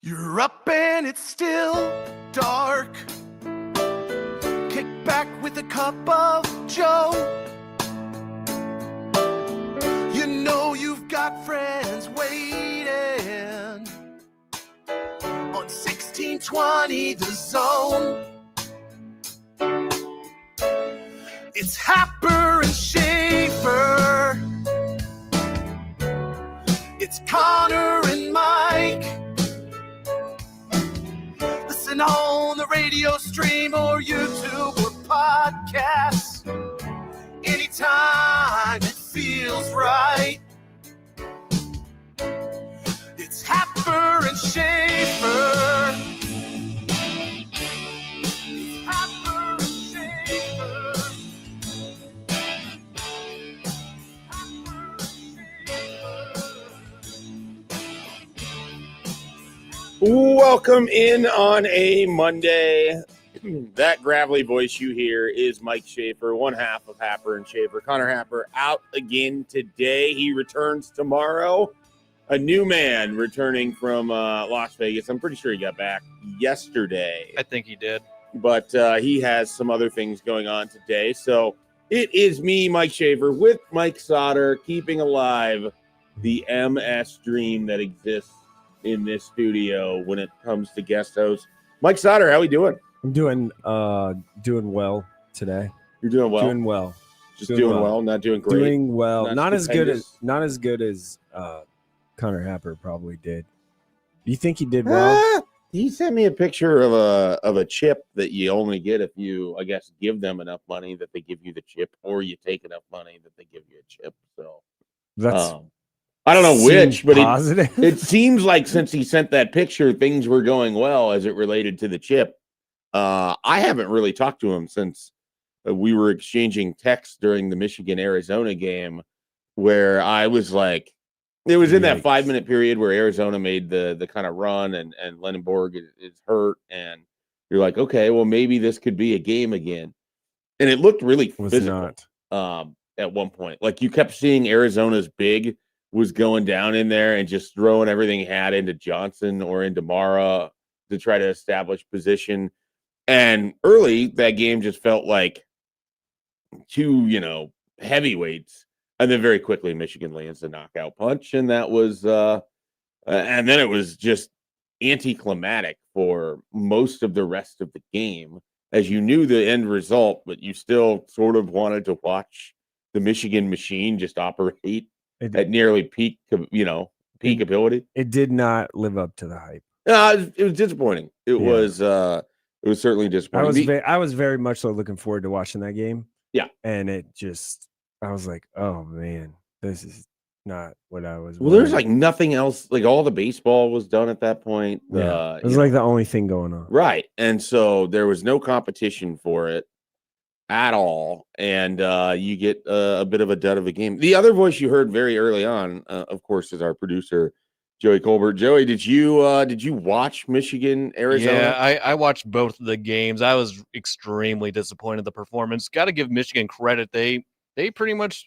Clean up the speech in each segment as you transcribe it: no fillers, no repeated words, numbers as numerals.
You're up and it's still dark. Kick back with a cup of joe. You know you've got friends waiting on 1620 The Zone. It's Happer and Schaefer. It's Connor and Mike. Listen on the radio stream or YouTube or podcasts. Anytime it feels right. It's Happer and Schaefer. It's Happer and Schaefer. Happer and Schaefer. Welcome in on a Monday. That gravelly voice you hear is Mike Schaefer, one half of Happer and Schaefer. Connor Happer out again today. He returns tomorrow. A new man returning from Las Vegas. I'm pretty sure he got back yesterday. I think he did. But he has some other things going on today. So it is me, Mike Schaefer, with Mike Sauter, keeping alive the MS dream that exists in this studio when it comes to guest hosts. Mike Sauter, how we doing? I'm doing well today. You're doing well. Doing well. Just doing well, not doing great. Doing well. Not as stupendous. good as Connor Happer probably did. Do you think he did well? He sent me a picture of a chip that you only get if you, I guess, give them enough money that they give you the chip, or you take enough money that they give you a chip. So That's I don't know which, but positive. it seems like since he sent that picture, things were going well as it related to the chip. I haven't really talked to him since we were exchanging texts during the Michigan-Arizona game, where I was like, it was in that 5-minute period where Arizona made the kind of run and Lenenborg is hurt, and you're like, okay, well, maybe this could be a game again. And it looked really physical at one point. Like, you kept seeing Arizona's big was going down in there and just throwing everything he had into Johnson or into Mara to try to establish position. And early, that game just felt like two, heavyweights. And then very quickly, Michigan lands the knockout punch. And that was, and then it was just anticlimactic for most of the rest of the game, as you knew the end result, but you still sort of wanted to watch the Michigan machine just operate at nearly peak ability. It did not live up to the hype. It was disappointing. It was certainly disappointing. I was very much so looking forward to watching that game. Yeah. And I was like, oh man, this is not what I was. Well, there's like nothing else. Like, all the baseball was done at that point. It was like the only thing going on. Right. And so there was no competition for it at all. And you get a bit of a dud of a game. The other voice you heard very early on, of course, is our producer, Joey Colbert. Joey, did you watch Michigan, Arizona? Yeah, I watched both of the games. I was extremely disappointed in the performance. Got to give Michigan credit. They pretty much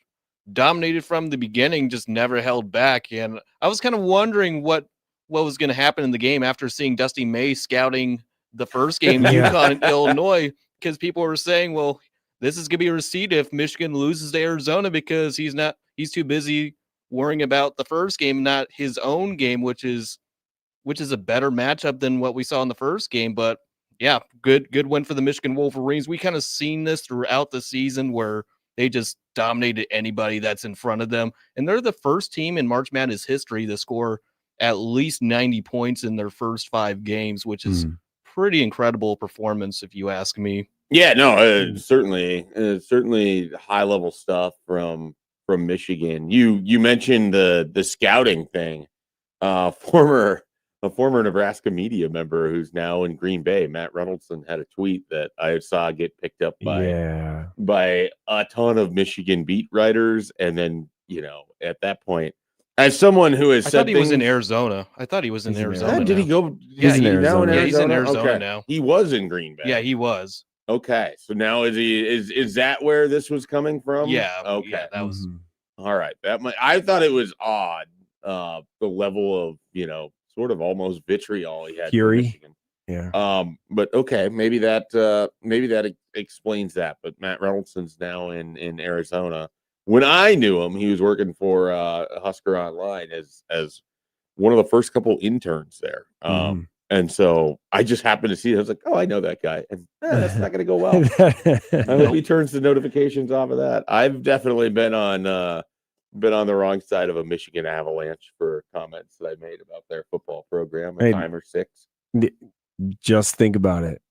dominated from the beginning, just never held back. And I was kind of wondering what was going to happen in the game after seeing Dusty May scouting the first game, Yukon and Illinois, because people were saying, well, this is going to be a receipt if Michigan loses to Arizona because he's too busy worrying about the first game, not his own game, which is a better matchup than what we saw in the first game. But yeah, good win for the Michigan Wolverines. We kind of seen this throughout the season where they just dominated anybody that's in front of them. And they're the first team in March Madness history to score at least 90 points in their first 5 games, which is pretty incredible performance, if you ask me. Yeah, no, certainly high level stuff from Michigan. You mentioned the scouting thing. A former Nebraska media member who's now in Green Bay, Matt Reynoldsson, had a tweet that I saw get picked up by a ton of Michigan beat writers, and then at that point, as someone who has I thought he was in Arizona. Did he go? Yeah, he's in Arizona. Yeah, he's in Arizona now. He was in Green Bay. Yeah, he was. Okay, so now is that where this was coming from? Yeah. Okay, yeah, that was all right. I thought it was odd, the level of sort of almost vitriol he had for Fury. Michigan. Yeah. But okay, maybe that explains that. But Matt Reynoldson's now in Arizona. When I knew him, he was working for Husker Online as one of the first couple interns there. And so I just happened to see it. I was like, oh, I know that guy. And that's not going to go well. I hope he turns the notifications off of that. I've definitely been on the wrong side of a Michigan avalanche for comments that I made about their football program a time or 6. Just think about it.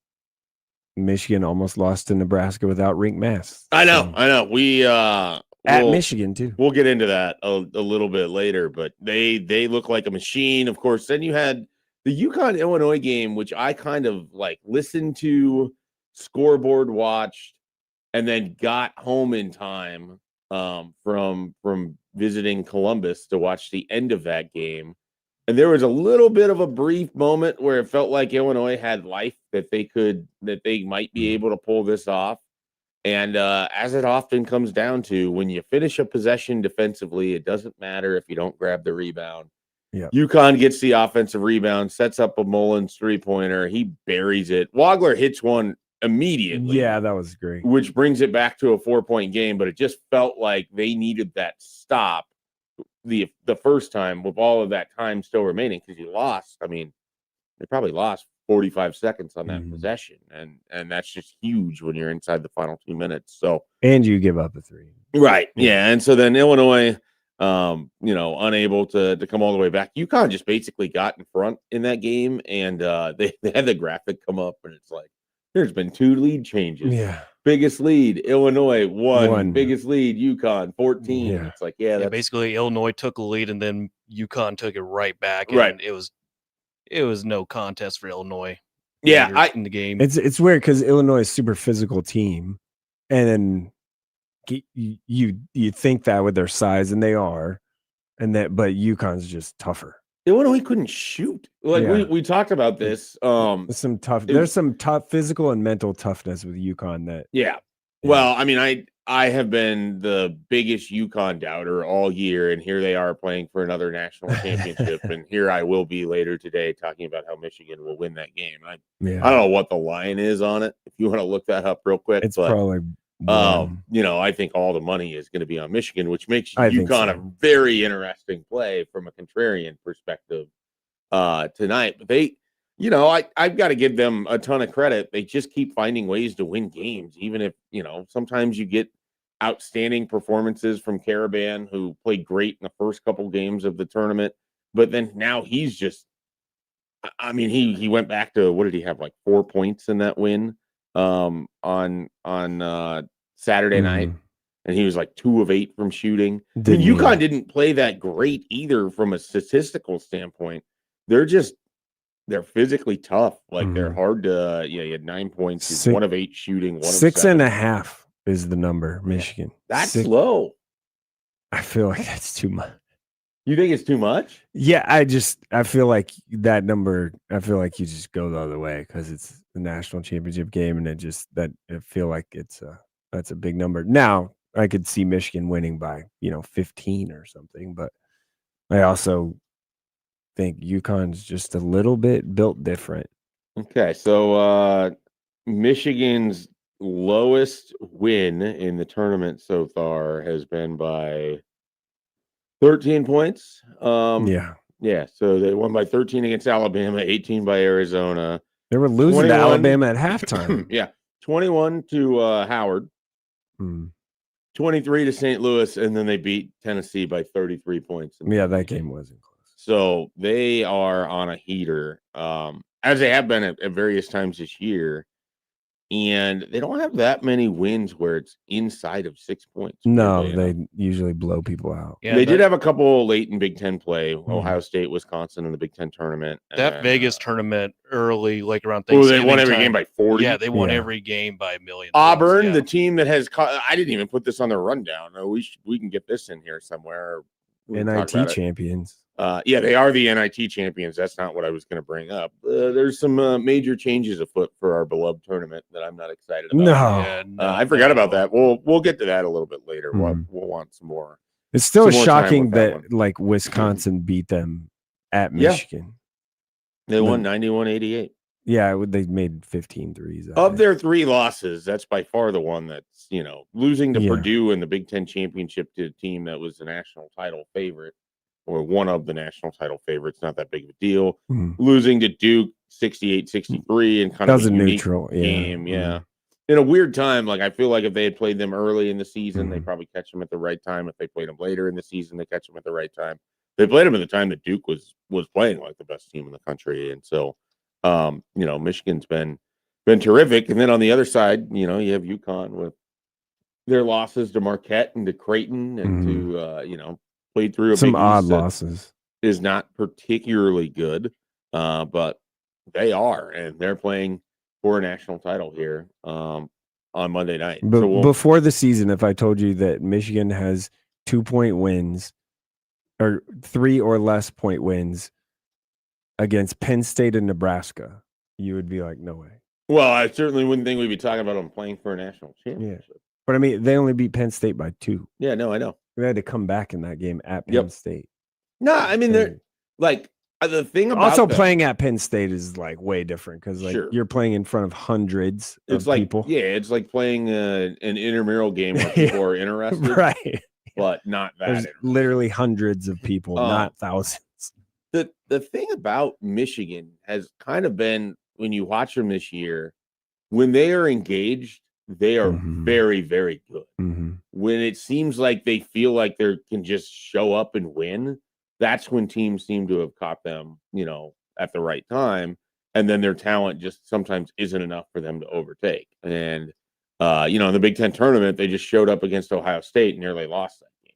Michigan almost lost to Nebraska without rink masks. I know. We at Michigan too. We'll get into that a little bit later, but they look like a machine. Of course, then you had the Yukon Illinois game, which I kind of like listened to, scoreboard watched, and then got home in time from visiting Columbus to watch the end of that game. And there was a little bit of a brief moment where it felt like Illinois had life, that they might be able to pull this off. And as it often comes down to, when you finish a possession defensively, it doesn't matter if you don't grab the rebound. Yeah. UConn gets the offensive rebound, sets up a Mullins 3-pointer. He buries it. Wagler hits one immediately. Yeah, that was great. Which brings it back to a 4-point game, but it just felt like they needed that stop the first time with all of that time still remaining, because you lost. I mean, they probably lost 45 seconds on that possession, and that's just huge when you're inside the final 2 minutes. So, and you give up a 3. Right. Yeah. And so then Illinois, unable to come all the way back. UConn just basically got in front in that game, and they had the graphic come up, and it's like, there's been 2 lead changes. Yeah. Biggest lead, Illinois 1. Biggest lead, UConn 14. Yeah. It's like, that's basically Illinois took a lead and then UConn took it right back. And right. It was no contest for Illinois. Yeah, in the game. It's weird because Illinois is a super physical team, and then you think that with their size, and they are, but UConn's just tougher. Illinois couldn't shoot. Like we talked about this. There's some tough physical and mental toughness with UConn that. Yeah. Well, I mean, I have been the biggest UConn doubter all year, and here they are playing for another national championship, and here I will be later today talking about how Michigan will win that game. I don't know what the line is on it. If you want to look that up real quick, it's probably. I think all the money is going to be on Michigan, which makes UConn a very interesting play from a contrarian perspective tonight. But they, I've got to give them a ton of credit. They just keep finding ways to win games, even if, sometimes you get outstanding performances from Caravan, who played great in the first couple games of the tournament. But then now he's just, he went back to, what did he have, like 4 points in that win on Saturday night, and he was like 2 of 8 from shooting. UConn didn't play that great either from a statistical standpoint. They're physically tough. Like they're hard to. You had 9 points. He's 1 of 8 shooting. 6.5 is the number. Michigan. That's low. I feel like that's too much. You think it's too much? Yeah, I feel like that number. I feel like you just go the other way because it's the national championship game, and I feel like that's a big number. Now I could see Michigan winning by 15 or something, but I also think UConn's just a little bit built different. Okay, so Michigan's lowest win in the tournament so far has been by 13 points. Yeah, so they won by 13 against Alabama, 18 by Arizona. They were losing to Alabama at halftime. Yeah, 21 to Howard, 23 to St. Louis, and then they beat Tennessee by 33 points. Yeah, that game wasn't close. So they are on a heater, as they have been at various times this year. And they don't have that many wins where it's inside of 6 points. No, they usually blow people out. Yeah, they did have a couple late in Big Ten play, Ohio State, Wisconsin in the Big Ten tournament. That Vegas tournament early, like around Thanksgiving. They won every game by 40. Yeah, they won every game by 1 million. Auburn, the team that has I didn't even put this on their rundown. We can get this in here somewhere. NIT champions. They are the NIT champions. That's not what I was going to bring up. There's some major changes afoot for our beloved tournament that I'm not excited about. I forgot about that. We'll get to that a little bit later. We'll want some more. It's still shocking that like Wisconsin beat them at Michigan. They won 91-88. Yeah, they made 15 threes. Of their 3 losses, that's by far the one that's, losing to Yeah. Purdue in the Big Ten championship to a team that was the national title favorite, or one of the national title favorites, not that big of a deal. Mhm. Losing to Duke 68-63 and kind That of was a a unique neutral game. Yeah. Mhm. In a weird time, like I feel like if they had played them early in the season, they Mhm. probably catch them at the right time. If they played them later in the season, they catch them at the right time. They played them at the time that Duke was playing like the best team in the country. And so, Michigan's been terrific. And then on the other side, you have UConn with their losses to Marquette and to Creighton and to played through a Some Big odd East that losses. is not particularly good, but they are, and they're playing for a national title here on Monday night. But So before the season, if I told you that Michigan has 2-point wins or 3 or less point wins against Penn State and Nebraska, you would be like, no way. well, I certainly wouldn't think we'd be talking about them playing for a national championship. But I mean, they only beat Penn State by 2. Yeah, no, I know. They had to come back in that game at Penn Yep. State. No, I mean they're like the thing about Also them, playing at Penn State is like way different because like Sure. you're playing in front of hundreds it's of like people. it's like playing an intramural game where people are interested, Right. but not that. There's interested. literally hundreds of people, not thousands. The thing about Michigan has kind of been when you watch them this year, when they are engaged, they are Mhm. very, very good. Mhm. When it seems like they feel like they can just show up and win, that's when teams seem to have caught them, at the right time. And then their talent just sometimes isn't enough for them to overtake. And, in the Big Ten tournament, they just showed up against Ohio State and nearly lost that game.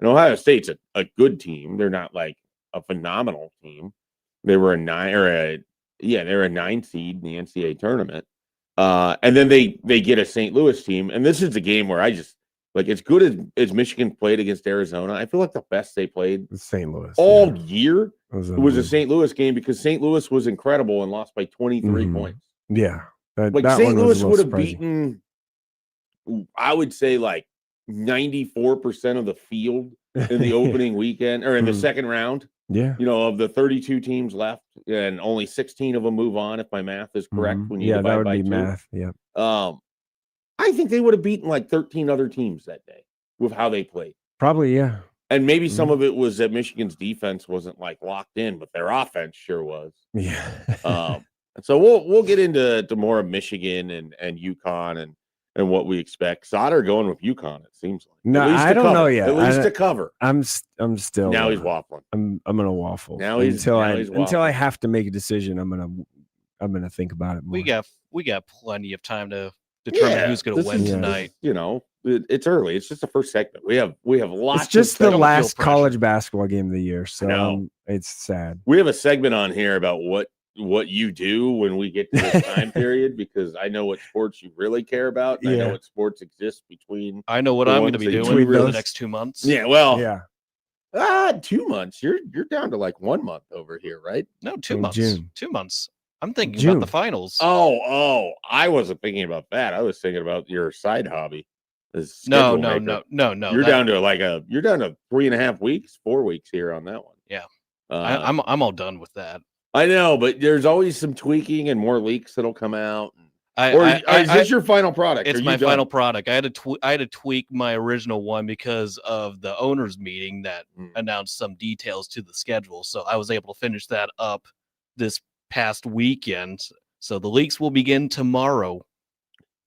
And Ohio State's a good team. They're not like a phenomenal team. They were a 9 seed in the NCAA tournament. And then they get a St. Louis team. And this is a game where I just like as good as Michigan played against Arizona. I feel like the best they played St. Louis all year was was a St. Louis game because St. Louis was incredible and lost by 23 Mhm. points. Yeah. Like that St. one was a Louis little would have surprising. beaten, I would say like 94% of the field in the opening weekend or in the Mhm. second round. Yeah. Of the 32 teams left, and only 16 of them move on, if my math is correct. Mhm. When you Yeah, that divide would by be 2, math. Yeah. I think they would have beaten like 13 other teams that day with how they played. Probably, yeah. And maybe some Mhm. of it was that Michigan's defense wasn't like locked in, but their offense sure was. Yeah. So we'll get into more of Michigan and UConn and what we expect. Sauter going with UConn, it seems like. No, At least I to don't cover. know yet. At least to cover. I'm still Now he's waffling. I'm gonna waffle Now he's until I waffling. have to make a decision. I'm gonna think about it more. We got plenty of time to determine who's going to win tonight. It's early. It's just the first segment. We have lots. It's just of the last pressure. college basketball game of the year, so it's sad. We have a segment on here about what you do when we get to this time period because I know what sports you really care about. And I know what sports exist between. I know what the I'm going to ones be that doing you for really- the next 2 months. Yeah, well, Yeah. 2 months. You're down to like 1 month over here, right? No, 2 In months. June. 2 months. I'm thinking June. about the finals. Oh, I wasn't thinking about that. I was thinking about your side hobby. as No. schedule maker. You're You're down to 3.5 weeks, 4 weeks here on that one. Yeah. Uh, I'm all done with that. I know, but there's always some tweaking and more leaks that'll come out. Is this your final product? It's Are you my done? final product. I had to tweak my original one because of the owners meeting that announced some details to the schedule. So I was able to finish that up this past weekend. So the leaks will begin tomorrow.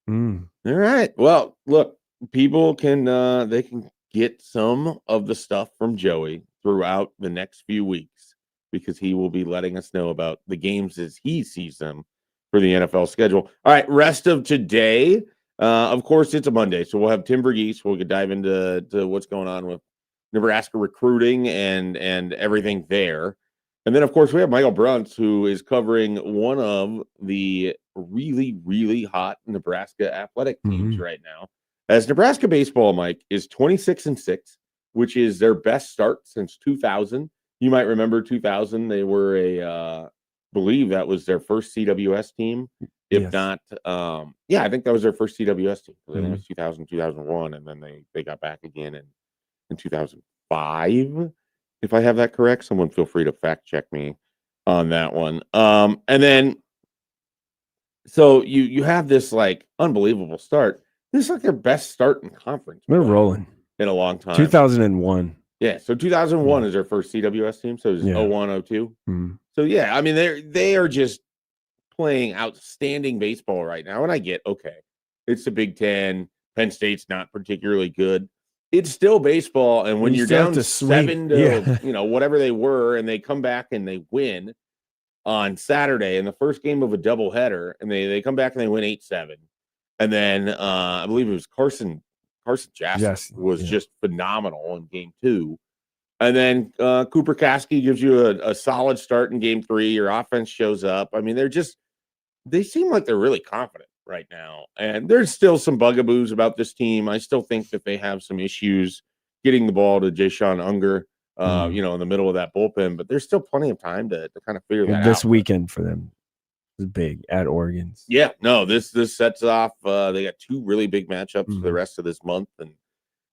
All right. Well, look, people can they can get some of the stuff from Joey throughout the next few weeks because he will be letting us know about the games as he sees them for the NFL schedule. All right, rest of today. Of course, it's a Monday, so we'll have Tim Verghese. We'll dive into what's going on with Nebraska recruiting and everything there. And then, of course, we have Michael Bruntz, who is covering one of the really, really hot Nebraska athletic teams right now. As Nebraska baseball, Mike, is 26-6, which is their best start since 2000. You might remember 2000. They were believe that was their first CWS team. If not, I think that was their first CWS team. I think it was 2000, 2001, and then they got back again in 2005. If I have that correct, someone feel free to fact check me on that one. And then so you have this like unbelievable start. This is like their best start in conference They're play rolling. in a long time. 2001. Yeah, so 2001 is their first CWS team. So it's Yeah. 01, 02. Mhm. So yeah, I mean they are just playing outstanding baseball right now. And I get, okay, it's the Big Ten. Penn State's not particularly good. It's still baseball. And when You you're still have down to sweep. 7 to, Yeah. you know, whatever they were, and they come back and they win on Saturday in the first game of a doubleheader, and they come back and they win 8-7. And then I believe it was Carson Jackson was just phenomenal in game 2. And then Cooper Kasky gives you a solid start in game 3. Your offense shows up. I mean, they seem like they're really confident right now. And there's still some bugaboos about this team. I still think that they have some issues getting the ball to Jayshon Unger, you know, in the middle of that bullpen, but there's still plenty of time to kind of figure that out. This weekend for them is big at Oregon's. Yeah, no, this sets off. They got 2 really big matchups for the rest of this month. And,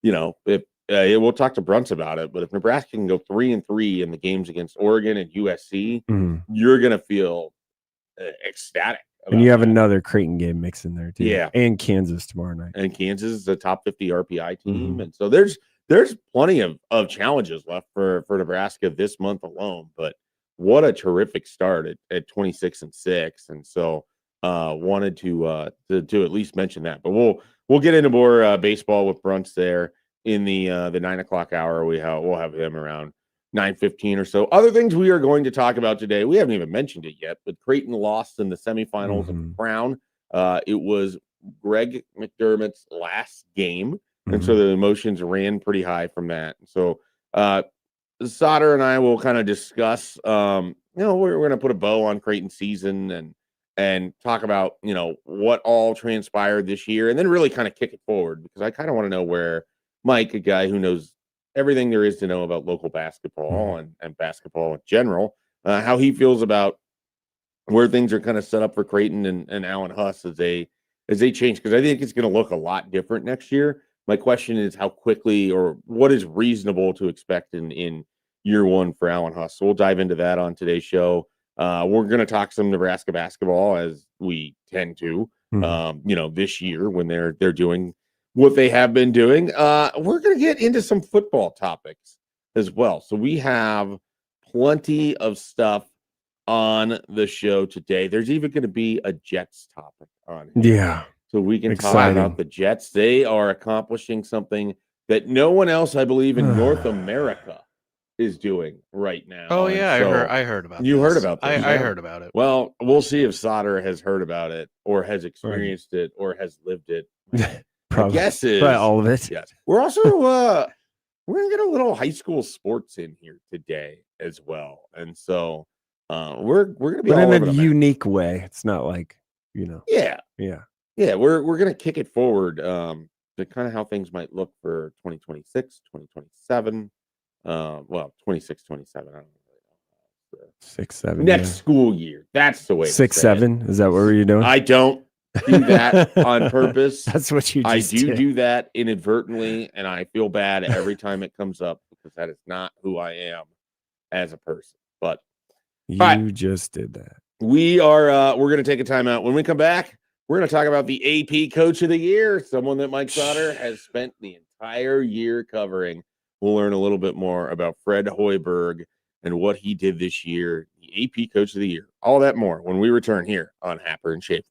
you know, if we'll talk to Bruns about it, but if Nebraska can go 3-3 in the games against Oregon and USC, you're going to feel ecstatic. And you have another Creighton game mixed in there too. Yeah. And Kansas tomorrow night. And Kansas is a top 50 RPI team. And so there's plenty of challenges left for Nebraska this month alone. But what a terrific start at 26-6. And so wanted to at least mention that. But we'll get into more baseball with Bruns there in the 9 o'clock hour. We'll have him around 9:15 or so. Other things we are going to talk about today, we haven't even mentioned it yet, but Creighton lost in the semifinals of the Crown. It was Greg McDermott's last game, and so the emotions ran pretty high from that. So Sauter and I will kind of discuss, you know, we're going to put a bow on Creighton's season and talk about, you know, what all transpired this year, and then really kind of kick it forward, because I kind of want to know where Mike, a guy who knows everything there is to know about local basketball and basketball in general, how he feels about where things are kind of set up for Creighton and Alan Huss as they change, because I think it's going to look a lot different next year. My question is how quickly, or what is reasonable to expect in year 1 for Alan Huss. So we'll dive into that on today's show. We're going to talk some Nebraska basketball, as we tend to, you know, this year when they're doing what they have been doing. We're going to get into some football topics as well. So we have plenty of stuff on the show today. There's even going to be a Jets topic on here. Yeah. So we can talk about the Jets. They are accomplishing something that no one else, I believe, in North America is doing right now. Oh yeah, so I heard about. You this. heard about this? I heard about it. Well, we'll see if Sauter has heard about it, or has experienced it, or has lived it. Probably, guess is probably all of it. Yes. We're also we're gonna get a little high school sports in here today as well, and so we're gonna be But all in over a the map. unique way. It's not like, you know. Yeah. We're gonna kick it forward to kind of how things might look for 2026, 2027. Well, 26, 27. I don't know. 6, 7. Next school year. That's the way. 6, to say 7. Is that what you're doing? I don't do that on purpose. That's what you just I did. do that inadvertently, and I feel bad every time it comes up, because that is not who I am as a person. But You just did that. we're going to take a time out. When we come back, we're going to talk about the AP Coach of the Year, someone that Mike Sauter has spent the entire year covering. We'll learn a little bit more about Fred Hoiberg and what he did this year, the AP Coach of the Year. All that more when we return here on Happer and Schaefer.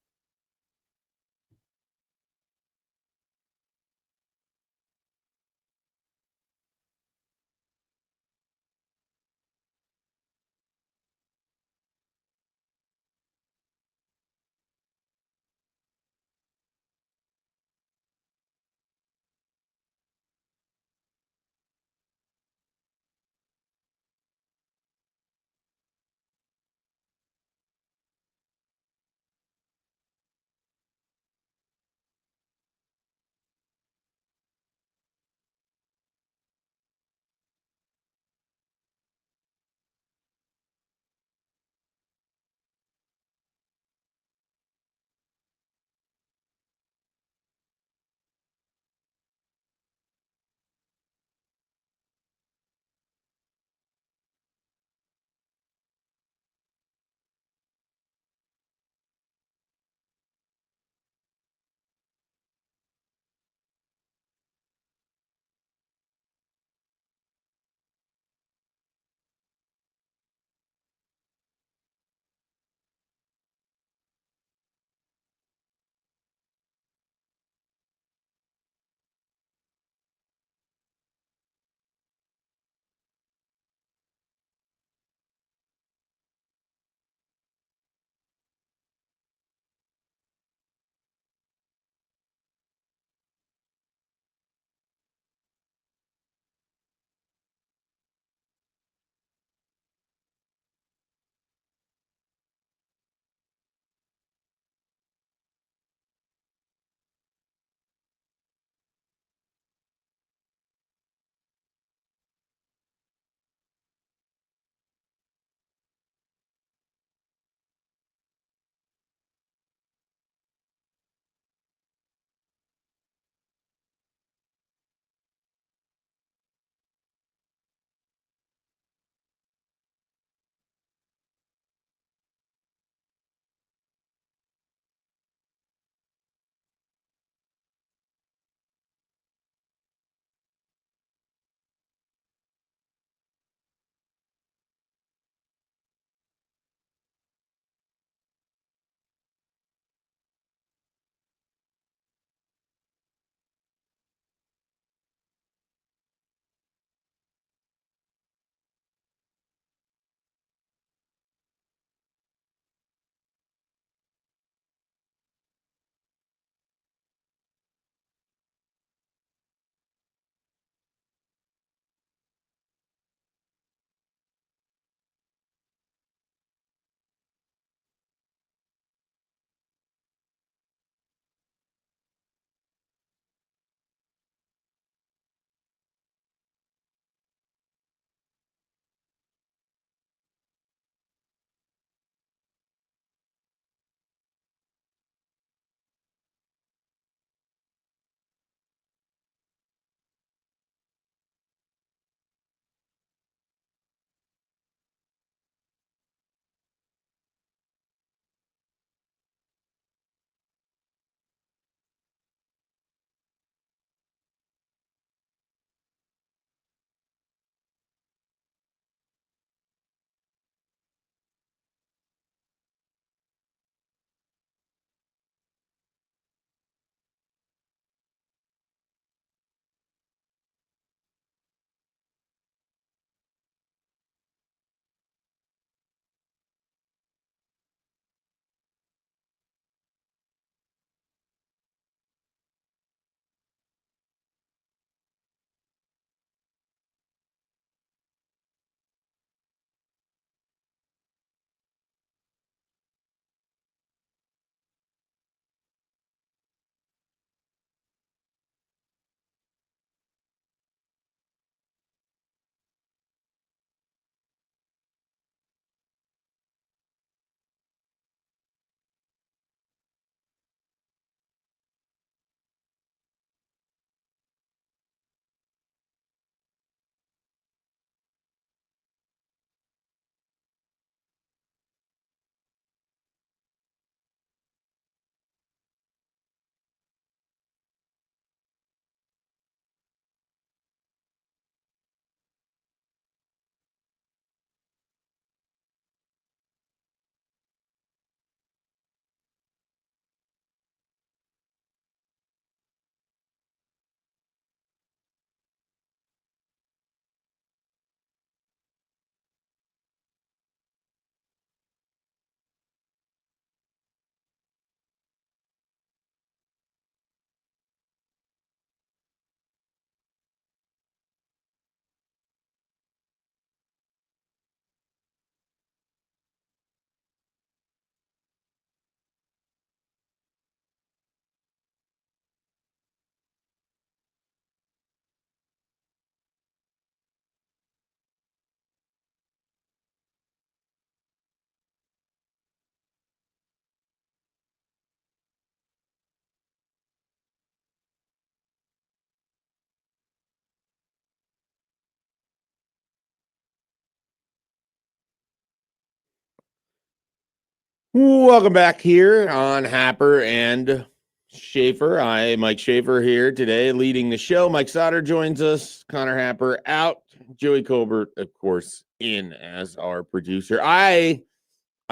Welcome back here on Happer and Schaefer. Mike Schaefer here today leading the show. Mike Sauter joins us. Connor Happer out. Joey Colbert, of course, in as our producer. I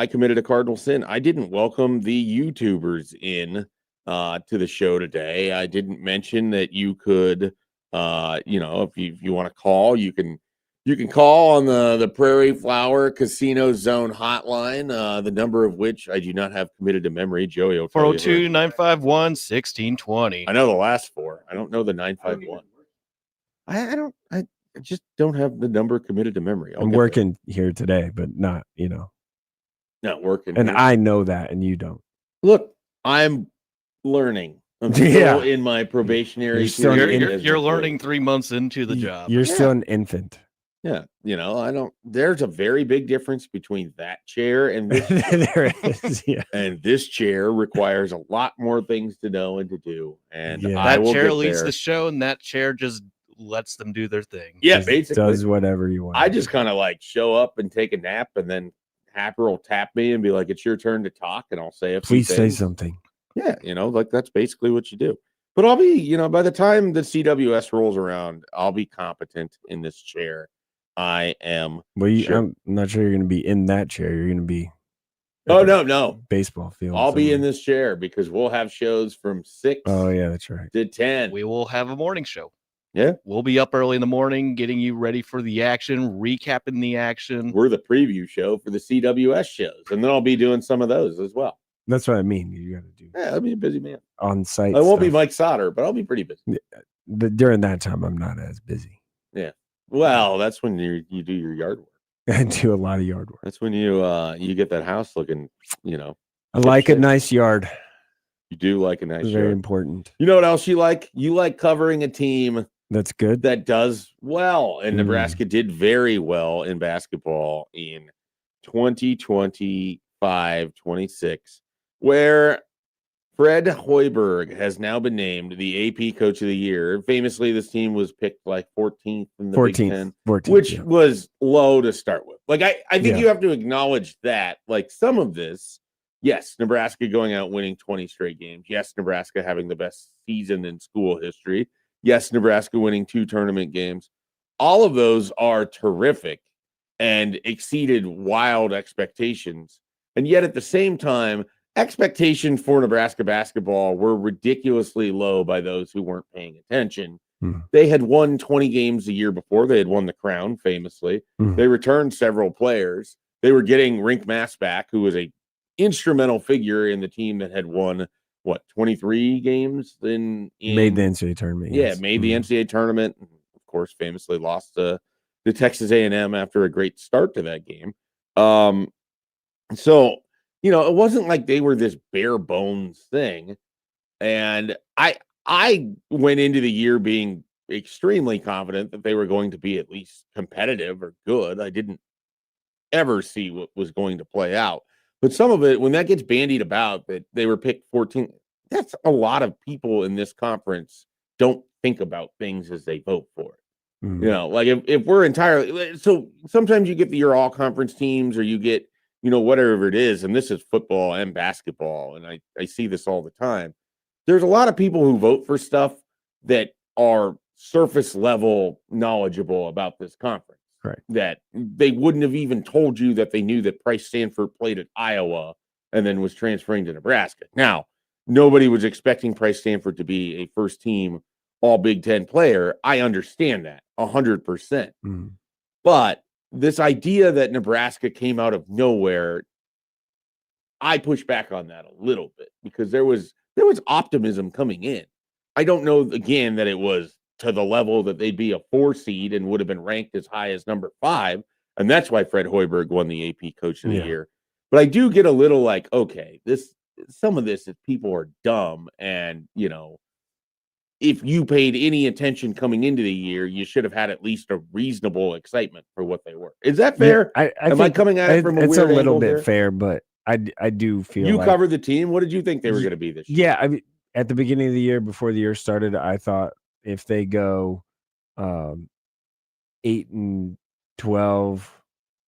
committed a cardinal sin. I didn't welcome the YouTubers in to the show today. I didn't mention that you could, if you want to call, you can call on the Prairie Flower Casino Zone hotline, the number of which I do not have committed to memory. Joey will tell you. 402-951-1620. I know the last four. I don't know the 951. I just don't have the number committed to memory. I'm working here today, but not, not working. and here. I know that, and you don't. Look, I'm learning. I'm still in my probationary period. You're learning 3 months into the job. You're still an infant. Yeah, there's a very big difference between that chair and this chair. There is, yeah. And this chair requires a lot more things to know and to do. And that chair leads the show, and that chair just lets them do their thing. Yeah, Just basically does whatever you want. I just kind of like show up and take a nap, and then Happer will tap me and be like, "It's your turn to talk," and I'll say a few Please say things. something. Yeah, like that's basically what you do. But I'll be, by the time the CWS rolls around, I'll be competent in this chair. I am. Well, sure. I'm not sure you're going to be in that chair. You're going to be. Oh, no. Baseball field. I'll be in this chair because we'll have shows from 6 Oh, yeah, that's right. to 10. We will have a morning show. Yeah. We'll be up early in the morning, getting you ready for the action, recapping the action. We're the preview show for the CWS shows, and then I'll be doing some of those as well. That's what I mean. You got to do. Yeah, I'll be a busy man. On site. I won't be Mike Sauter, but I'll be pretty busy. During that time, I'm not as busy. Yeah. Well, that's when you do your yard work. I do a lot of yard work. That's when you get that house looking, I like a nice yard. You do like a nice It's yard. very important. You know what else you like? You like covering a team that's good, that does well. And Nebraska did very well in basketball in 2025-26, where Fred Hoiberg has now been named the AP Coach of the Year. Famously, this team was picked like 14th in the Big Ten, 14th, which was low to start with. Like, I think Yeah. you have to acknowledge that. Like, some of this, yes, Nebraska going out winning 20 straight games. Yes, Nebraska having the best season in school history. Yes, Nebraska winning 2 tournament games. All of those are terrific and exceeded wild expectations. And yet at the same time, expectations for Nebraska basketball were ridiculously low by those who weren't paying attention. They had won 20 games the year before. They had won the crown, famously. They returned several players. They were getting Rink Mass back, who was a instrumental figure in the team that had won, 23 games in made the NCAA tournament. Yeah, made the NCAA tournament. Of course, famously lost to Texas A&M after a great start to that game. So, it wasn't like they were this bare bones thing. And I went into the year being extremely confident that they were going to be at least competitive or good. I didn't ever see what was going to play out. But some of it, when that gets bandied about that they were picked 14th, that's a lot of people in this conference don't think about things as they vote for it. Like if we're entirely, so sometimes you get your all conference teams or you get, whatever it is, and this is football and basketball, and I see this all the time. There's a lot of people who vote for stuff that are surface level knowledgeable about this conference. Right. That they wouldn't have even told you that they knew that Price Stanford played at Iowa and then was transferring to Nebraska. Now, nobody was expecting Price Stanford to be a first team all Big Ten player. I understand that 100%. But this idea that Nebraska came out of nowhere, I push back on that a little bit because there was optimism coming in. I don't know, again, that it was to the level that they'd be a 4 seed and would have been ranked as high as number 5. And that's why Fred Hoiberg won the AP Coach of the Year. But I do get a little like, okay, some of this is people are dumb. And, if you paid any attention coming into the year, you should have had at least a reasonable excitement for what they were. Is that fair? Yeah, Am I coming at it from a weird It's a little angle bit here? fair, but I do feel you like, covered the team. What did you think they were going to be this year? Yeah, I mean, at the beginning of the year, before the year started, I thought if they go 8-12,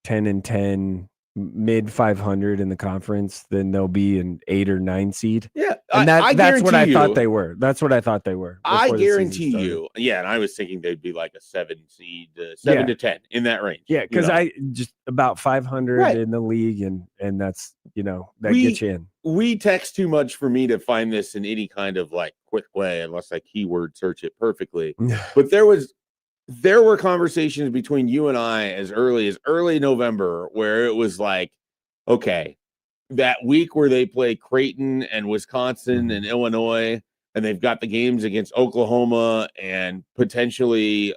10-10, mid 500 in the conference, then they'll be an 8 or 9 seed. Yeah, And that's what I guarantee thought you- they were. That's what I thought they were. I before the season guarantee started. you. Yeah, and I was thinking they'd be like a 7 seed, 7 to 10 in that range. Yeah, because you know? I just about 500 Right. in the league, and that's that We- gets you in. We text too much for me to find this in any kind of like quick way, unless I keyword search it perfectly. But there were conversations between you and I as early November where it was like, okay, that week where they play Creighton and Wisconsin and Illinois, and they've got the games against Oklahoma and potentially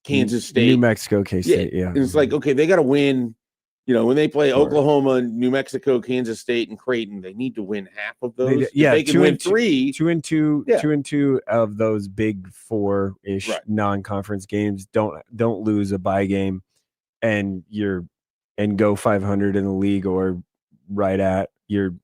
Kansas State, New Mexico, K-State. Yeah, and it's like, okay, they got to win. When they play Sure. Oklahoma, New Mexico, Kansas State, and Creighton, they need to win half of those. If yeah, they can win 3. 2 and 2, Yeah. 2 and 2 of those big 4-ish Right. non-conference games. Don't lose a bye game, and go 500 in the league, or right at your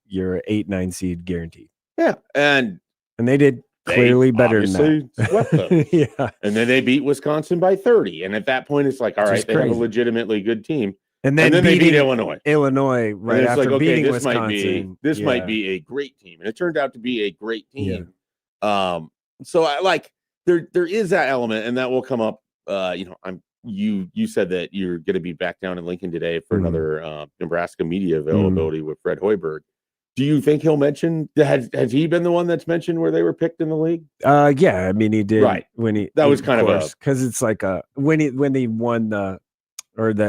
8-9 seed guaranteed. Yeah, and they did clearly better than obviously that. swept them. Yeah, And then they beat Wisconsin by 30. And at that point, it's like, all Which right, is they have a crazy. legitimately good team. and And then they beat beating Illinois. Illinois right And it's after like, okay, beating this might Wisconsin. be a great team. And it turned out to be a great Yeah. team. So I like there is that element, and that will come up. You said that you're going to be back down in Lincoln today for Mhm. another Nebraska media availability with Fred Hoiberg. Do you think he'll mention has he been the one that's mentioned where they were picked in the league? Yeah, I mean he did Right. when he That was kind of a- because it's like when he won the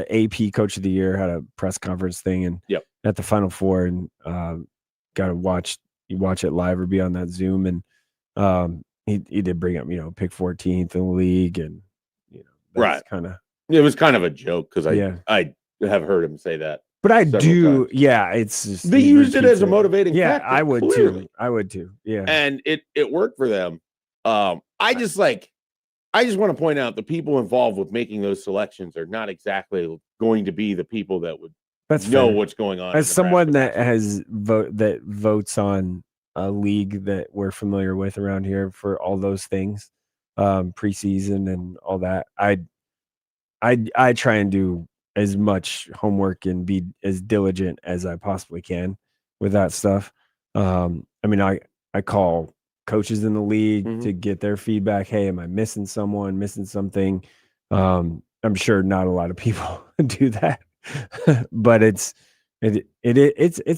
AP Coach of the Year, had a press conference thing, and Yep. at the Final Four, and got to watch it live or be on that Zoom, and he did bring up pick 14th in the league, and Right. kind of. It was kind of a joke because Yeah. I have heard him say that. But I several do, times. yeah. It's just They he used it repeats as a motivating Yeah, factor, I would clearly. too. I would too. Yeah. And it worked for them. I just want to point out the people involved with making those selections are not exactly going to be the people that would That's know fair. what's going on. As in someone Nebraska. that votes on a league that we're familiar with around here for all those things, preseason and all that, I try and do as much homework and be as diligent as I possibly can with that stuff. I mean, I call coaches in the league Mhm. to get their feedback. Hey, am I missing someone, missing something? I'm sure not a lot of people do that, but it's a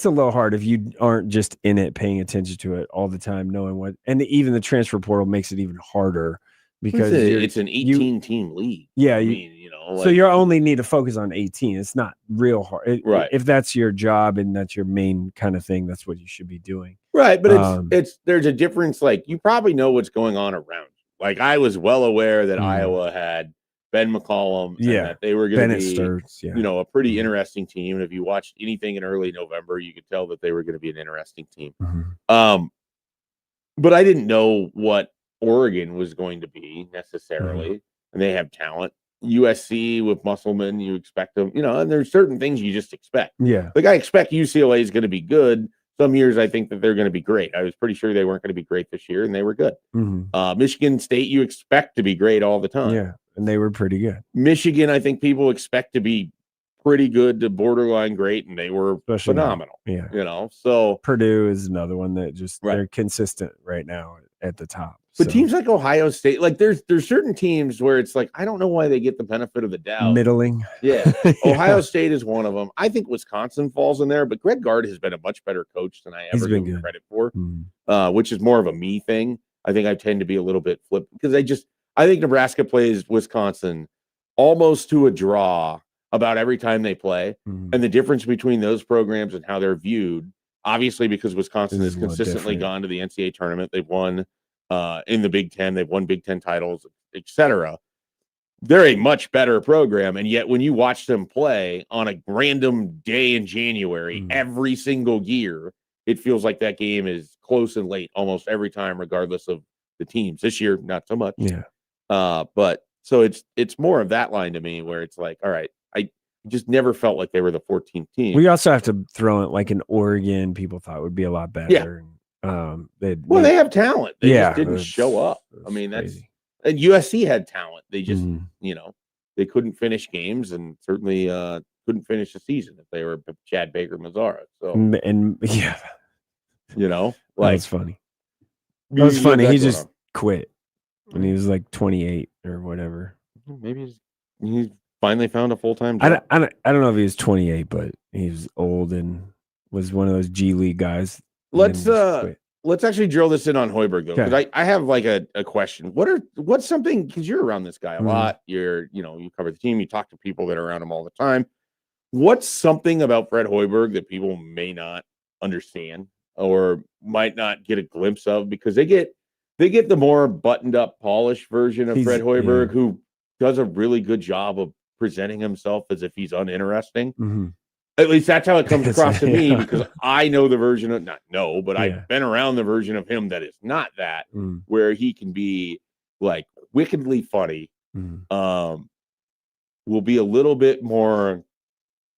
little hard if you aren't just in it, paying attention to it all the time, knowing what. And even the transfer portal makes it even harder because it's an 18-team league. Yeah, I mean, so you only need to focus on 18. It's not real hard, Right. If that's your job and that's your main kind of thing, that's what you should be doing. Right, but there's a difference. Like, you probably know what's going on around you. Like, I was well aware that Iowa had Ben McCollum, and that they were going to be, Sturts, a pretty interesting team. And if you watched anything in early November, you could tell that they were going to be an interesting team. Mhm. But I didn't know what Oregon was going to be necessarily, and they have talent. USC with Musselman, you expect them, and there's certain things you just expect. Yeah. Like, I expect UCLA is going to be good. Some years I think that they're going to be great. I was pretty sure they weren't going to be great this year, and they were good. Mhm. Michigan State, you expect to be great all the time. Yeah, and they were pretty good. Michigan, I think people expect to be pretty good to borderline great, and they were Especially phenomenal. Yeah. So Purdue is another one that just Right. they're consistent right now at the top. But So, teams like Ohio State, like there's certain teams where it's like, I don't know why they get the benefit of the doubt. middling. Yeah. Yeah. Ohio State is one of them. I think Wisconsin falls in there, but Greg Gard has been a much better coach than I He's ever been give him good. credit for, Mhm. which is more of a me thing. I think I tend to be a little bit flipped because I think Nebraska plays Wisconsin almost to a draw about every time they play. Mhm. And the difference between those programs and how they're viewed, obviously, because Wisconsin This has is a little consistently different. gone to the NCAA tournament. They've won in the Big Ten. They've won Big Ten titles, etc. They're a much better program. And yet when you watch them play on a random day in January, every single year, it feels like that game is close and late almost every time, regardless of the teams. This year, not so much. Yeah. But so it's more of that line to me where it's like, all right, I just never felt like they were the 14th team. We also have to throw in like an Oregon. People thought would be a lot better. They have talent. They just didn't show up. I mean, crazy. and USC had talent. They just, Mhm. they couldn't finish games, and certainly couldn't finish the season if they were Chad Baker Mazzara. So, and yeah, you know, that like was funny. That was you funny. got He that going just quit when he was like 28 or whatever. on. Maybe he's finally found a full-time I job. don't know if he was 28, but he was old and was one of those G League guys. and then just quit. Let's actually drill this in on Hoiberg though, because Okay. I have like a question. What's something, because you're around this guy a Mhm. lot. You cover the team, you talk to people that are around him all the time. What's something about Fred Hoiberg that people may not understand or might not get a glimpse of, because they get the more buttoned up, polished version of Fred Hoiberg, who does a really good job of presenting himself as if he's uninteresting. Mhm. At least that's how it comes across to me, Yeah. because I know the version of but Yeah. I've been around the version of him that is not that, Mm. where he can be like wickedly funny, Mm. will be a little bit more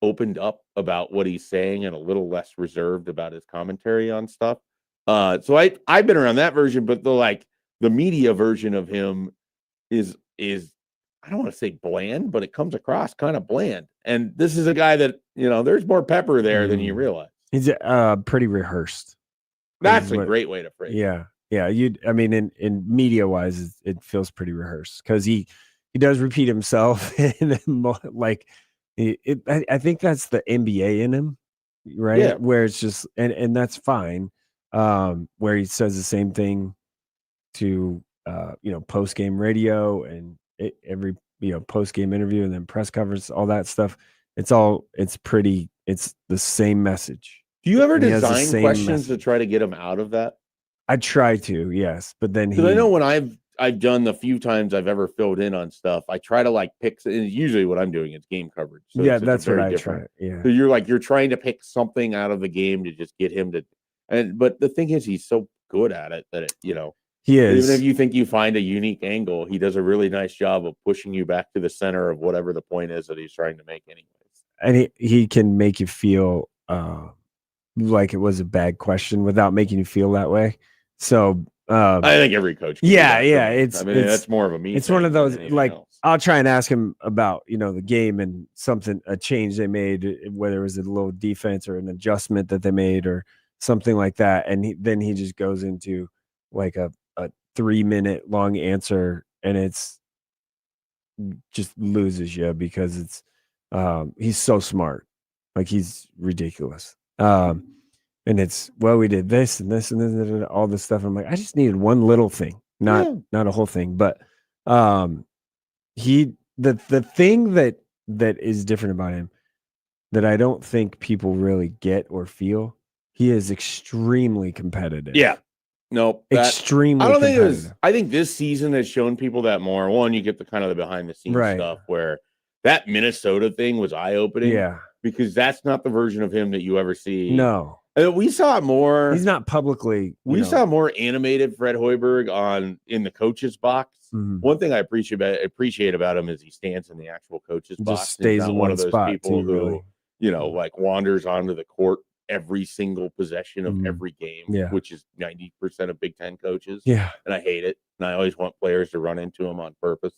opened up about what he's saying and a little less reserved about his commentary on stuff. So I've been around that version, but the media version of him is I don't want to say bland, but it comes across kind of bland. And this is a guy that, there's more pepper there than you realize. He's pretty rehearsed. That's a great way to phrase it. Yeah. Yeah. I mean, in media wise, it feels pretty rehearsed because he does repeat himself. And like, I think that's the NBA in him, right? Yeah. Where it's just, and that's fine. Where he says the same thing to, post game radio and every, post game interview and then press conference, all that stuff. It's the same message. Do you ever And he has the design same questions message. to try to get him out of that? I try to, yes, but then Because I know when I've done the few times I've ever filled in on stuff, I try to pick. And usually what I'm doing is game coverage. So yeah, it's that's what very I different. try. Yeah, So you're trying to pick something out of the game to just get him to. But the thing is, he's so good at it that he is. even if you think you find a unique angle, he does a really nice job of pushing you back to the center of whatever the point is that he's trying to make, anyways. And he can make you feel like it was a bad question without making you feel that way. So I think every coach. Can yeah, do that yeah. for me. That's more of a me. It's one of those else. I'll try and ask him about the game and a change they made, whether it was a little defense or an adjustment that they made or something like that, and then he just goes into like a 3-minute long answer, and it's just loses you because it's he's so smart, like he's ridiculous. And it's, we did this and this and this and all this stuff. I'm like, I just needed one little thing, not a whole thing. But the thing that is different about him that I don't think people really get or feel, he is extremely competitive. Yeah. No, extremely. I don't think it was. I think this season has shown people that more. One, you get the kind of the behind the scenes stuff where that Minnesota thing was eye opening. Yeah, because that's not the version of him that you ever see. No. We saw more. He's not publicly. We saw more animated Fred Hoiberg in the coach's box. Mhm. One thing I appreciate about him is he stands in the actual coach's box. Just stays in one one of those spot people too, who really. wanders onto the court every single possession of Mhm. every game, Yeah. which is 90% of Big Ten coaches. Yeah, and I hate it. And I always want players to run into him on purpose.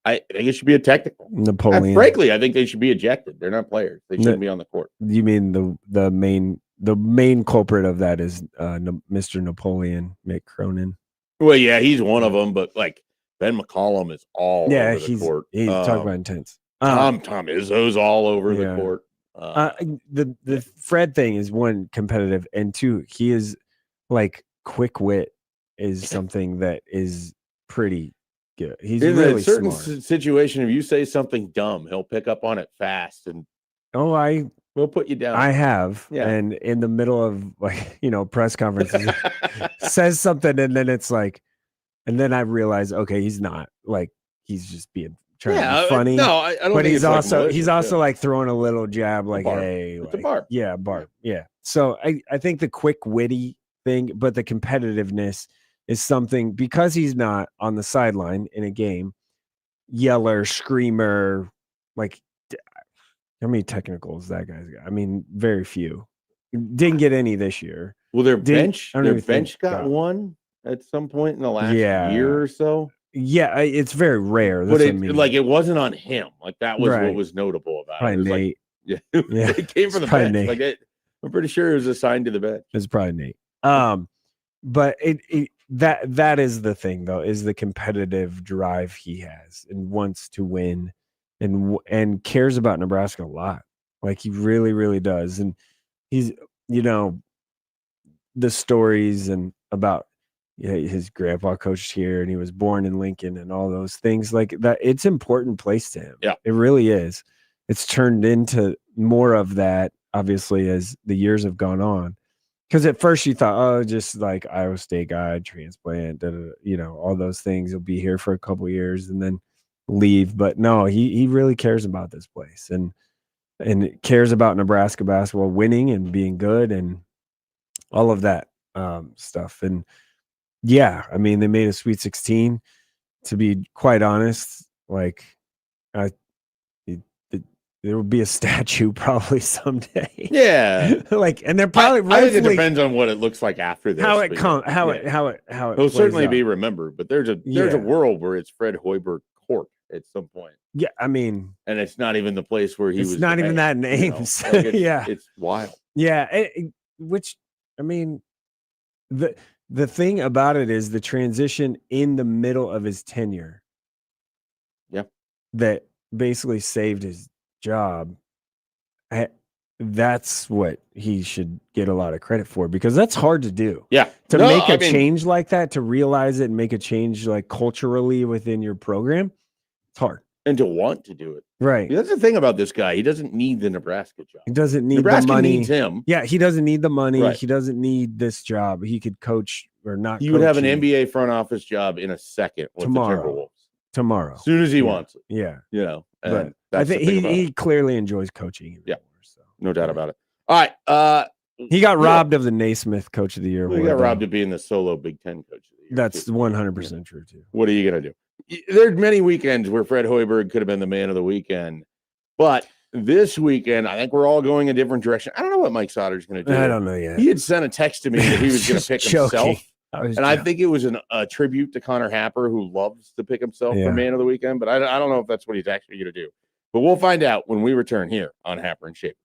I think it should be a technical. Napoleon. Frankly, I think they should be ejected. They're not players. They shouldn't be on the court. You mean the main culprit of that is Mr. Napoleon Kraton? Well, yeah, he's one of them, but Ben McCollum is all over the court. He's talking about intense. Tom Izzo's all over the court. The Fred thing is one, competitive, and two, he is quick wit is something that is pretty good. He's in really a certain smart. situation, if you say something dumb, he'll pick up on it fast and we'll put you down. I have, and in the middle of press conferences, says something, and then it's and then I realize, okay, he's not he's just trying to be funny. No, I don't. But think he's also throwing a little jab, hey, it's a barb. Yeah, barb. Yeah. So I think the quick witty thing, but the competitiveness is something, because he's not on the sideline in a game, yeller, screamer, how many technicals that guy's got? I mean, very few. Didn't get any this year. Well, their bench got one at some point in the last year or so. Yeah, it's very rare. That's But what I it mean. like it wasn't on him. Like that was what Right. was notable about it. Probably It was like, Nate. yeah, Yeah, it came from it's the probably bench. Nate. Like I'm pretty sure it was assigned to the bench. It's probably Nate. But that is the thing though, is the competitive drive he has and wants to win and cares about Nebraska a lot. Like he really, really does. And he's, the stories and about his grandpa coached here and he was born in Lincoln and all those things like that. It's an important place to him. Yeah, it really is. It's turned into more of that, obviously, as the years have gone on. Because at first you thought, oh, just like Iowa State guy, transplant, all those things. He'll be here for a couple of years and then leave. But no, he really cares about this place and cares about Nebraska basketball winning and being good and all of that stuff. And yeah, I mean, they made a Sweet 16. To be quite honest, like there will be a statue probably someday. Yeah, and they're probably I think it depends on what it looks like after this. How it It'll certainly be remembered, but there's a world where it's Fred Hoiberg Court at some point. Yeah, I mean, and it's not even the place where he was. It's not even that names. Yeah, it's wild. Yeah, which I mean, the thing about it is the transition in the middle of his tenure. Yep. That basically saved his job. That's what he should get a lot of credit for because that's hard to do. Yeah. To make a change like that, to realize it and make a change like culturally within your program, it's hard. And to want to do it. Right. That's the thing about this guy. He doesn't need the Nebraska job. He doesn't need Nebraska the money. Needs him. Yeah, he doesn't need the money. Right. He doesn't need this job. He could coach or not. He would have an NBA front office job in a second with the Timberwolves. Tomorrow. As soon as he wants it. Yeah. But I think he clearly enjoys coaching. Yeah. So. No doubt about it. All right. He got robbed of the Naismith Coach of the Year. He got robbed of being the solo Big Ten Coach of the Year. That's 100% true, too. What are you going to do? There's many weekends where Fred Hoiberg could have been the man of the weekend. But this weekend, I think we're all going a different direction. I don't know what Mike Sauter's going to do. I don't know yet. He had sent a text to me that he was going to pick himself. I think it was a tribute to Connor Happer, who loves to pick himself for man of the weekend. But I don't know if that's what he's actually going to do. But we'll find out when we return here on Happer and Schaefer.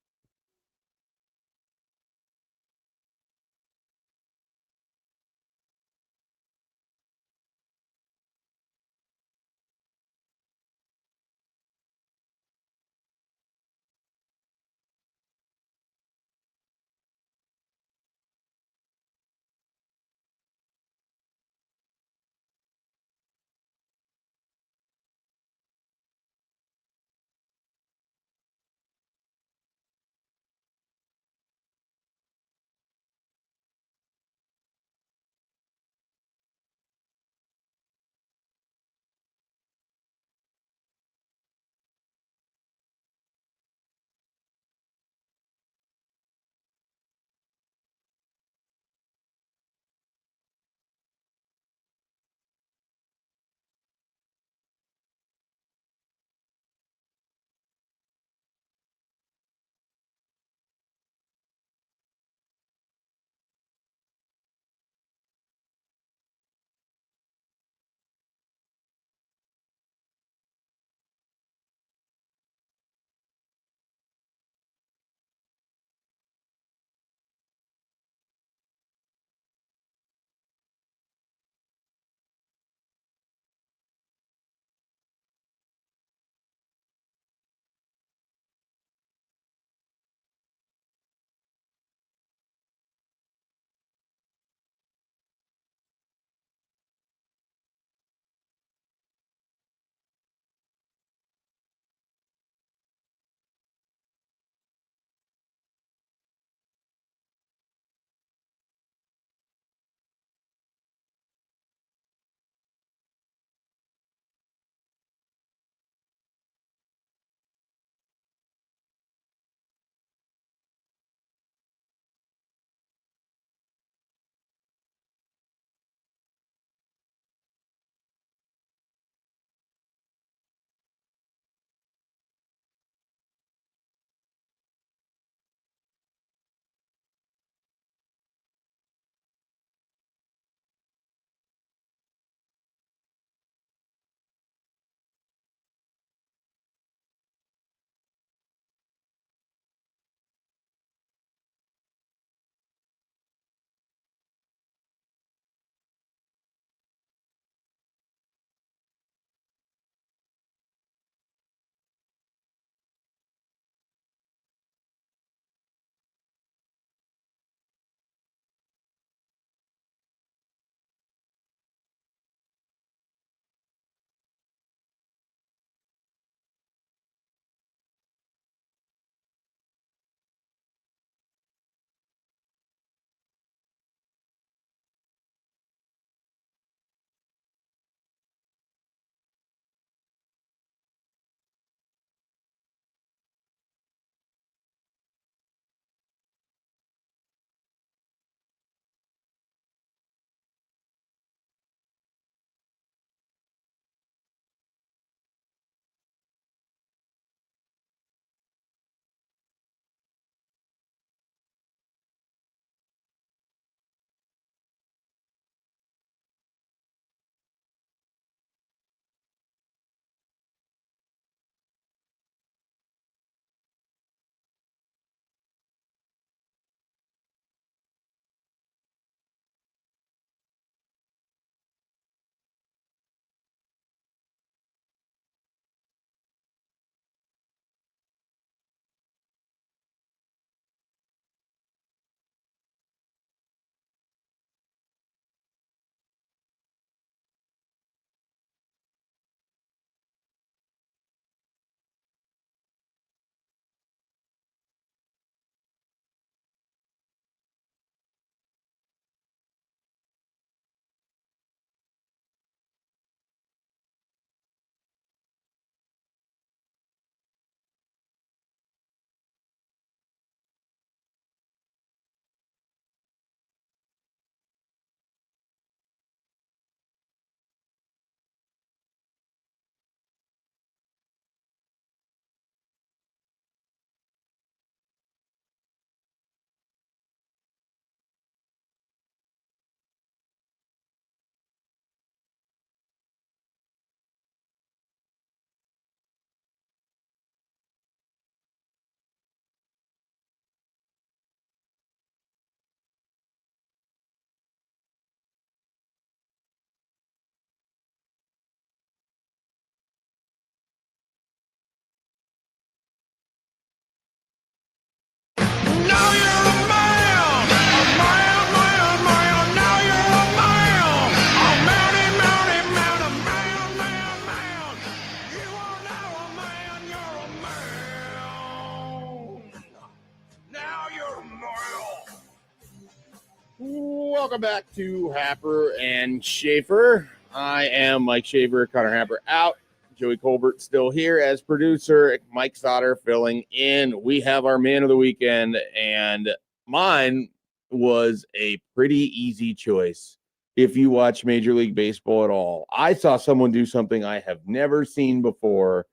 welcome back to Happer and Schaefer. I am Mike Schaefer, Connor Happer out. Joey Colbert still here as producer. Mike Sauter filling in. We have our man of the weekend, and mine was a pretty easy choice. If you watch Major League Baseball at all, I saw someone do something I have never seen before.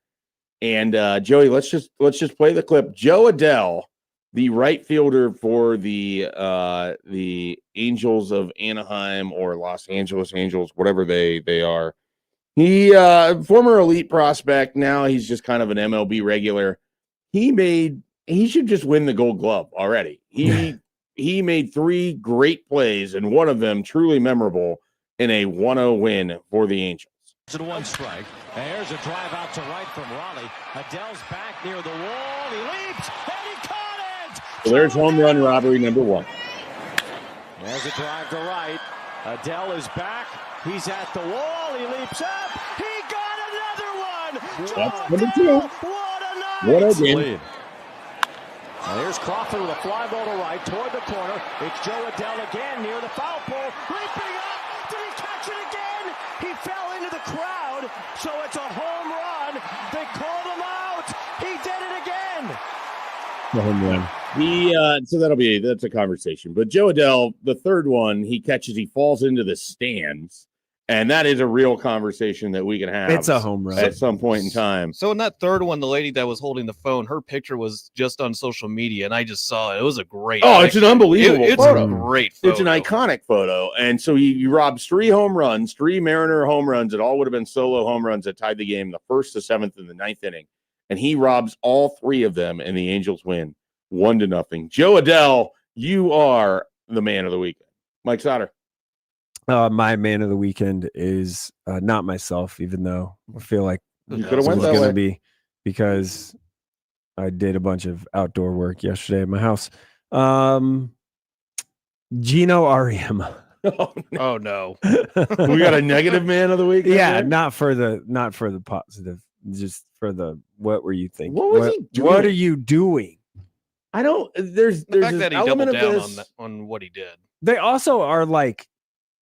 And Joey, let's just play the clip. Joe Adell, the right fielder for the Angels of Anaheim or Los Angeles Angels, whatever they are. He former elite prospect. Now he's just kind of an MLB regular. He should just win the Gold Glove already. He made 3 great plays, and one of them truly memorable in a 1-0 win for the Angels. It's 1 strike. There's a drive out to right from Raleigh. Adell's back near the wall. He leaps, and he caught it! So there's home run robbery number 1. There's a drive to right. Adell is back. He's at the wall. He leaps up. He got another one! That's number 2. What a night! What a game. Now here's Crawford with a fly ball to right toward the corner. It's Joe Adell again near the foul pole. Leaping up. Did he catch it again? He fell into the crowd, so it's a home run. They called him out. He did it again. The home run. So that's a conversation. But Joe Adell, the third one, he falls into the stands. And that is a real conversation that we can have. It's a home run at some point in time. So in that third one, the lady that was holding the phone, her picture was just on social media, and I just saw it. It was a great. It's an unbelievable It's photo. a great photo. It's an iconic photo. And so he robs 3 home runs, 3 Mariner home runs. It all would have been solo home runs that tied the game, the 1st, the 7th, and the 9th inning. And he robs all 3 of them, and the Angels win 1-0. Joe Adell, you are the man of the weekend. Mike Sauter. My man of the weekend is not myself, even though I feel like You could have went it's that going way. to be, because I did a bunch of outdoor work yesterday at my house. Gino Ariema. Oh no. We got a negative man of the weekend. Yeah, there? not for the positive, just for the what were you thinking? What was he doing? What are you doing? I don't. There's The fact this that he doubled element of down this. on what he did. They also are like,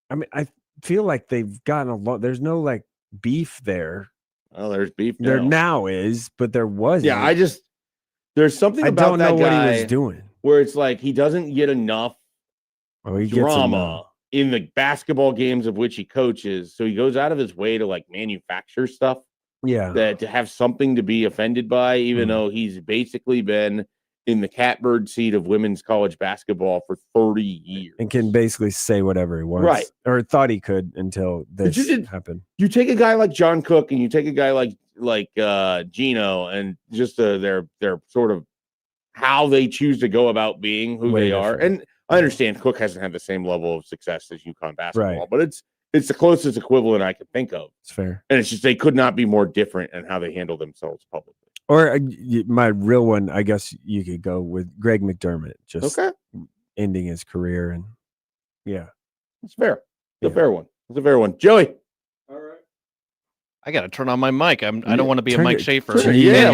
I mean, I feel like they've gotten a lot. There's no like beef there. Oh, there's beef. There now. now is, but there wasn't. Yeah, there's something I about don't that know what guy he was doing. where it's like he doesn't get enough Oh, he gets drama in the basketball games of which he coaches. So he goes out of his way to like manufacture stuff yeah. that to have something to be offended by, even though he's basically been in the catbird seat of women's college basketball for 30 years. And can basically say whatever he wants. Right. Or thought he could until this happened. You take a guy like John Cook and you take a guy like Gino, and just their sort of how they choose to go about being who Way they are. different. And I understand Cook hasn't had the same level of success as UConn basketball, Right. but it's the closest equivalent I could think of. It's fair. And it's just they could not be more different in how they handle themselves publicly. Or my real one, I guess you could go with Greg McDermott, just ending his career. And yeah, it's fair. It's a fair one. It's a fair one. Joey. All right. I got to turn on my mic. I don't want to be a Turn Mike it- Schaefer. turn it- yeah,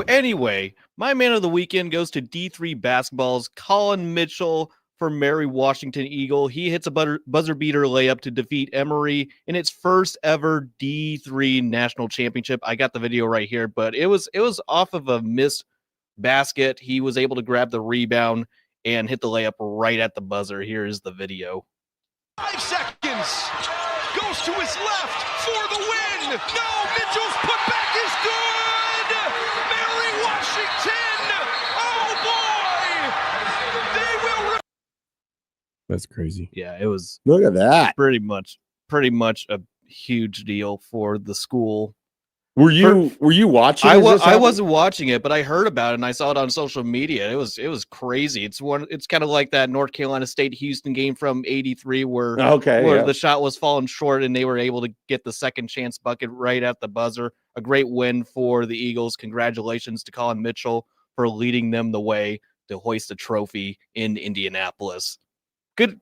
Anyway, my man of the weekend goes to D3 basketball's Colin Mitchell for Mary Washington Eagle. He hits a buzzer beater layup to defeat Emory in its first ever D3 national championship. I got the video right here, but it was off of a missed basket. He was able to grab the rebound and hit the layup right at the buzzer. Here is the video. 5 seconds. Goes to his left for the win. No, Mitchell's putback is good. Mary Washington. Oh boy. They will. that's crazy. Yeah, it was Look at that. pretty much a huge deal for the school. Were you watching? I as this happened? wasn't watching it, but I heard about it and I saw it on social media. It was crazy. It's kind of like that North Carolina State Houston game from '83 where the shot was falling short and they were able to get the second chance bucket right at the buzzer. A great win for the Eagles. Congratulations to Colin Mitchell for leading them the way to hoist a trophy in Indianapolis. Good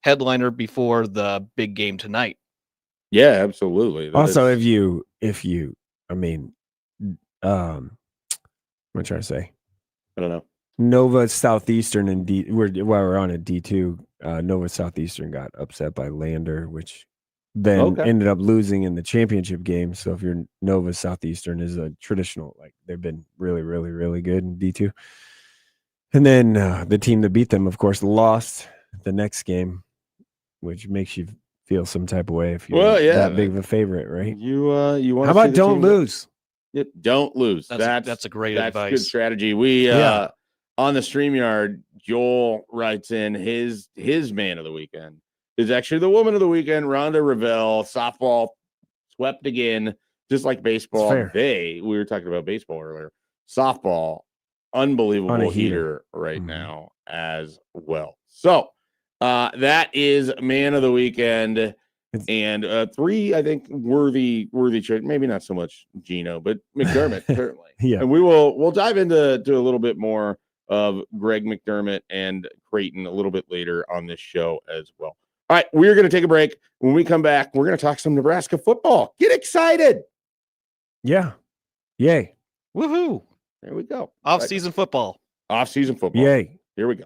headliner before the big game tonight. Yeah, absolutely. Also, if you, I mean, what am I trying to say? I don't know. Nova Southeastern and we're on a D2. Nova Southeastern got upset by Lander, which then ended up losing in the championship game. So if you're Nova Southeastern is a traditional, like they've been really, really, really good in D2. And then the team that beat them, of course, lost the next game, which makes you feel some type of way if you're that big of a favorite, right? You want? How about don't lose? Don't lose. That's a great advice. Good strategy. We on the StreamYard, Joel writes in his man of the weekend is actually the woman of the weekend, Rhonda Revelle. Softball swept again, just like baseball. We were talking about baseball earlier. Softball, unbelievable heater right now as well. So that is man of the weekend. And 3, I think, worthy choice. Maybe not so much Gino, but McDermott certainly. And we'll dive into a little bit more of Greg McDermott and Creighton a little bit later on this show as well. All right, we're going to take a break. When we come back, we're going to talk some Nebraska football. Get excited! Yeah, yay! Woohoo! There we go. Off-season football. Off-season football. Yay! Here we go.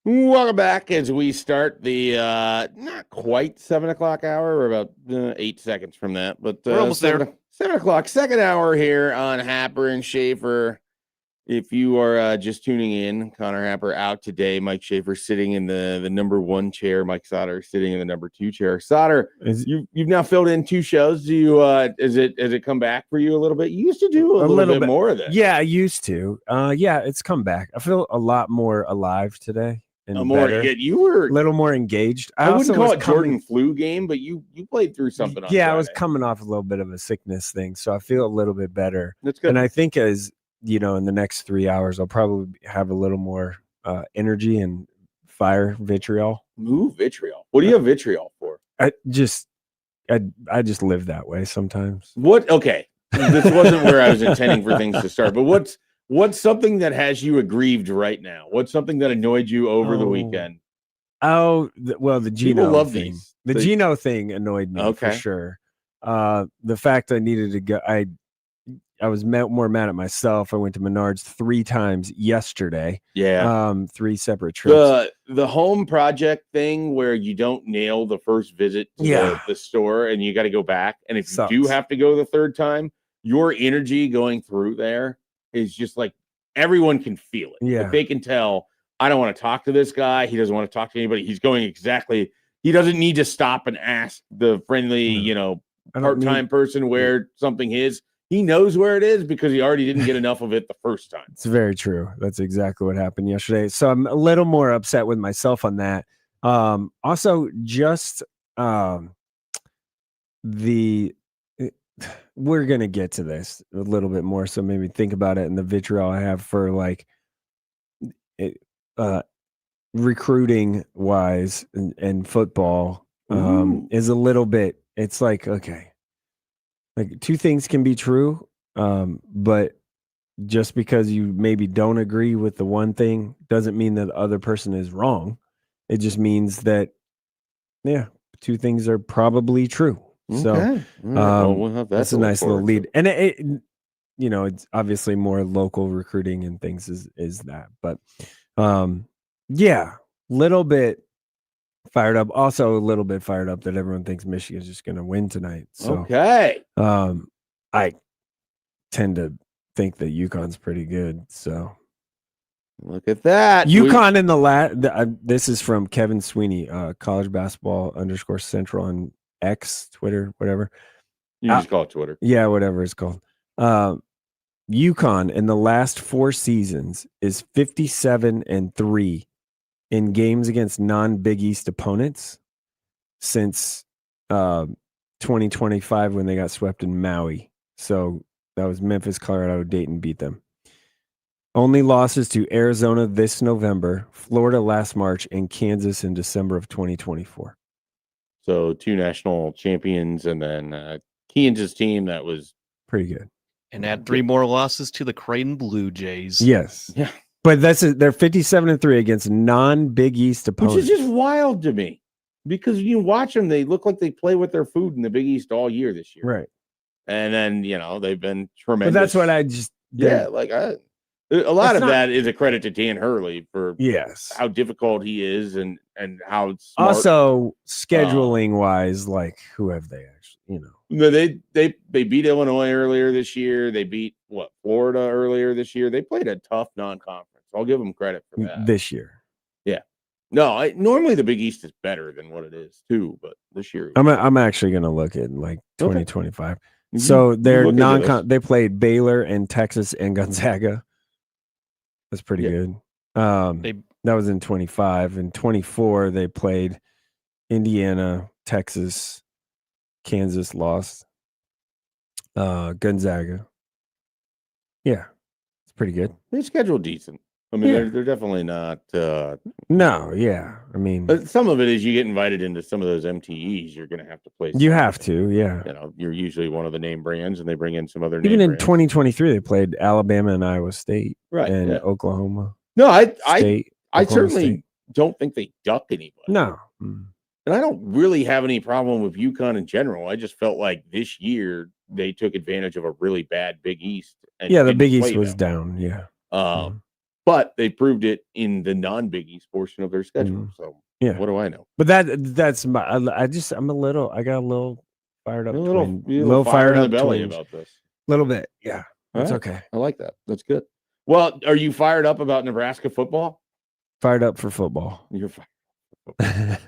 Welcome back as we start the not quite 7 o'clock hour. We're about 8 seconds from that, but We're almost there. 7 o'clock, second hour here on Happer and Schaefer. If you are just tuning in, Connor Happer out today. Mike Schaefer sitting in the number 1 chair. Mike Sauter sitting in the number 2 chair. Sauter, you've now filled in 2 shows. Do you has it come back for you a little bit? You used to do a little bit more of this. Yeah, I used to. Yeah, it's come back. I feel a lot more alive today. And you were a little more engaged. I wouldn't call it Jordan flu game, but you played through something. On yeah, Friday. I was coming off a little bit of a sickness thing, so I feel a little bit better. That's good. And I think as you know, in the next 3 hours, I'll probably have a little more energy and fire vitriol. Ooh, vitriol. What do you have vitriol for? I just live that way sometimes. What? Okay, this wasn't where I was intending for things to start, but what's something that has you aggrieved right now? What's something that annoyed you over the weekend? Oh, the Gino People love thing. these. The Gino thing annoyed me for sure. The fact I needed to go, I was more mad at myself. I went to Menards 3 times yesterday. Yeah. 3 separate trips. The home project thing where you don't nail the first visit to the store and you got to go back. And if you do have to go the 3rd time, your energy going through there is just like everyone can feel it. Yeah. Like they can tell, I don't want to talk to this guy. He doesn't want to talk to anybody. He's going exactly. He doesn't need to stop and ask the friendly, part-time person where something is. He knows where it is because he already didn't get enough of it the first time. It's very true. That's exactly what happened yesterday. So I'm a little more upset with myself on that. Also, just we're going to get to this a little bit more. So maybe think about it. And the vitriol I have for recruiting wise and football is a little bit, it's like, okay. Like 2 things can be true, but just because you maybe don't agree with the one thing doesn't mean that the other person is wrong. It just means that, 2 things are probably true. Okay. So we'll have that's a nice little lead. And it's obviously more local recruiting and things is that. But little bit fired up. Also a little bit fired up that everyone thinks Michigan's just going to win tonight. So, okay. I tend to think that UConn's pretty good. So look at that. UConn in the this is from Kevin Sweeney, college basketball _central on X, Twitter, whatever. You just call it Twitter. Yeah, whatever it's called. UConn in the last 4 seasons is 57-3 in games against non-Big East opponents since 2025 when they got swept in Maui. So that was Memphis, Colorado, Dayton beat them. Only losses to Arizona this November, Florida last March, and Kansas in December of 2024. So 2 national champions and then Kansas team that was pretty good. And add 3 more losses to the Creighton Blue Jays. Yes. Yeah. But they're 57-3 against non-Big East opponents. Which is just wild to me. Because you watch them, they look like they play with their food in the Big East all year this year. Right. And then, they've been tremendous. But that's what I just a lot of that is a credit to Dan Hurley for how difficult he is and how smart. Also scheduling wise, like who have they actually, They beat Illinois earlier this year. They beat Florida earlier this year. They played a tough non-conference. I'll give them credit for that. This year. Yeah. No, normally the Big East is better than what it is too, but this year I'm actually going to look at 2025. Okay. So they're they played Baylor and Texas and Gonzaga. That's pretty good. That was in 25. In 24, they played Indiana, Texas, Kansas lost. Gonzaga. Yeah, it's pretty good. They scheduled decent. I mean, they're definitely not. No, yeah. I mean, but some of it is you get invited into some of those MTEs. You're going to have to play. You have to, yeah. You're usually one of the name brands, and they bring in some other. Even in brands. 2023, they played Alabama and Iowa State, right, and Oklahoma. No, I certainly don't think they duck anybody. No, and I don't really have any problem with UConn in general. I just felt like this year they took advantage of a really bad Big East. And the Big East was down. Yeah. but they proved it in the non-Big East portion of their schedule. So Yeah. what do I know? But that's my. I got a little fired up. You're A a little fire in the belly twinge. about this. A little bit. Yeah. It's All right. okay. I like that. That's good. Well, are you fired up about Nebraska football? Fired up for football. You're fired.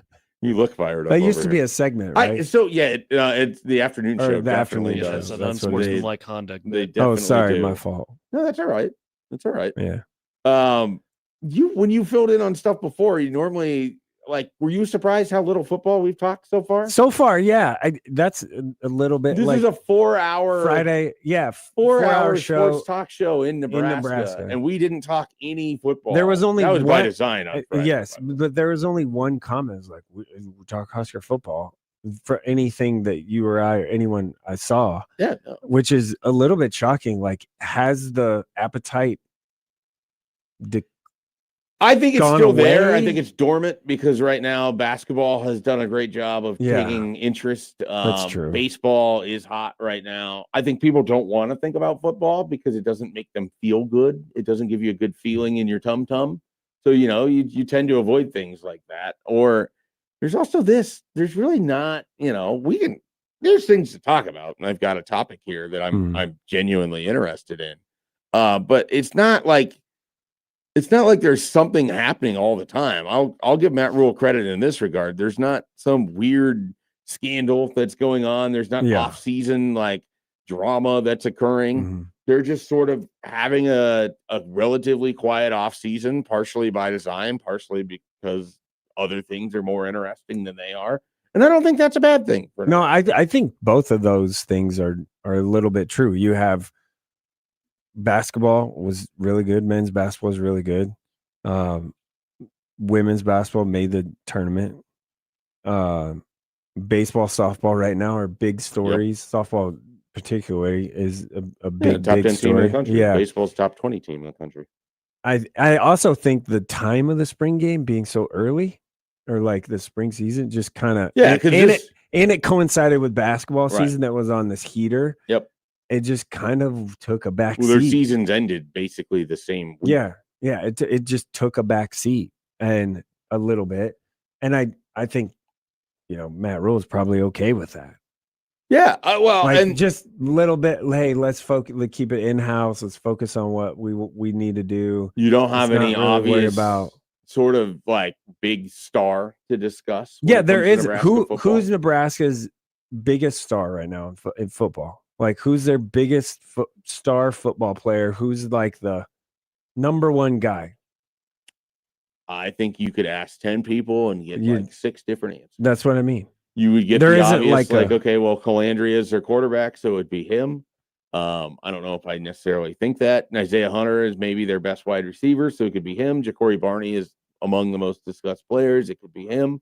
You look fired up. That used to be a segment, right? It's the afternoon Or show. the afternoon definitely show. does. It's an That's what it unsportsmanlike conduct. They definitely sorry, do. my fault. No, that's all right. That's all right. Yeah. When you filled in on stuff before, you normally were you surprised how little football we've talked so far? So far, yeah. That's a little bit. This is a 4-hour Friday. Yeah, 4-hour show sports talk show in Nebraska, and we didn't talk any football. There was only that was by one design. On Friday, yes, but there was only one comment. It's like we talk Husker football for anything that you or I or anyone I saw. Yeah, no. Which is a little bit shocking. Like, has the appetite? I think it's still there. I away? think it's dormant because right now basketball has done a great job of taking interest. That's true. Baseball is hot right now. I think people don't want to think about football because it doesn't make them feel good. It doesn't give you a good feeling in your tum-tum. So, you tend to avoid things like that. Or there's also this. There's really not, there's things to talk about. And I've got a topic here that I'm genuinely interested in. But it's not like there's something happening all the time. I'll give Matt Rule credit in this regard. There's not some weird scandal that's going on. There's not off-season drama that's occurring. Mm-hmm. They're just sort of having a relatively quiet off-season, partially by design, partially because other things are more interesting than they are. And I don't think that's a bad thing. No, I think both of those things are a little bit true. You have basketball was really good. Men's basketball was really good. Women's basketball made the tournament. Baseball, softball right now are big stories. Yep. Softball particularly is a big, top big 10 story. Team in the country. Yeah. Baseball's top 20 team in the country. I also think the time of the spring game being so early, or the spring season, just kind of it coincided with basketball season that was on this heater. Yep. It just kind of took a back seat. Their seasons ended basically the same week. Yeah. It just took a back seat and a little bit, and I think Matt Rule is probably okay with that. Yeah, and just a little bit. Hey, let's focus. Let's keep it in house. Let's focus on what we need to do. You don't have any obvious about sort of big star to discuss. Yeah, there is. Who's Nebraska's biggest star right now in football? Who's their biggest star football player? Who's the number one guy? I think you could ask 10 people and get 6 different answers. That's what I mean. You would get the obvious, okay, well, Calandria is their quarterback, so it'd be him. I don't know if I necessarily think that. And Isaiah Hunter is maybe their best wide receiver, so it could be him. Ja'Cory Barney is among the most discussed players. It could be him.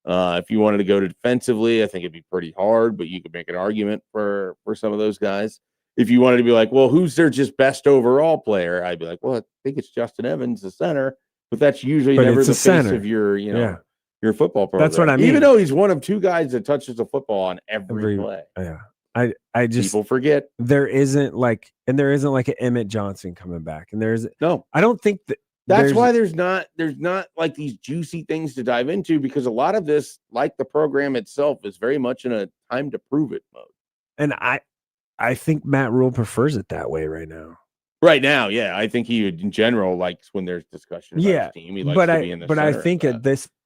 If you wanted to go to defensively, I think it'd be pretty hard, but you could make an argument for some of those guys. If you wanted to be well, who's their just best overall player? I'd be well, I think it's Justin Evans, the center, but that's usually never the face of your, your football program. That's what I mean. Even though he's one of 2 guys that touches the football on every play. Yeah. I just people forget there isn't an Emmett Johnson coming back, and I don't think that's why there's not these juicy things to dive into, because a lot of this, the program itself, is very much in a time to prove it mode. And I think Matt Rule prefers it that way right now. Right now, yeah, I think he in general likes when there's discussion about his team. He likes to be in the center.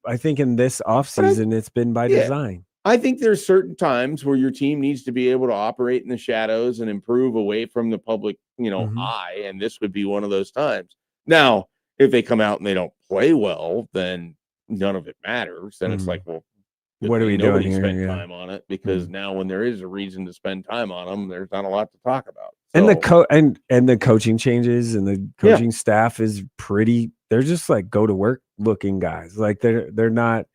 I think in this offseason it's been by design. I think there's certain times where your team needs to be able to operate in the shadows and improve away from the public, eye, and this would be one of those times. Now, if they come out and they don't play well, then none of it matters. Then it's well, what are we doing here? Spend time on it, because now when there is a reason to spend time on them, there's not a lot to talk about. So, and the coaching changes and the coaching staff is pretty. They're just go to work looking guys. They're not,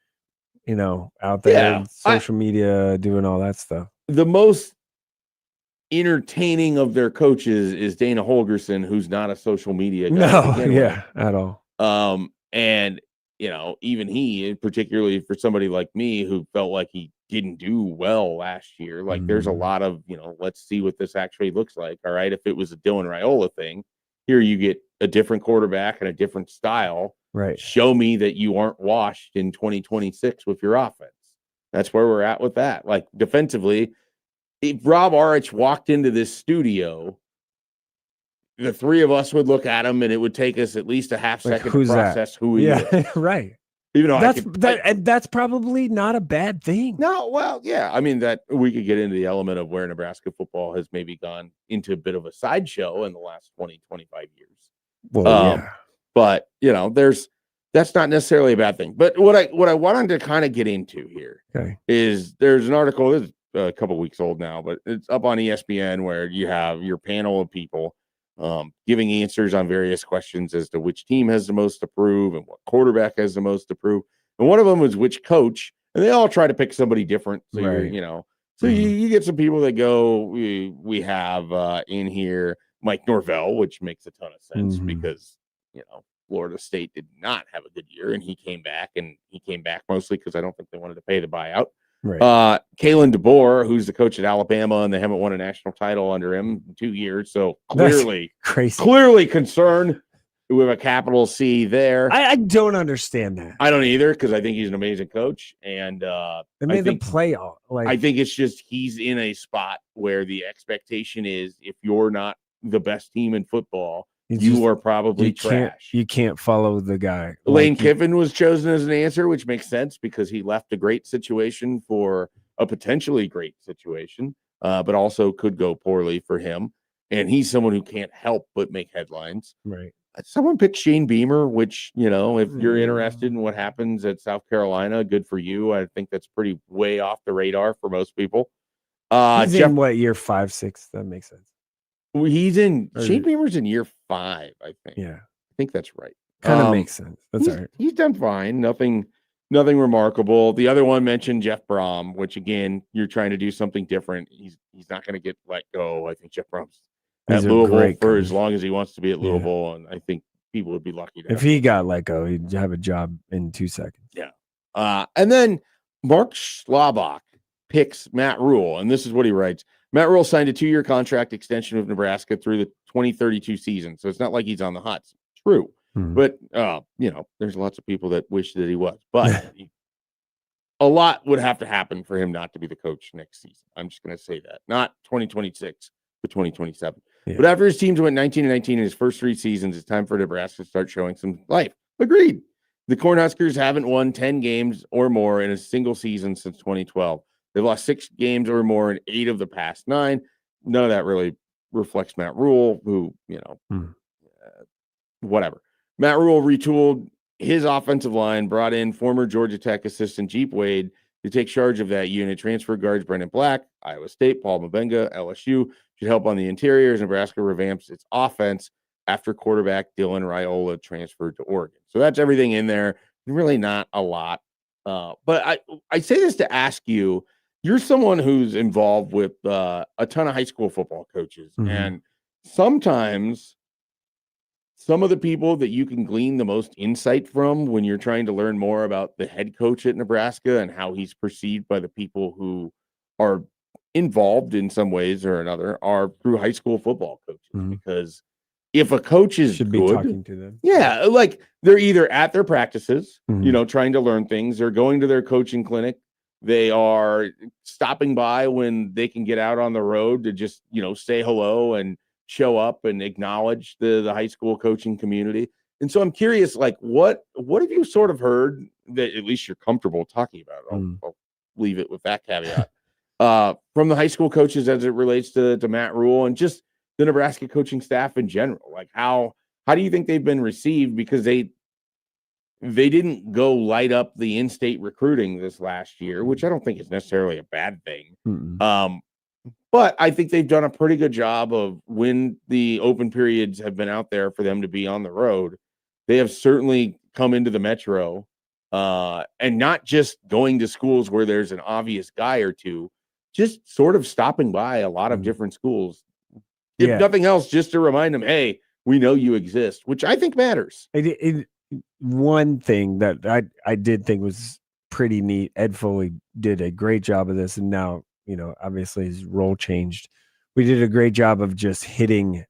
out there on social media doing all that stuff. The most entertaining of their coaches is Dana Holgerson, who's not a social media guy. At all. And even he, particularly for somebody like me who felt like he didn't do well last year, there's a lot of, let's see what this actually looks like. All right. If it was a Dylan Raiola thing, here you get a different quarterback and a different style. Right. Show me that you aren't washed in 2026 with your offense. That's where we're at with that. Like defensively, if Rob Arich walked into this studio, the three of us would look at him and it would take us at least a half second to process who he is. Right. Even though and that's probably not a bad thing. No, well, yeah. I mean, that we could get into the element of where Nebraska football has maybe gone into a bit of a sideshow in the last 20, 25 years. Well, But, that's not necessarily a bad thing. But what I wanted to kind of get into here is there's an article, this is a couple weeks old now, but it's up on ESPN where you have your panel of people giving answers on various questions as to which team has the most to prove and what quarterback has the most to prove. And one of them was which coach, and they all try to pick somebody different. So you get some people that go, we have in here Mike Norvell, which makes a ton of sense because, Florida State did not have a good year and he came back mostly because I don't think they wanted to pay the buyout. Right. Kalen DeBoer, who's the coach at Alabama, and they haven't won a national title under him in 2 years. So clearly concerned with a capital C there. I don't understand that. I don't either because I think he's an amazing coach. And they made the playoff. I think it's just he's in a spot where the expectation is if you're not the best team in football, you are probably trash. You can't follow the guy. Lane Kiffin was chosen as an answer, which makes sense because he left a great situation for a potentially great situation, but also could go poorly for him. And he's someone who can't help but make headlines. Right. Someone picked Shane Beamer, which, if you're interested in what happens at South Carolina, good for you. I think that's pretty way off the radar for most people. He's in what, year 5, 6? That makes sense. Shane Beamer's in year 5, I think. Yeah. I think that's right. Kind of makes sense. That's all right. He's done fine. Nothing remarkable. The other one mentioned Jeff Brom, which again, you're trying to do something different. He's not going to get let go. I think Jeff Brom's at Louisville for as long as he wants to be at Louisville, and I think people would be lucky if he got let go, he'd have a job in 2 seconds. Yeah. And then Mark Schlabach picks Matt Rule, and this is what he writes. Matt Rule signed a 2-year contract extension with Nebraska through the 2032 season, so it's not like he's on the hot seat. True. But, there's lots of people that wish that he was. But a lot would have to happen for him not to be the coach next season. I'm just going to say that. Not 2026, but 2027. Yeah. But after his teams went 19-19 in his first 3 seasons, it's time for Nebraska to start showing some life. Agreed. The Cornhuskers haven't won 10 games or more in a single season since 2012. They've lost 6 games or more in 8 of the past 9. None of that really reflects Matt Rule, who, whatever. Matt Rule retooled his offensive line, brought in former Georgia Tech assistant Jeep Wade to take charge of that unit. Transfer guards Brendan Black, Iowa State, Paul Mabenga, LSU should help on the interiors. Nebraska revamps its offense after quarterback Dylan Raiola transferred to Oregon. So that's everything in there. Really not a lot. But I say this to ask you, you're someone who's involved with a ton of high school football coaches. And sometimes some of the people that you can glean the most insight from when you're trying to learn more about the head coach at Nebraska and how he's perceived by the people who are involved in some ways or another are through high school football coaches. Because if a coach is should be talking to them. Yeah, like they're either at their practices, trying to learn things, they're going to their coaching clinic. They are stopping by when they can get out on the road to just, say hello and show up and acknowledge the high school coaching community. And so I'm curious, like, what have you sort of heard that at least you're comfortable talking about? I'll leave it with that caveat from the high school coaches as it relates to Matt Rule and just the Nebraska coaching staff in general. Like, how do you think they've been received? Because they didn't go light up the in-state recruiting this last year, which I don't think is necessarily a bad thing. But I think they've done a pretty good job of when the open periods have been out there for them to be on the road. They have certainly come into the metro and not just going to schools where there's an obvious guy or two, just sort of stopping by a lot of different schools. If nothing else, just to remind them, hey, we know you exist, which I think matters. One thing that I did think was pretty neat, Ed Foley did a great job of this, and now, obviously his role changed. We did a great job of just hitting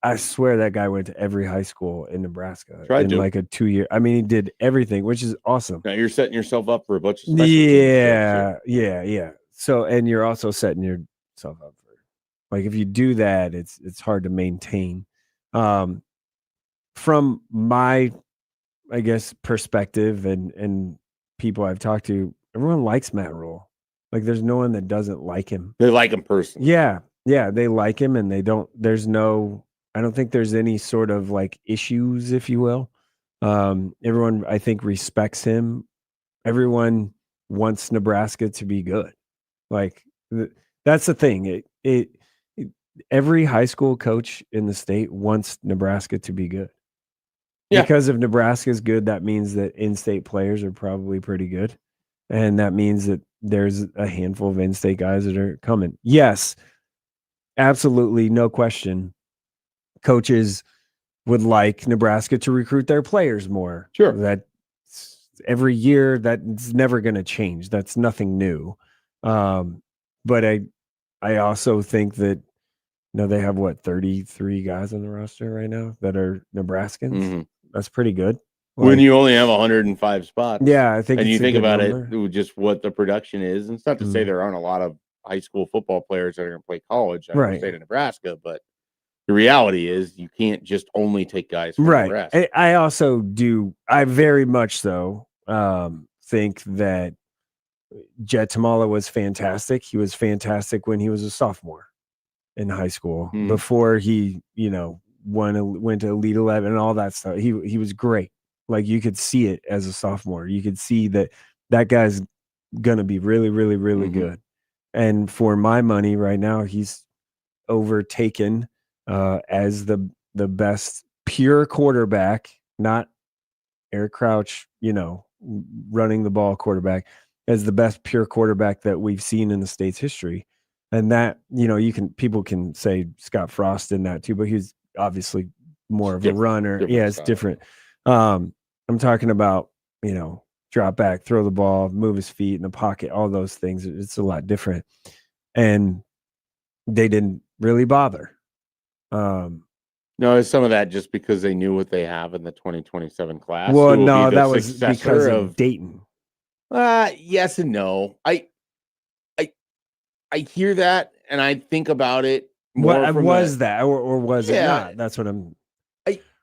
I swear that guy went to every high school in Nebraska Tried in to. like a 2-year. I mean, he did everything, which is awesome. Now you're setting yourself up for a bunch of special teams. Yeah. So, and you're also setting yourself up for, like, if you do that, it's hard to maintain. From my, I guess, perspective and people I've talked to, everyone likes Matt Rule. Like, there's no one that doesn't like him. They like him personally. Yeah, they like him, and I don't think there's any sort of like issues, if you will. Everyone, I think, respects him. Everyone wants Nebraska to be good. Like, that's the thing. Every high school coach in the state wants Nebraska to be good. Yeah. Because if Nebraska's good, that means that in-state players are probably pretty good. And that means that there's a handful of in-state guys that are coming. Yes, absolutely, no question. Coaches would like Nebraska to recruit their players more. Sure. That every year, that's never going to change. That's nothing new. But I also think that, they have 33 guys on the roster right now that are Nebraskans. Mm-hmm. That's pretty good. When you only have 105 spots. Yeah, I think. And you think about number. it, just what the production is. And it's not to say there aren't a lot of high school football players that are going to play college in the state of Nebraska, but the reality is you can't just only take guys from Nebraska. I also do. I very much so think that Jet Tamala was fantastic. He was fantastic when he was a sophomore in high school. Before he, went to Elite 11 and all that stuff. He was great. Like, you could see it as a sophomore. You could see that guy's going to be really, really, really good. And for my money right now, he's overtaken as the best pure quarterback, not Eric Crouch, running the ball quarterback, as the best pure quarterback that we've seen in the state's history. And that, people can say Scott Frost in that too, but he's obviously more of a runner. It's different. I'm talking about, drop back, throw the ball, move his feet in the pocket, all those things. It's a lot different. And they didn't really bother. No, it's some of that just because they knew what they have in the 2027 class. Well, no, that was because of Dayton. Yes and no. I hear that and I think about it. What was that, or was it not? That's what I'm.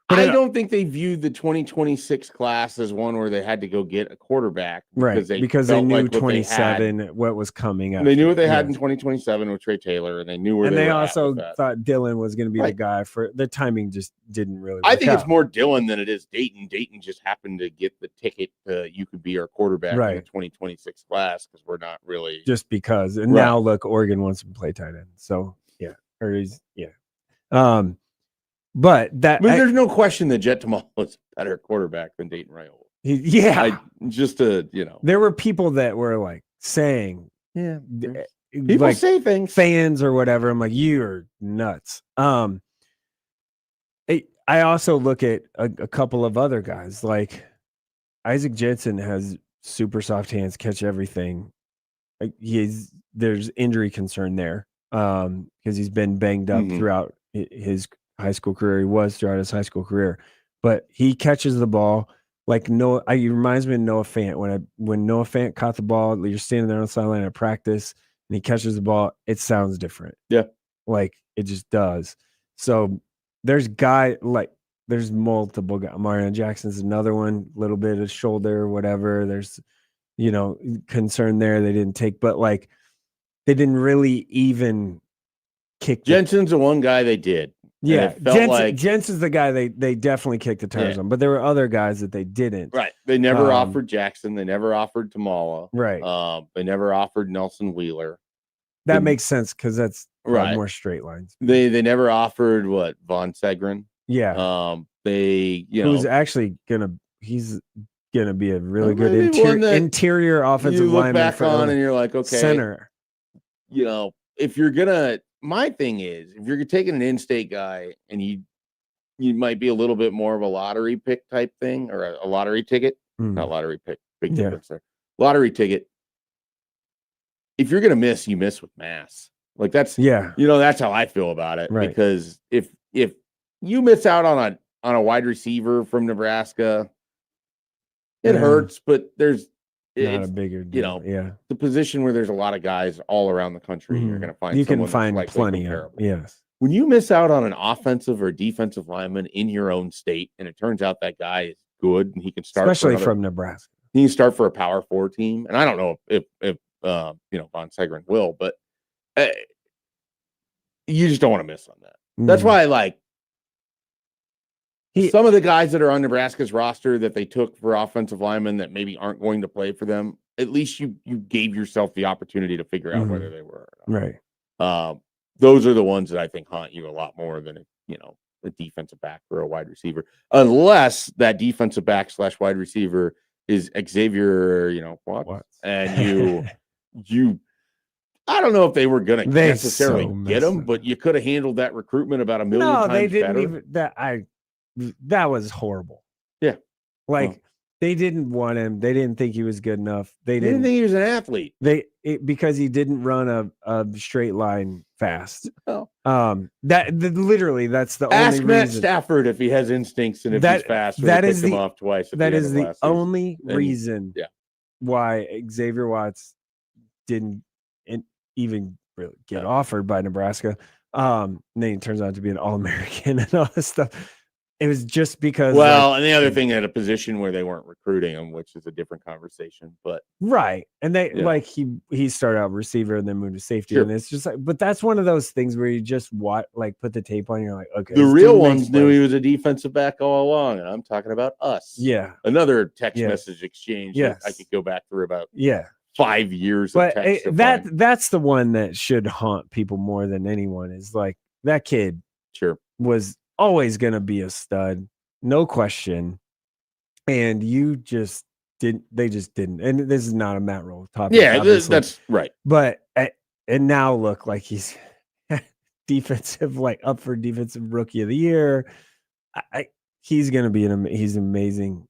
I don't think they viewed the 2026 class as one where they had to go get a quarterback, because they knew 27 what was coming up. They knew what they had in 2027 with Trey Taylor, and they knew where. And they also thought Dylan was going to be the guy for the timing. Just didn't really. I think it's more Dylan than it is Dayton. Dayton just happened to get the ticket. You could be our quarterback in the 2026 class because we're not really just because. And now look, Oregon wants to play tight end, so But there's no question that Jet Tamala is a better quarterback than Dayton Raiola. There were people that were like saying, people say things, fans or whatever. I'm like, you're nuts. I also look at a couple of other guys, like Isaac Jensen has super soft hands, catch everything. There's injury concern there because he's been banged up throughout his high school career. He was throughout his high school career, but he catches the ball like Noah. He reminds me of Noah Fant. When Noah Fant caught the ball, you're standing there on the sideline at practice, and he catches the ball. It sounds different. Yeah, like it just does. So there's multiple guys. Marion Jackson's another one. Little bit of shoulder, or whatever. There's concern there. They didn't take, but like they didn't really even kick. Jensen's the one guy they did. Yeah, Jensen's the guy they definitely kicked the tires on, but there were other guys that they didn't. Right. They never offered Jackson. They never offered Tamala. Right. They never offered Nelson Wheeler. That makes sense because that's more straight lines. They never offered Von Segrin. Yeah. Who's actually he's gonna be a really good interior offensive lineman. You look back on and you're like, okay, center. If you're gonna. My thing is, if you're taking an in-state guy and you might be a little bit more of a lottery pick type thing or a lottery ticket, not lottery pick, big difference there. Lottery ticket. If you're going to miss, you miss with mass. Like that's, that's how I feel about it. Right. Because if if you miss out on a wide receiver from Nebraska, it hurts, but there's not a bigger deal. the position where there's a lot of guys all around the country. You're going to find you can someone find that's plenty comparable. of yes. When you miss out on an offensive or defensive lineman in your own state, and it turns out that guy is good and he can start, especially from Nebraska, he can start for a Power 4 team. And I don't know if Von Segrin will, but you just don't want to miss on that. That's why I like some of the guys that are on Nebraska's roster that they took for offensive linemen that maybe aren't going to play for them. At least you gave yourself the opportunity to figure out whether they were or not. Right. Those are the ones that I think haunt you a lot more than a defensive back or a wide receiver, unless that defensive back / wide receiver is Xavier, Watts, and you. I don't know if they were going to necessarily get him, but you could have handled that recruitment about a million times better. No, they didn't even. That was horrible. Yeah. They didn't want him. They didn't think he was good enough. They didn't think he was an athlete. Because he didn't run a straight line fast. Oh. Literally that's the Ask only Matt reason. Stafford if he has instincts and if he's fast. That is him off twice. That is the only reason why Xavier Watts didn't even really get offered by Nebraska. And then he turns out to be an All-American and all this stuff. It was just because. Well, and the other thing, at a position where they weren't recruiting him, which is a different conversation. But right, and they he started out receiver and then moved to safety, and it's just but that's one of those things where you just put the tape on, and you're like, okay. The real ones knew he was a defensive back all along, and I'm talking about us. Yeah, another text message exchange. Yes, I could go back through about 5 years. But that's the one that should haunt people more than anyone. Is like that kid. Sure, was always going to be a stud, no question. And you just didn't. They just didn't. And this is not a Matt Rule topic. Yeah, that's right. But and now look like he's defensive, up for defensive rookie of the year. He's going to be he's an amazing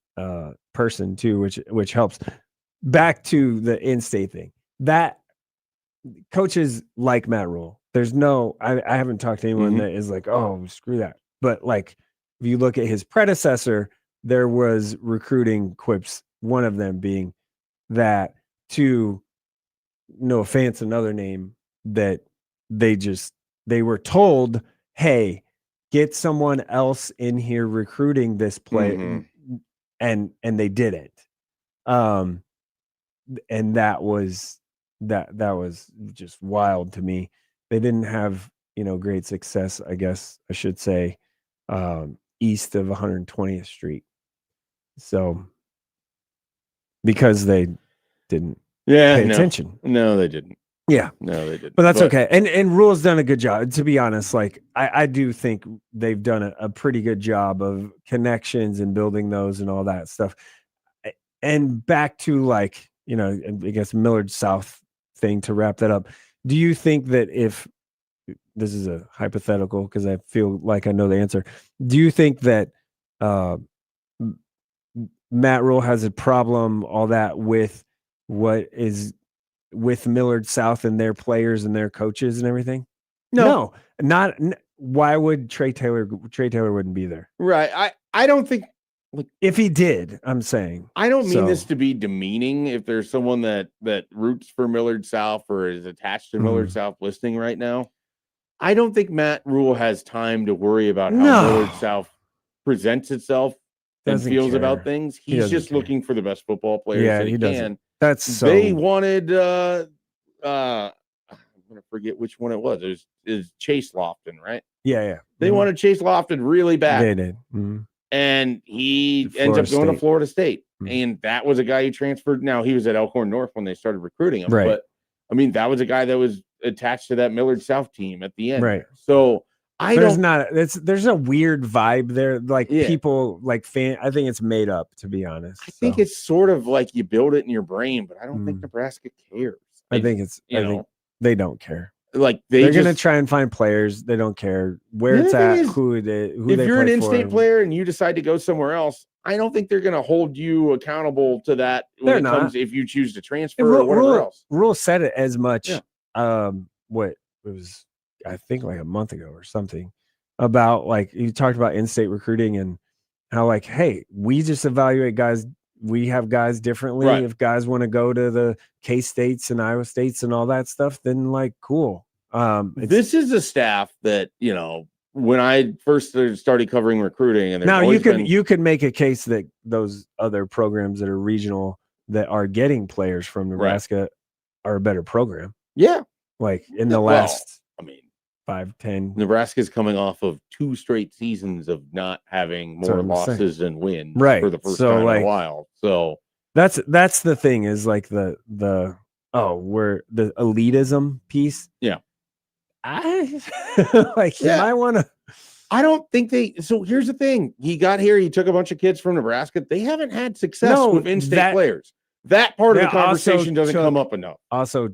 person too, which helps. Back to the in-state thing. That coaches like Matt Rule. There's no. I haven't talked to anyone that is like, oh, screw that. But if you look at his predecessor, there was recruiting quips. One of them being that to no offense, another name that they were told, hey, get someone else in here recruiting this play, and they didn't. And that was just wild to me. They didn't have great success, I guess I should say. East of 120th Street. So because they didn't pay attention. No, they didn't. Yeah. No, they didn't. But that's okay. And Rule's done a good job. To be honest, I do think they've done a pretty good job of connections and building those and all that stuff. And back to I guess Millard South thing to wrap that up. Do you think that if this is a hypothetical because I feel like I know the answer. Do you think that Matt Rule has a problem, all that, with what is with Millard South and their players and their coaches and everything? No, not. Why would Trey Taylor? Trey Taylor wouldn't be there, right? I don't think. If he did, I'm saying. I don't mean this to be demeaning. If there's someone that roots for Millard South or is attached to Millard South listening right now, I don't think Matt Rule has time to worry about how Millard South presents itself and feels about things. He's just looking for the best football players that he can. They wanted I'm gonna forget which one it was. It was Chase Lofton, right? Yeah. They wanted Chase Lofton really bad. They did. And he ends up going to Florida State. And that was a guy who transferred. Now, he was at Elkhorn North when they started recruiting him. Right. But, I mean, that was a guy that was attached to that Millard South team at the end. Right. So, there's a weird vibe there. People, I think it's made up, to be honest. I think it's sort of like you build it in your brain, but I don't think Nebraska cares. I think they don't care. They're going to try and find players. They don't care where it's at, who if they you're an in-state player and you decide to go somewhere else, I don't think they're going to hold you accountable to that if you choose to transfer or whatever else. Rule said it as much. What it was, I think, like a month ago or something. about like you talked about in-state recruiting and how like, hey, we just evaluate guys. We have guys differently. Right. If guys want to go to the K-States and Iowa States and all that stuff, then like cool. This is a staff that, you know, when I first started covering recruiting, and now you could make a case that those other programs that are regional that are getting players from Nebraska are a better program. Yeah. Like in the last, I mean, 5-10. Nebraska's coming off of 2 straight seasons of not having more losses than wins for the first time in a while. So that's the thing is like we're the elitism piece. Yeah. You might want to. I don't think so here's the thing. He got here, he took a bunch of kids from Nebraska. They haven't had success with in-state players. That part of the conversation doesn't come up enough. Also,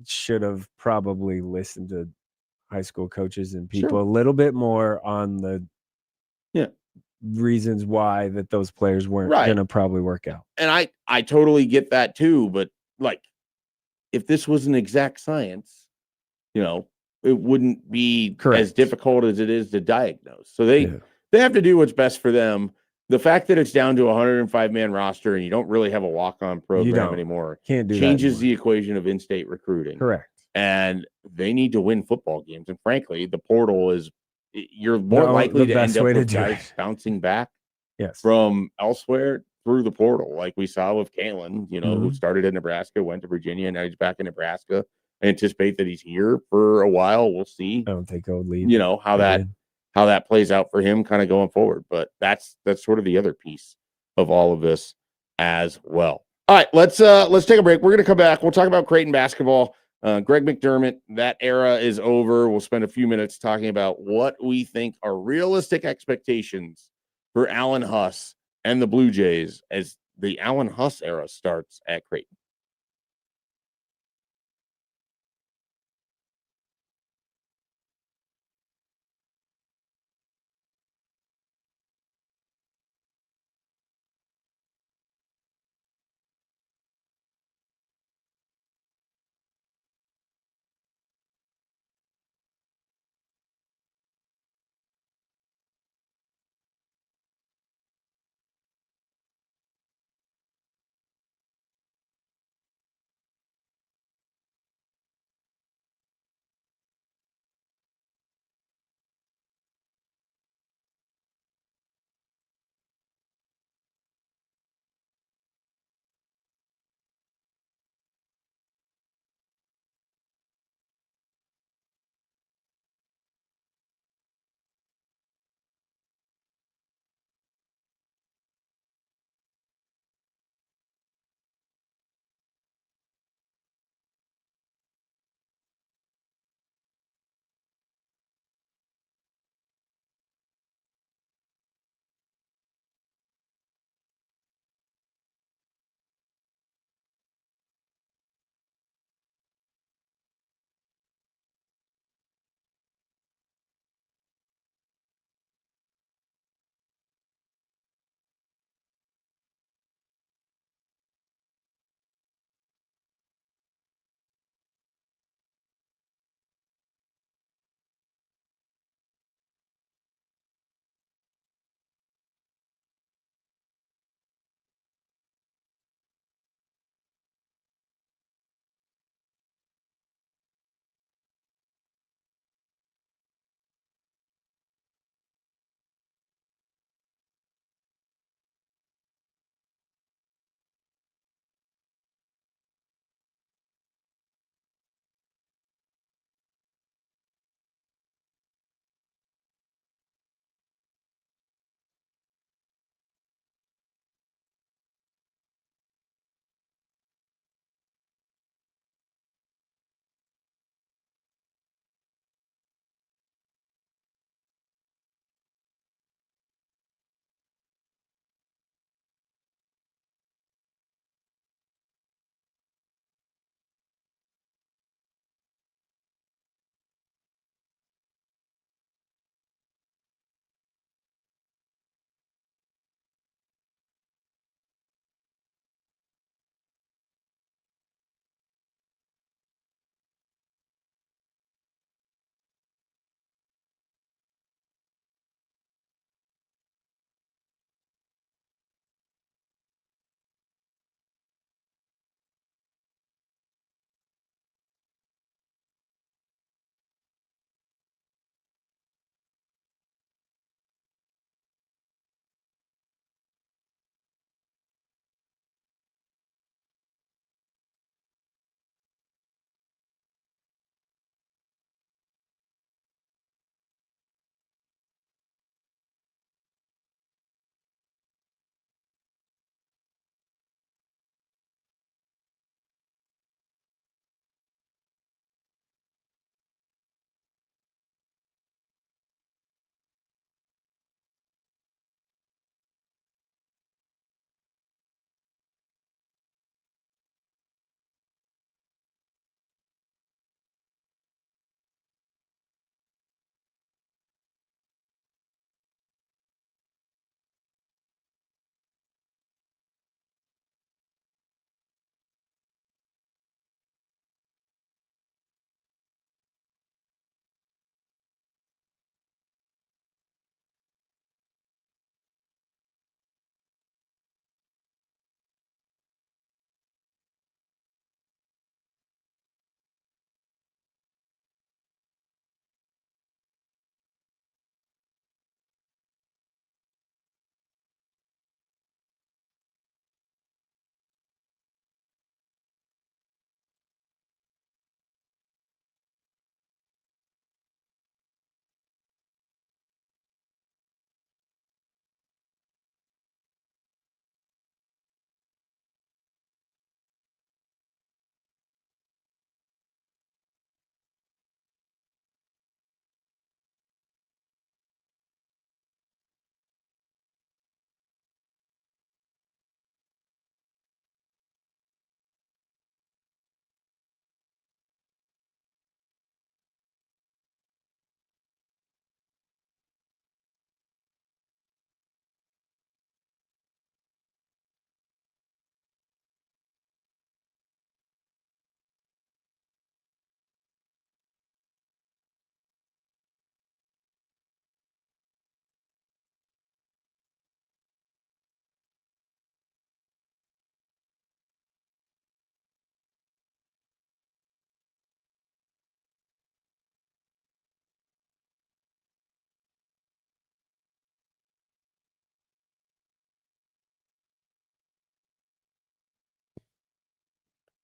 should have probably listened to high school coaches and people a little bit more on the reasons why that those players weren't going to probably work out. And I totally get that too. But like, if this was an exact science, you know, it wouldn't be as difficult as it is to diagnose. So they have to do what's best for them. The fact that it's down to a 105-man roster and you don't really have a walk-on program anymore changes the equation of in-state recruiting. Correct. And they need to win football games. And frankly, the portal is you're more likely to end up with guys bouncing back from elsewhere through the portal, like we saw with Kalen, you know, who started in Nebraska, went to Virginia, and now he's back in Nebraska. I anticipate that he's here for a while. We'll see. I don't think he'll leave. You know, how that plays out for him kind of going forward. But that's sort of the other piece of all of this as well. All right, let's take a break. We're going to come back. We'll talk about Creighton basketball. Greg McDermott, that era is over. We'll spend a few minutes talking about what we think are realistic expectations for Alan Huss and the Blue Jays as the Alan Huss era starts at Creighton.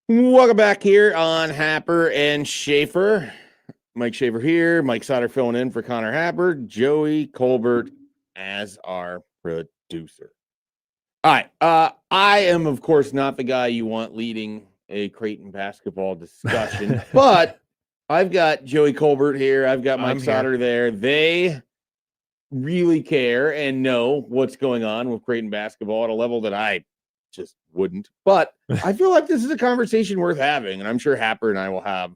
Welcome back here on Happer and Schaefer. Mike Schaefer here. Mike Sauter filling in for Connor Happer. Joey Colbert as our producer. All right. I am, of course, not the guy you want leading a Creighton basketball discussion, but I've got Joey Colbert here. I've got Mike Sauter there. They really care and know what's going on with Creighton basketball at a level that I just wouldn't. But I feel like this is a conversation worth having, and I'm sure Happer and I will have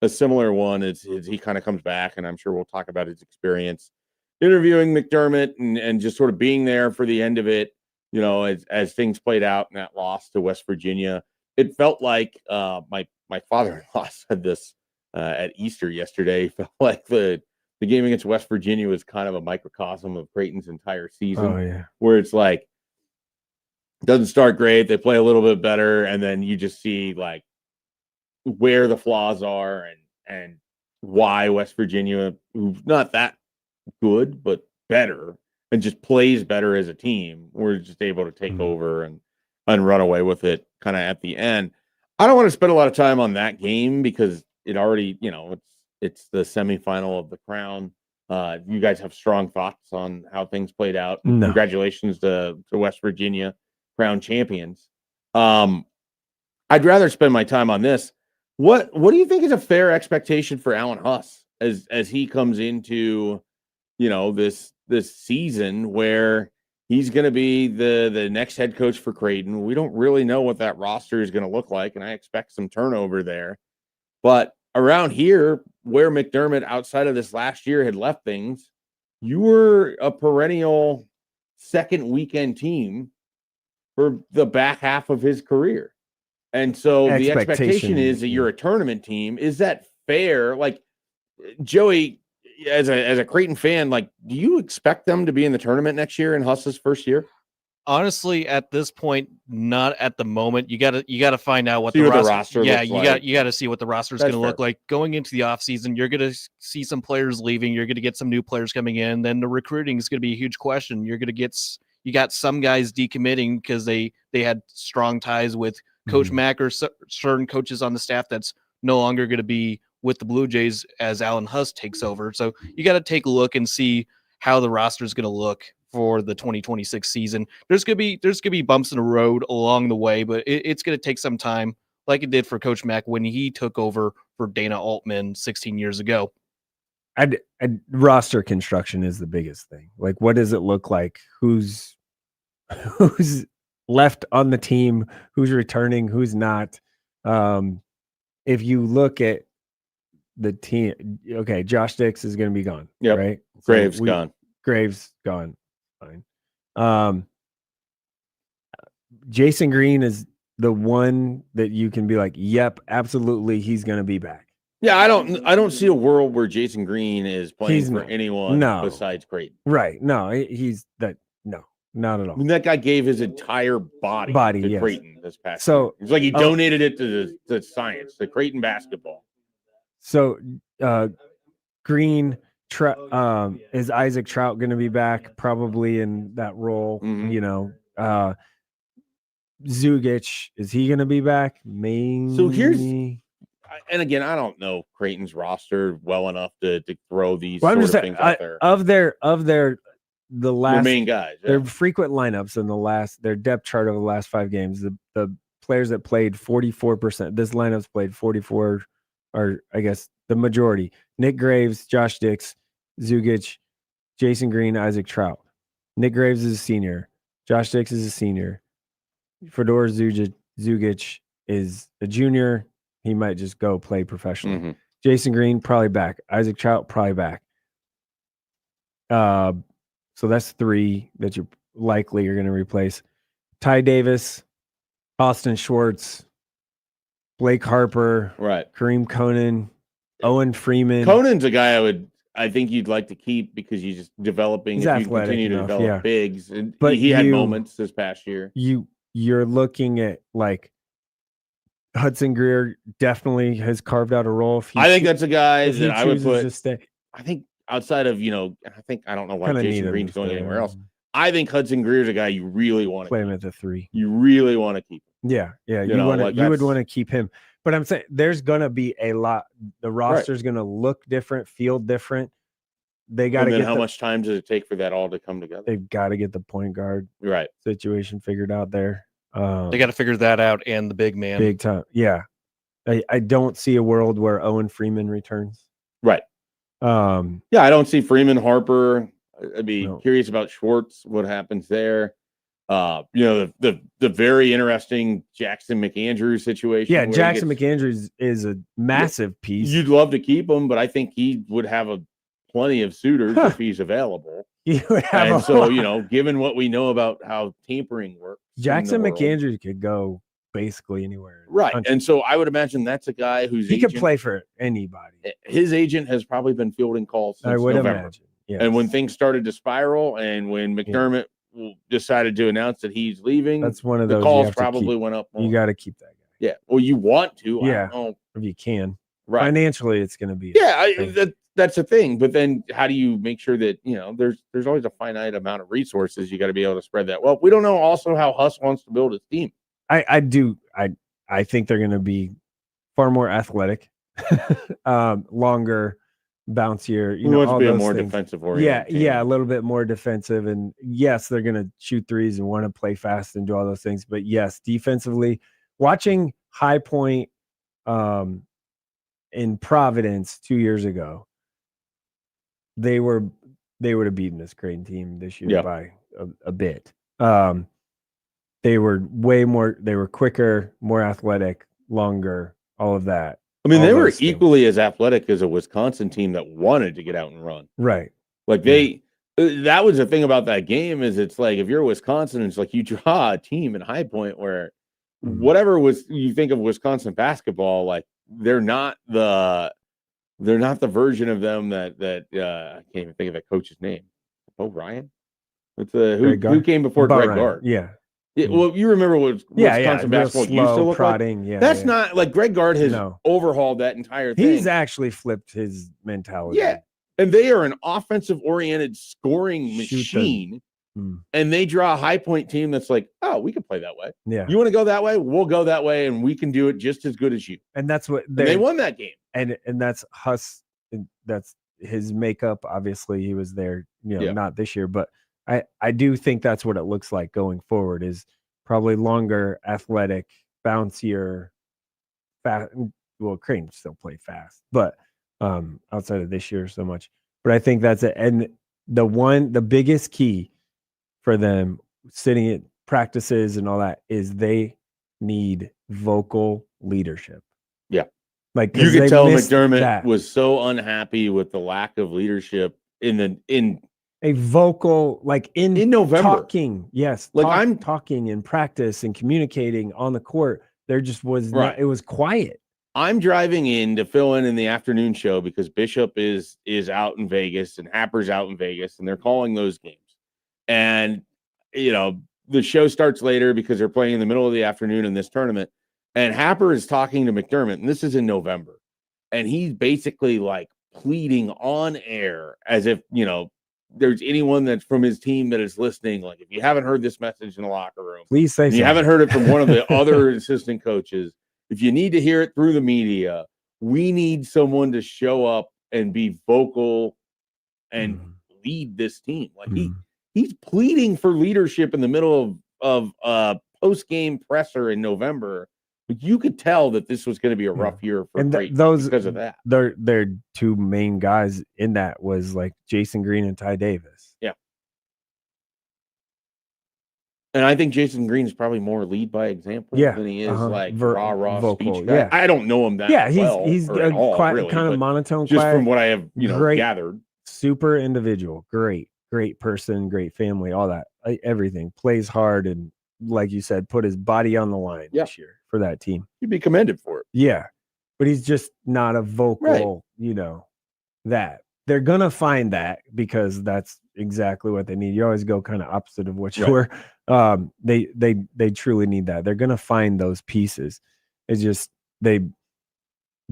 a similar one as he kind of comes back, and I'm sure we'll talk about his experience interviewing McDermott and just sort of being there for the end of it, you know, as things played out in that loss to West Virginia. It felt like my father-in-law said this at Easter yesterday. Felt like the game against West Virginia was kind of a microcosm of Creighton's entire season, where it's like, doesn't start great, they play a little bit better, and then you just see like where the flaws are and why West Virginia, who's not that good but better and just plays better as a team, we're just able to take over and run away with it kind of at the end. I don't want to spend a lot of time on that game because it already, you know, it's the semifinal of the Crown. You guys have strong thoughts on how things played out. No. Congratulations to West Virginia, Crown champions. I'd rather spend my time on this. What do you think is a fair expectation for Alan Huss as he comes into, you know, this season where he's going to be the next head coach for Creighton? We don't really know what that roster is going to look like, and I expect some turnover there. But around here, where McDermott outside of this last year had left things, you were a perennial second weekend team for the back half of his career. And so the expectation is that you're a tournament team. Is that fair? Like, Joey, as a Creighton fan, like, do you expect them to be in the tournament next year in Huss's first year? Honestly, at this point, not at the moment. You gotta find out what See the what roster. the roster Yeah, looks you like. got to see what the roster is going to look like going into the offseason. You're going to see some players leaving. You're going to get some new players coming in. Then the recruiting is going to be a huge question. You got some guys decommitting because they had strong ties with Coach Mack or certain coaches on the staff that's no longer going to be with the Blue Jays as Alan Huss takes over. So you got to take a look and see how the roster is going to look for the 2026 season. There's gonna be bumps in the road along the way, but it's gonna take some time, like it did for Coach Mack when he took over for Dana Altman 16 years ago. Roster construction is the biggest thing. Like, what does it look like? Who's left on the team? Who's returning? Who's not? If you look at the team, okay, Josh Dix is going to be gone. Yep. Right. Graves gone. Graves gone. Fine. Jason Green is the one that you can be like, yep, absolutely, he's going to be back. Yeah, I don't see a world where Jason Green is playing for anyone besides Creighton. Right. No, he's that. No, not at all. I mean, that guy gave his entire body to Creighton this past year. It's like he donated it to the science, to Creighton basketball. So Green, is Isaac Trout going to be back? Probably in that role. You know, Zugic, is he going to be back? Maybe. So and again, I don't know Creighton's roster well enough to throw these sort of things out there. Of their main guys, their frequent lineups in their depth chart over the last 5 games, the players that played 44%, this lineup's played 44, or I guess the majority: Nick Graves, Josh Dix, Zugic, Jason Green, Isaac Trout. Nick Graves is a senior. Josh Dix is a senior. Fedor Zugic is a junior. He might just go play professionally. Jason Green, probably back. Isaac Trout, probably back. So that's 3 that you're likely going to replace. Ty Davis, Austin Schwartz, Blake Harper, right? Kareem Conan, Owen Freeman. Conan's a guy I think you'd like to keep because he's just developing. He's athletic, continue to develop bigs, and but he had moments this past year. You're looking at like Hudson Greer definitely has carved out a role. I think that's a guy that I would put. To stay. I think outside of, I don't know why Jason Green's going anywhere else. I think Hudson Greer's a guy you really want to play him at the 3. You really want to keep him. Yeah. You know, want to like you would that's- want to keep him. But I'm saying there's gonna be a lot. The roster's gonna look different, feel different. They got to And then get how much time does it take for that all to come together? They've got to get the point guard Right. situation figured out there. They got to figure that out, and the big man. Big time. Yeah. I don't see a world where Owen Freeman returns. Right. Yeah, I don't see Freeman, Harper. I'd be curious about Schwartz, what happens there. You know, the very interesting Jackson McAndrews situation. Yeah, Jackson McAndrews is a massive piece. You'd love to keep him, but I think he would have plenty of suitors if he's available. He would have and so, you know, given what we know about how tampering works, Jackson McAndrews could go basically anywhere. Right. And so I would imagine that's a guy who's he could play for anybody. His agent has probably been fielding calls since I would November. imagine. Yes. And when things started to spiral and when McDermott decided to announce that he's leaving, that's one of those the calls probably went up more. You got to keep that guy. Yeah. Well, you want to. Yeah. I don't know. If you can. Right. Financially, it's going to be. That's a thing. But then how do you make sure that, you know, there's always a finite amount of resources. You got to be able to spread that. Well, we don't know also how Huss wants to build his team. I think they're going to be far more athletic, longer, bouncier. You know, all be a those more things. defensive oriented. Yeah, a little bit more defensive. And yes, they're going to shoot threes and want to play fast and do all those things. But yes, defensively, watching High Point in Providence 2 years ago, they would have beaten this Creighton team this year by a bit. They were they were quicker, more athletic, longer, all of that. I mean, they were equally as athletic as a Wisconsin team that wanted to get out and run. Right. Like that was the thing about that game is it's like, if you're Wisconsin, it's like you draw a team in High Point where whatever you think of Wisconsin basketball, like they're not the version of them that I can't even think of that coach's name. Ryan? It's who came before Greg Gard. Yeah. Well, you remember what Wisconsin basketball used to look prodding, like? Yeah, that's not like Greg Gard has overhauled that entire thing. He's actually flipped his mentality. Yeah. And they are an offensive oriented scoring machine. And they draw a High Point team that's like, oh, we can play that way. Yeah. You want to go that way? We'll go that way, and we can do it just as good as you. And that's what they won that game. And that's Huss. That's his makeup. Obviously, he was there, not this year, but I do think that's what it looks like going forward is probably longer, athletic, bouncier, fast. Well, Creighton still play fast, but outside of this year so much. But I think that's it. And the biggest key for them sitting at practices and all that is they need vocal leadership. Yeah. Like you could tell McDermott was so unhappy with the lack of leadership in a vocal, like in November, talking. Yes. Like I'm talking in practice and communicating on the court. There just was not, it was quiet. I'm driving in to fill in the afternoon show because Bishop is out in Vegas and Happer's out in Vegas and they're calling those games. And, the show starts later because they're playing in the middle of the afternoon in this tournament. And Happer is talking to McDermott, and this is in November. And he's basically like pleading on air as if, there's anyone that's from his team that is listening. Like, if you haven't heard this message in the locker room, please say so. You haven't heard it from one of the other assistant coaches. If you need to hear it through the media, we need someone to show up and be vocal and lead this team. Like he's pleading for leadership in the middle of post-game presser in November. But you could tell that this was going to be a rough year for Creighton because of that. Their two main guys in that was like Jason Green and Ty Davis. Yeah. And I think Jason Green is probably more lead by example than he is like rah vocal. Speech guy. Yeah. I don't know him that well. He's quiet, kind of monotone, just quiet, from what I have gathered. Super individual, great person, great family, all that, everything. Plays hard and, like you said, put his body on the line this year for that team. He'd be commended for it. Yeah. But he's just not a vocal, that. They're going to find that because that's exactly what they need. You always go kind of opposite of what you were. They truly need that. They're going to find those pieces. It's just they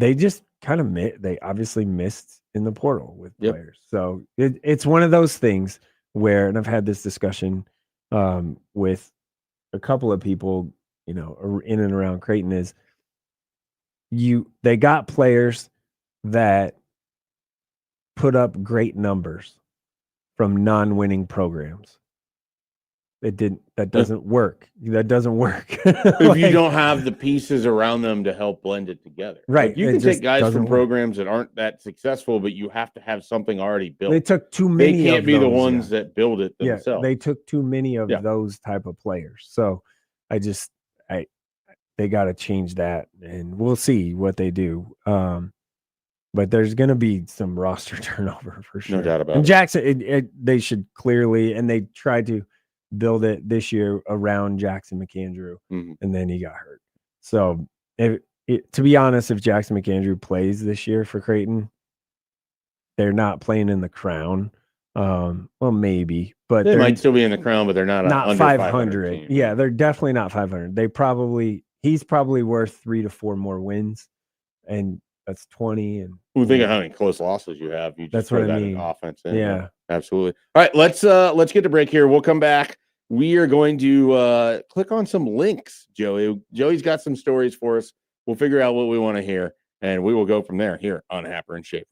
just kind of they obviously missed in the portal with players. So it's one of those things where, and I've had this discussion with a couple of people in and around Creighton is they got players that put up great numbers from non-winning programs. That doesn't work. That doesn't work. If you don't have the pieces around them to help blend it together. Right. Like you can take guys from programs that aren't that successful, but you have to have something already built. They took too many. They can't be the ones that build it themselves. Yeah, they took too many of those type of players. So they got to change that, and we'll see what they do. But there's going to be some roster turnover for sure. No doubt about it. And Jackson, they should clearly, and they tried to build it this year around Jackson McAndrew, and then he got hurt. So, to be honest, if Jackson McAndrew plays this year for Creighton, they're not playing in the Crown. Well, maybe, but they might still be in the Crown, but they're not under 500. Yeah, they're definitely not 500. He's probably worth 3 to 4 more wins, and that's 20. And think of how many close losses you have. You just that's throw what I that mean. in offense. In. Yeah, absolutely. All right, let's get the break here. We'll come back. We are going to click on some links, Joey. Joey's got some stories for us. We'll figure out what we want to hear, and we will go from there here on Happer and Schaefer.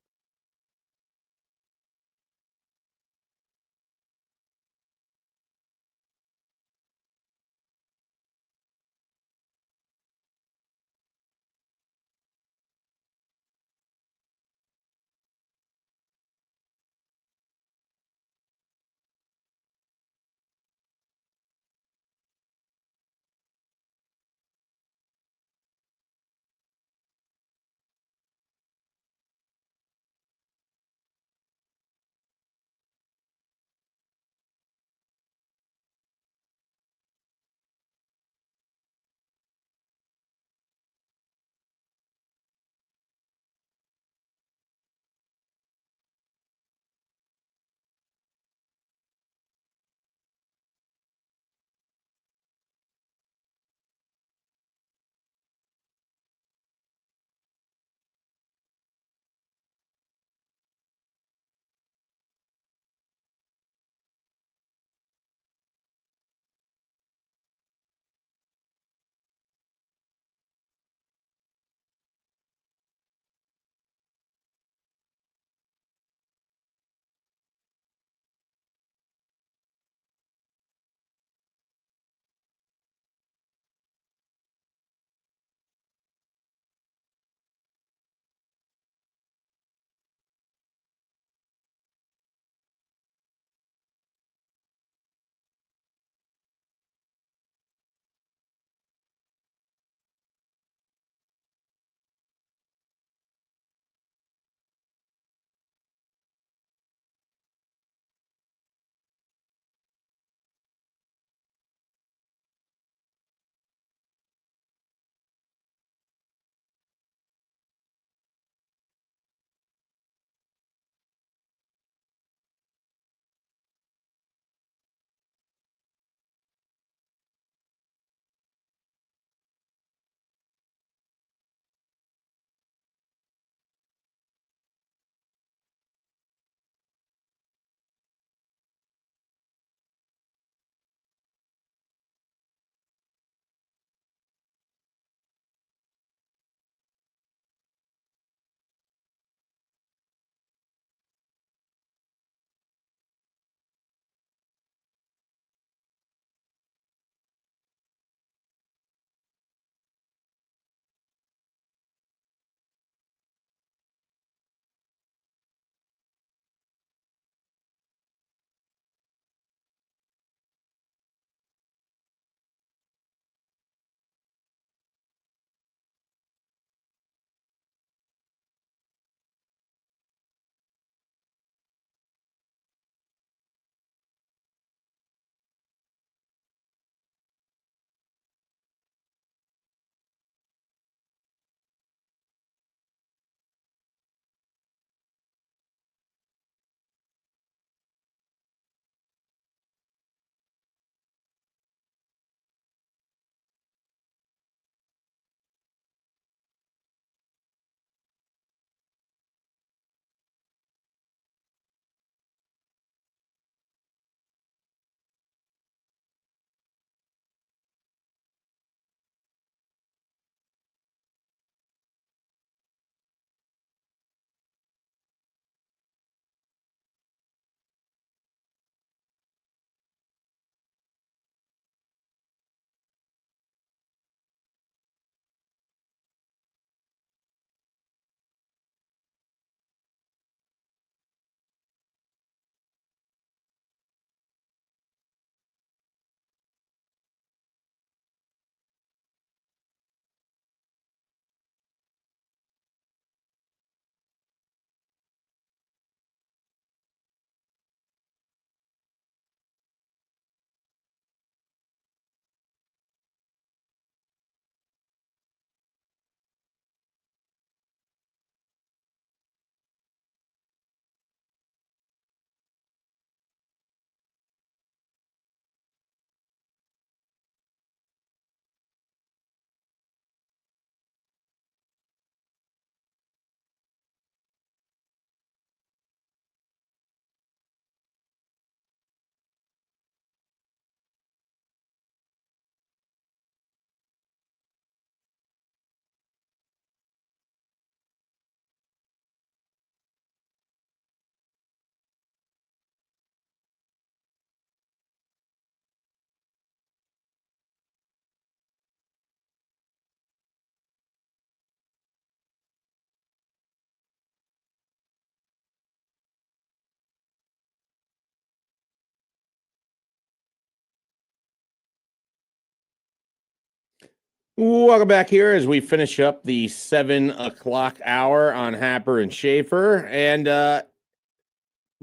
Welcome back here as we finish up the 7 o'clock hour on Happer and Schaefer. And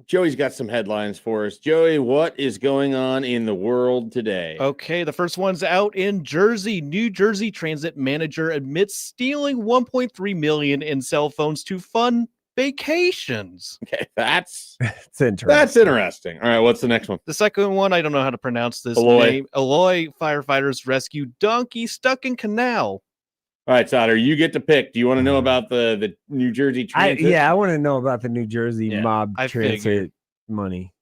Joey's got some headlines for us. Joey, what is going on in the world today? Okay, the first one's out in Jersey. New Jersey Transit manager admits stealing $1.3 million in cell phones to fund vacations. Okay, that's interesting. That's interesting. All right, what's the next one? The second one, I don't know how to pronounce this Alloy. name. Alloy firefighters rescue donkey stuck in canal. All right, Sauter, you get to pick. Do you want to know about the New Jersey Transit? I want to know about the New Jersey mob I transit figured. money.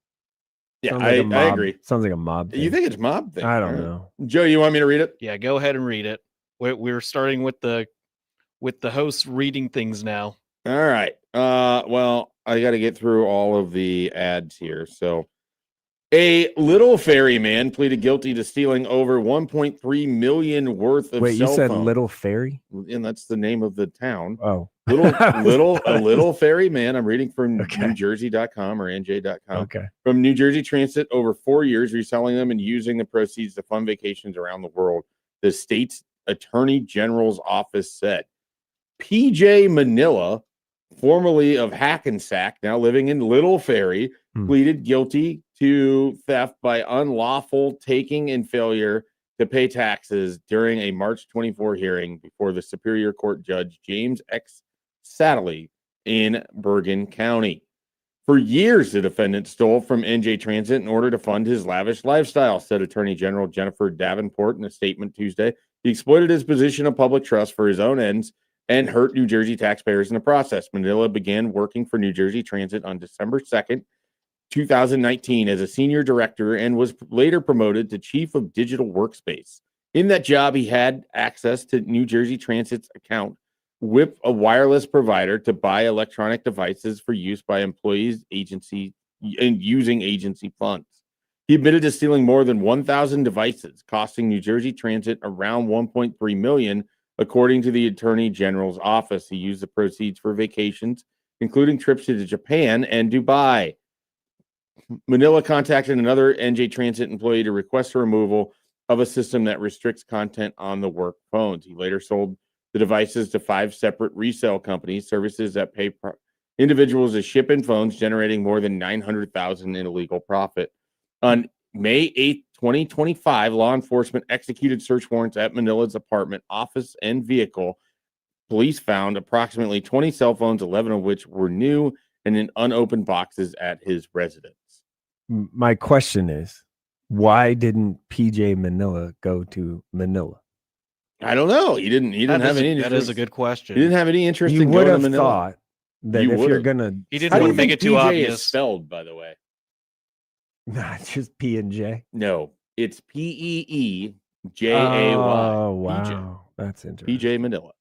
Yeah, Sounds like a I mob- agree. Sounds like a mob thing. You think it's mob thing? I don't All right. know. Joe, you want me to read it? Yeah, go ahead and read it. We're starting with the host reading things now. All right. Well, I got to get through all of the ads here. So, a Little Ferryman pleaded guilty to stealing over $1.3 million worth of Wait, cell you said phones. Little Ferry? And that's the name of the town. Oh, Little Ferryman. I'm reading from Okay. NewJersey.com or NJ.com. Okay. From New Jersey Transit over 4 years, reselling them and using the proceeds to fund vacations around the world. The state's attorney general's office said. PJ Manila, formerly of Hackensack, now living in Little Ferry, pleaded guilty to theft by unlawful taking and failure to pay taxes during a March 24 hearing before the Superior Court Judge James X. Satterley in Bergen County. For years, the defendant stole from NJ Transit in order to fund his lavish lifestyle, said Attorney General Jennifer Davenport in a statement Tuesday. He exploited his position of public trust for his own ends and hurt New Jersey taxpayers in the process. Manila began working for New Jersey Transit on December 2nd, 2019 as a senior director and was later promoted to chief of digital workspace. In that job, he had access to New Jersey Transit's account with a wireless provider to buy electronic devices for use by employees, agency, and using agency funds. He admitted to stealing more than 1,000 devices, costing New Jersey Transit around $1.3 million, according to the Attorney General's office. He used the proceeds for vacations, including trips to Japan and Dubai. Manila contacted another NJ Transit employee to request the removal of a system that restricts content on the work phones. He later sold the devices to 5 separate resale companies, services that pay individuals to ship in phones, generating more than $900,000 in illegal profit. On May 8th, 2025, law enforcement executed search warrants at Manila's apartment, office, and vehicle. Police found approximately 20 cell phones, 11 of which were new and in unopened boxes at his residence. My question is, why didn't PJ Manila go to Manila? I don't know. He didn't have any interest. That is a good question. He didn't have any interest You in would going to have Manila. thought that You if you're would've. gonna, He didn't How do want you to make think it too PJ obvious. is spelled, by the way? not just P and J. No, it's PEEJAY. Oh wow, that's interesting. PJ Manila.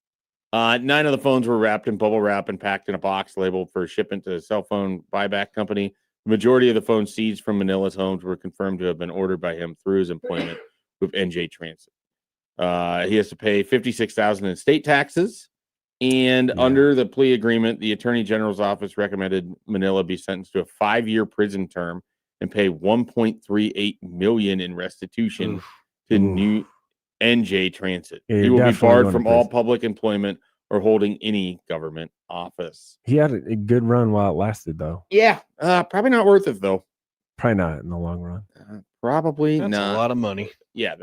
9 of the phones were wrapped in bubble wrap and packed in a box labeled for shipment to a cell phone buyback company. The majority of the phones seized from Manila's homes were confirmed to have been ordered by him through his employment with NJ Transit. He has to pay $56,000 in state taxes. And under the plea agreement, the Attorney General's office recommended Manila be sentenced to a 5-year prison term and pay $1.38 million in restitution to New NJ Transit. Yeah, He you're will be definitely barred going to from all prison. public employment or holding any government office. He had a good run while it lasted, though. Yeah, probably not worth it though. Probably not in the long run. Probably That's not. a lot of money. Yeah,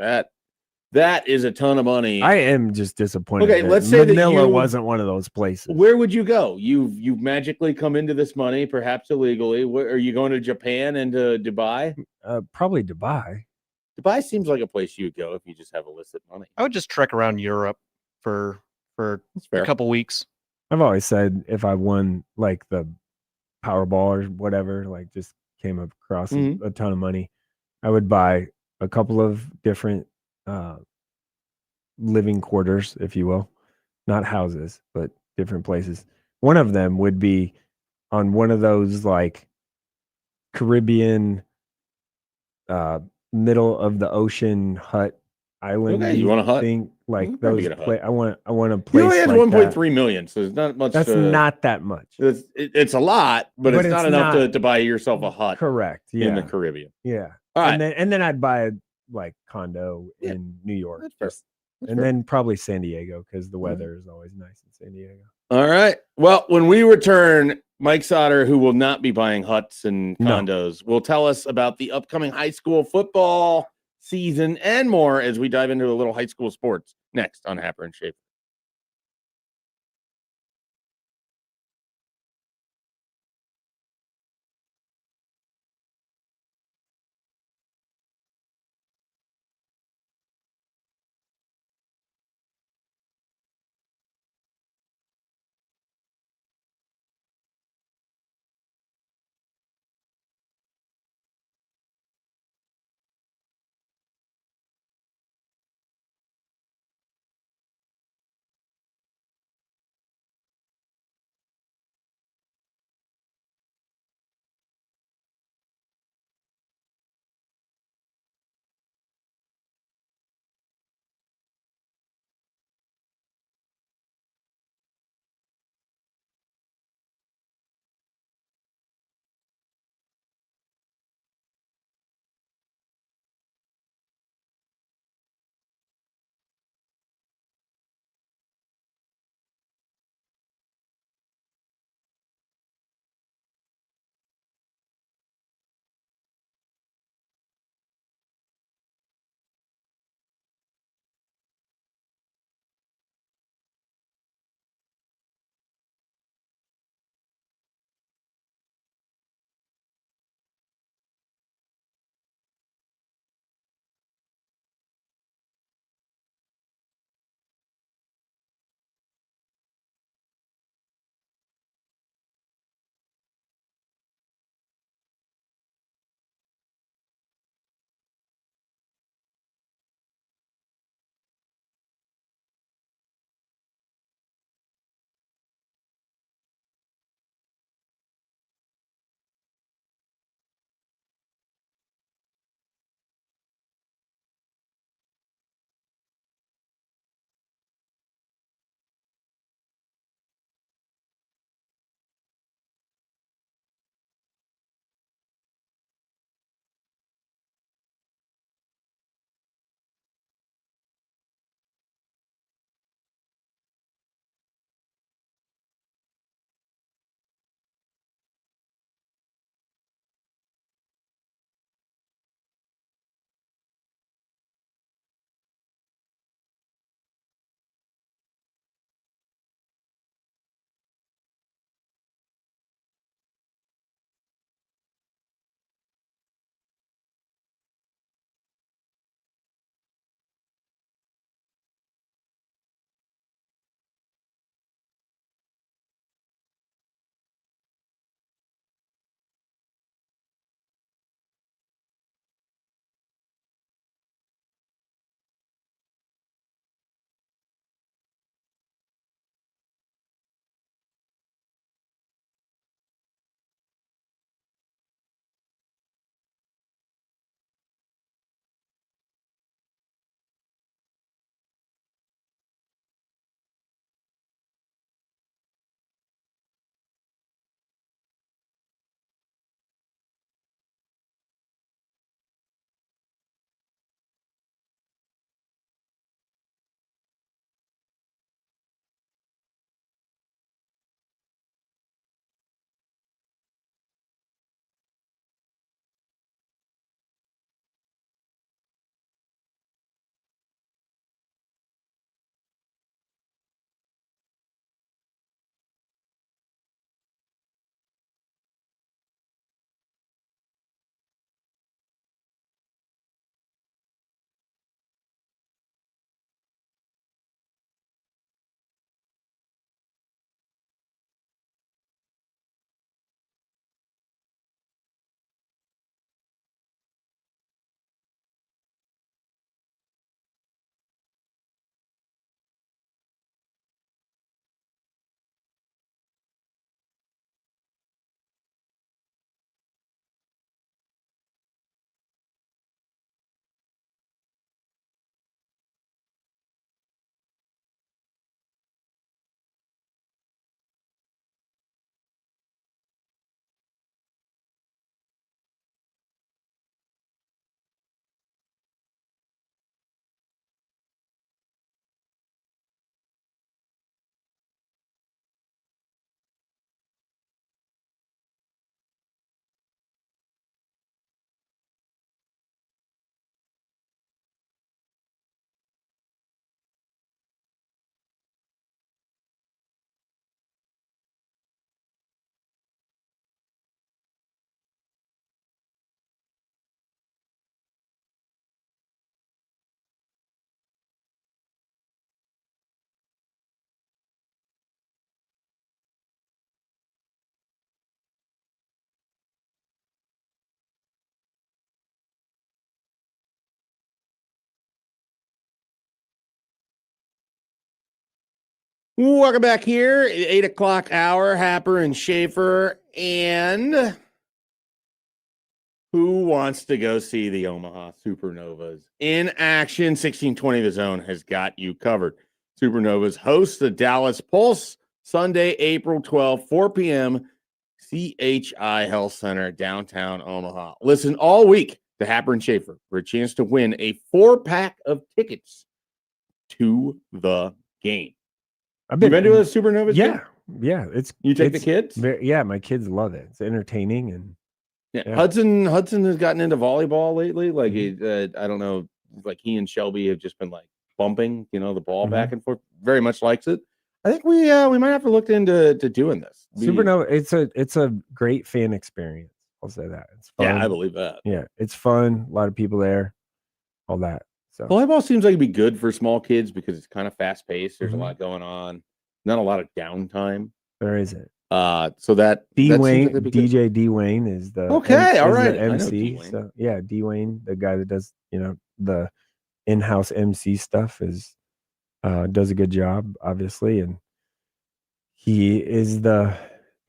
that is a ton of money. I am just disappointed. Okay, that let's say that Manila you- wasn't one of those places. Where would you go? You've magically come into this money, perhaps illegally. Where are you going to Japan and to Dubai? Probably Dubai. Dubai seems like a place you would go if you just have illicit money. I would just trek around Europe for That's fair. a couple weeks. I've always said if I won like the Powerball or whatever, like just came across a ton of money, I would buy a couple of different living quarters, if you will, not houses, but different places. One of them would be on one of those like Caribbean middle of the ocean hut island. Okay, you want a hut? Thing, like You can probably those. get a hut. I want a He place. only has like 1.3 million, so it's not much. That's not that much. It's a lot, but it's not enough to buy yourself a hut. Correct. Yeah. In the Caribbean. Yeah. All right. And then I'd buy a like condo in New York. That's fair. Just And then probably San Diego because the weather is always nice in San Diego. All right. Well, when we return, Mike Sauter, who will not be buying huts and condos, will tell us about the upcoming high school football season and more as we dive into a little high school sports next on Happer and Schaefer. Welcome back here, 8 o'clock hour, Happer and Schaefer. And who wants to go see the Omaha Supernovas in action? 1620 The Zone has got you covered. Supernovas host the Dallas Pulse Sunday, April 12th, 4 p.m., CHI Health Center, downtown Omaha. Listen all week to Happer and Schaefer for a chance to win a 4-pack of tickets to the game. I've You been to a Supernovas Yeah. game? Yeah. You take the kids? Yeah, my kids love it. It's entertaining and Yeah. Hudson has gotten into volleyball lately. Like I don't know, like he and Shelby have just been like bumping, the ball back and forth. Very much likes it. I think we might have to look into doing this. Supernova. It's a great fan experience. I'll say that. It's fun. Yeah, I believe that. Yeah, it's fun. A lot of people there. All that. So volleyball seems like it'd be good for small kids because it's kind of fast paced. There's a lot going on. Not a lot of downtime. There isn't. So that Dwayne, DJ Dwayne is the the MC. So yeah, Dwayne, the guy that does the in-house MC stuff does a good job, obviously, and he is the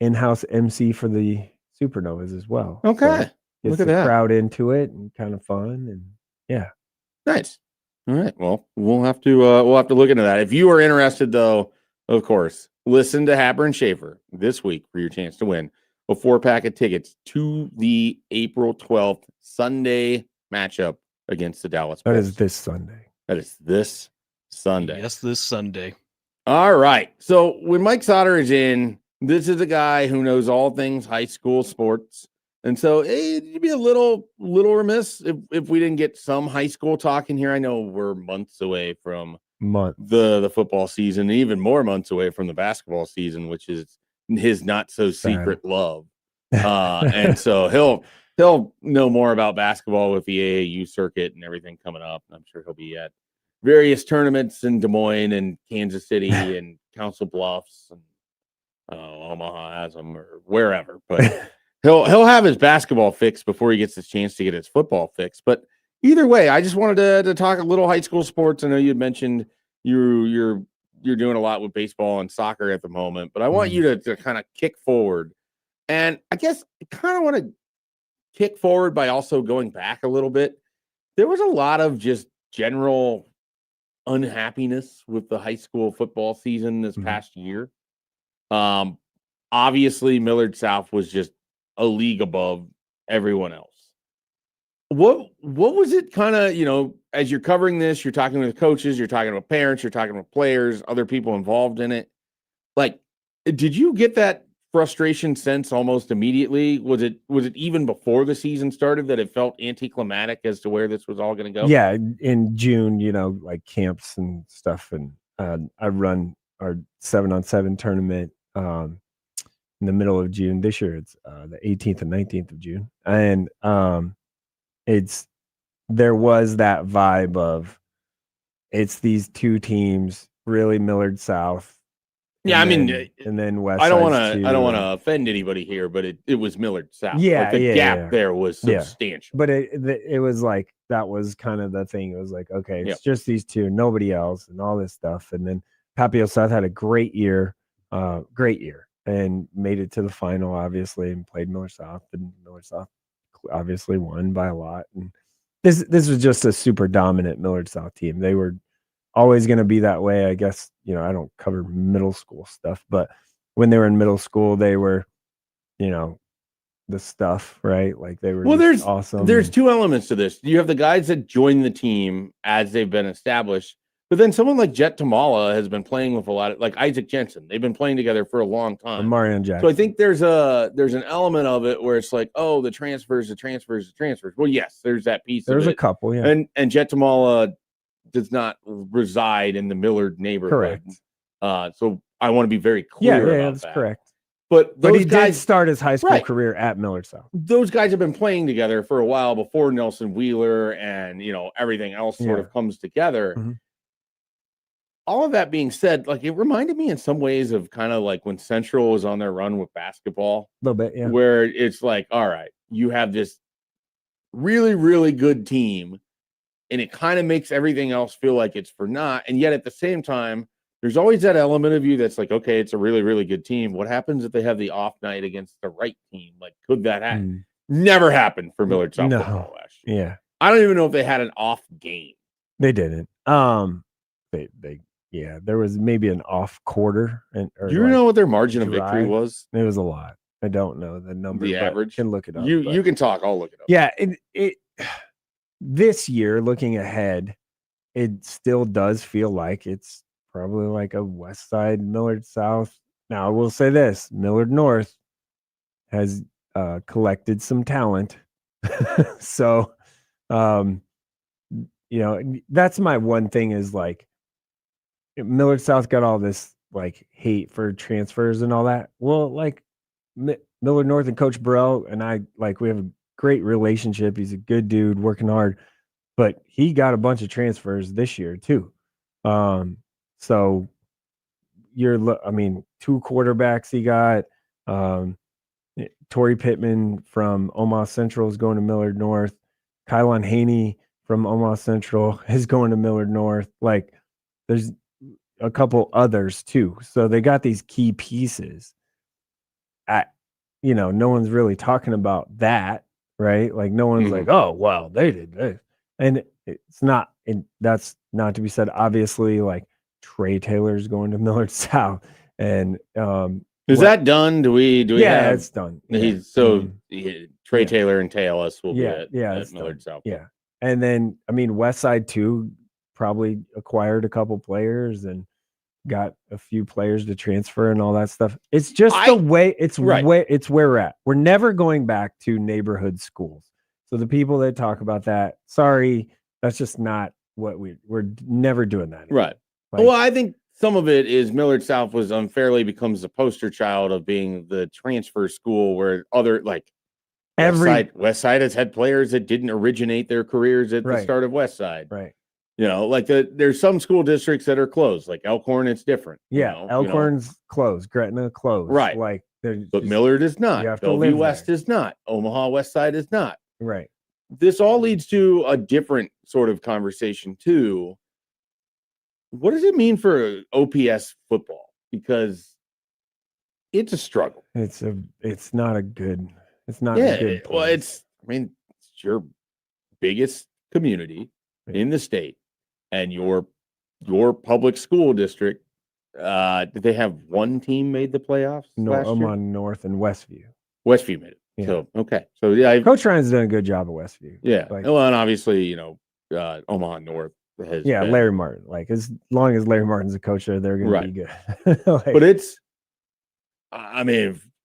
in-house MC for the Supernovas as well. Okay, so gets the crowd into it and kind of fun and yeah, nice. All right, well, we'll have to look into that. If you are interested, though, of course, listen to Happer and Schaefer this week for your chance to win a 4-pack of tickets to the April 12th Sunday matchup against the Dallas Pulse. That is this Sunday. That is this Sunday. Yes, this Sunday. All right. So when Mike Sauter is in, this is a guy who knows all things high school sports. And so it'd be a little remiss if we didn't get some high school talk in here. I know we're months away from the football season, even more months away from the basketball season, which is his not so secret love. And so he'll know more about basketball with the AAU circuit and everything coming up. I'm sure he'll be at various tournaments in Des Moines and Kansas City and Council Bluffs and Omaha has them or wherever. But he'll have his basketball fix before he gets the chance to get his football fix. But either way, I just wanted to talk a little high school sports. I know you mentioned you're doing a lot with baseball and soccer at the moment, but I want you to kind of kick forward. And I guess I kind of want to kick forward by also going back a little bit. There was a lot of just general unhappiness with the high school football season this past year. Obviously, Millard South was just a league above everyone else. What was it kind of, as you're covering this, you're talking with coaches, you're talking with parents, you're talking with players, other people involved in it. Like, did you get that frustration sense almost immediately? Was it even before the season started that it felt anticlimactic as to where this was all going to go? Yeah, in June, like camps and stuff, and I run our 7-on-7 tournament in the middle of June. This year it's the 18th and 19th of June, and there was that vibe of it's these two teams, really Millard South. Yeah, and then West. I don't want to offend anybody here, but it was Millard South. Yeah, like the gap there was substantial. But it was like that was kind of the thing. It was like, okay, it's just these two, nobody else, and all this stuff. And then Papio South had a great year, and made it to the final, obviously, and played Millard South, and Millard South obviously won by a lot. And this was just a super dominant Millard South team. They were always going to be that way, I guess. I don't cover middle school stuff, but when they were in middle school, they were, the stuff, right? Like they were there's awesome. There's two elements to this. You have the guys that join the team as they've been established, but then someone like Jet Tamala has been playing with a lot of, like Isaac Jensen. They've been playing together for a long time. And Marion Jackson. So I think there's an element of it where it's like, oh, the transfers. Well, yes, there's that piece. There's of it. A couple, yeah. And Jet Tamala does not reside in the Millard neighborhood. Correct. So I want to be very clear about that's that. correct. But he did start his high school career at Millard South. Those guys have been playing together for a while before Nelson Wheeler and, everything else sort of comes together. Mm-hmm. All of that being said, like it reminded me in some ways of kind of like when Central was on their run with basketball. A little bit, yeah. Where it's like, all right, you have this really, really good team, and it kind of makes everything else feel like it's for naught. And yet at the same time, there's always that element of you that's like, okay, it's a really, really good team. What happens if they have the off night against the right team? Like, could that happen? Never happened for Millard South football last year. Yeah. I don't even know if they had an off game. They didn't. There was maybe an off quarter. Do you know what their margin of dry. victory was? It was a lot. I don't know the number. The average? Can look it up. You can talk. I'll look it up. Yeah. This year, looking ahead, it still does feel like it's probably like a West Side Millard South. Now, I will say this: Millard North has collected some talent. So, that's my one thing is like Millard South got all this like hate for transfers and all that. Well, like Millard North and Coach Burrell and I, like, we have a great relationship. He's a good dude, working hard, but he got a bunch of transfers this year too. So two quarterbacks he got. Torrey Pittman from Omaha Central is going to Millard North. Kylon Haney from Omaha Central is going to Millard North. Like, there's a couple others too. So they got these key pieces. No one's really talking about that, right? Like, no one's like, oh, well, they did this. And it's not, and that's not to be said. Obviously, like, Trey Taylor's going to Millard South. And is that done? Do we yeah, have, it's done. Trey Taylor and Taylor will be at done. Millard South. Yeah. And then, West Side too probably acquired a couple players and got a few players to transfer and all that stuff. It's just the way it's where we're at. We're never going back to neighborhood schools. So the people that talk about that, sorry, that's just not what we're never doing that anymore. Right. Well, I think some of it is Millard South was unfairly becomes the poster child of being the transfer school where other West Side has had players that didn't originate their careers at the start of West Side. Right. There's some school districts that are closed, like Elkhorn, it's different. Elkhorn's closed, Gretna closed. Right. But Millard is not. Bellevue West is not. Omaha West Side is not. Right. This all leads to a different sort of conversation too. What does it mean for OPS football? Because it's a struggle. It's not a good place. Well, it's your biggest community in the state, and your public school district. Did they have one team made the playoffs? Omaha North and Westview. Westview made it. Yeah. So okay. So yeah, Coach Ryan's done a good job at Westview. Yeah. And obviously, Omaha North has been. Larry Martin. Like, as long as Larry Martin's a coach there, they're gonna be good. But it's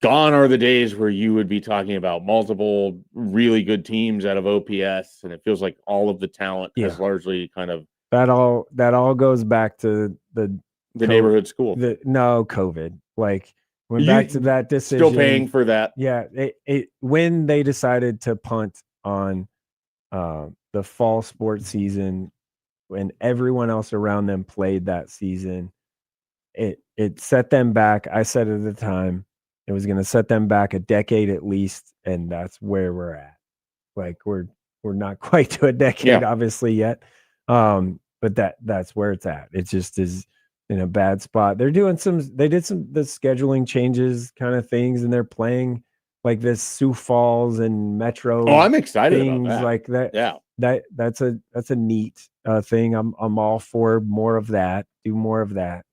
gone are the days where you would be talking about multiple really good teams out of OPS, and it feels like all of the talent has largely kind of that all goes back to the neighborhood school. COVID. Like, went back to that decision. Still paying for that. Yeah. When they decided to punt on the fall sports season, when everyone else around them played that season, it set them back. I said at the time it was going to set them back a decade at least, and that's where we're at. Like, we're not quite to a decade, obviously, yet, but that's where it's at. It just is in a bad spot. They did the scheduling changes kind of things, and they're playing like this Sioux Falls and Metro. Oh, I'm excited about that. Like that. Yeah. That's a neat thing. I'm all for more of that. Do more of that.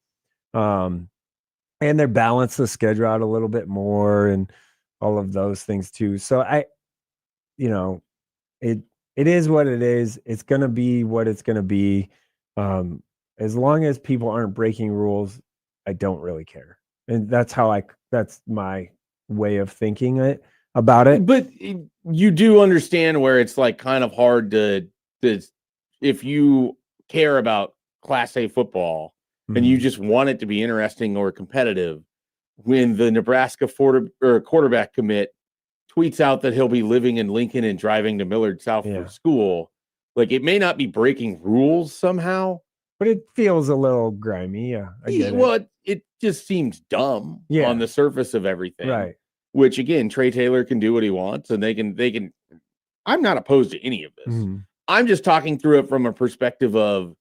And they're balance the schedule out a little bit more and all of those things too. So it is what it is. It's going to be what it's going to be. As long as people aren't breaking rules, I don't really care. And that's my way of thinking about it. But you do understand where it's like kind of hard to if you care about Class A football and you just want it to be interesting or competitive, when the Nebraska quarterback commit tweets out that he'll be living in Lincoln and driving to Millard South for school, like, it may not be breaking rules somehow, but it feels a little grimy. Yeah, I get it. It just seems dumb on the surface of everything. Right. Which, again, Trey Taylor can do what he wants, and they can. I'm not opposed to any of this. I'm just talking through it from a perspective of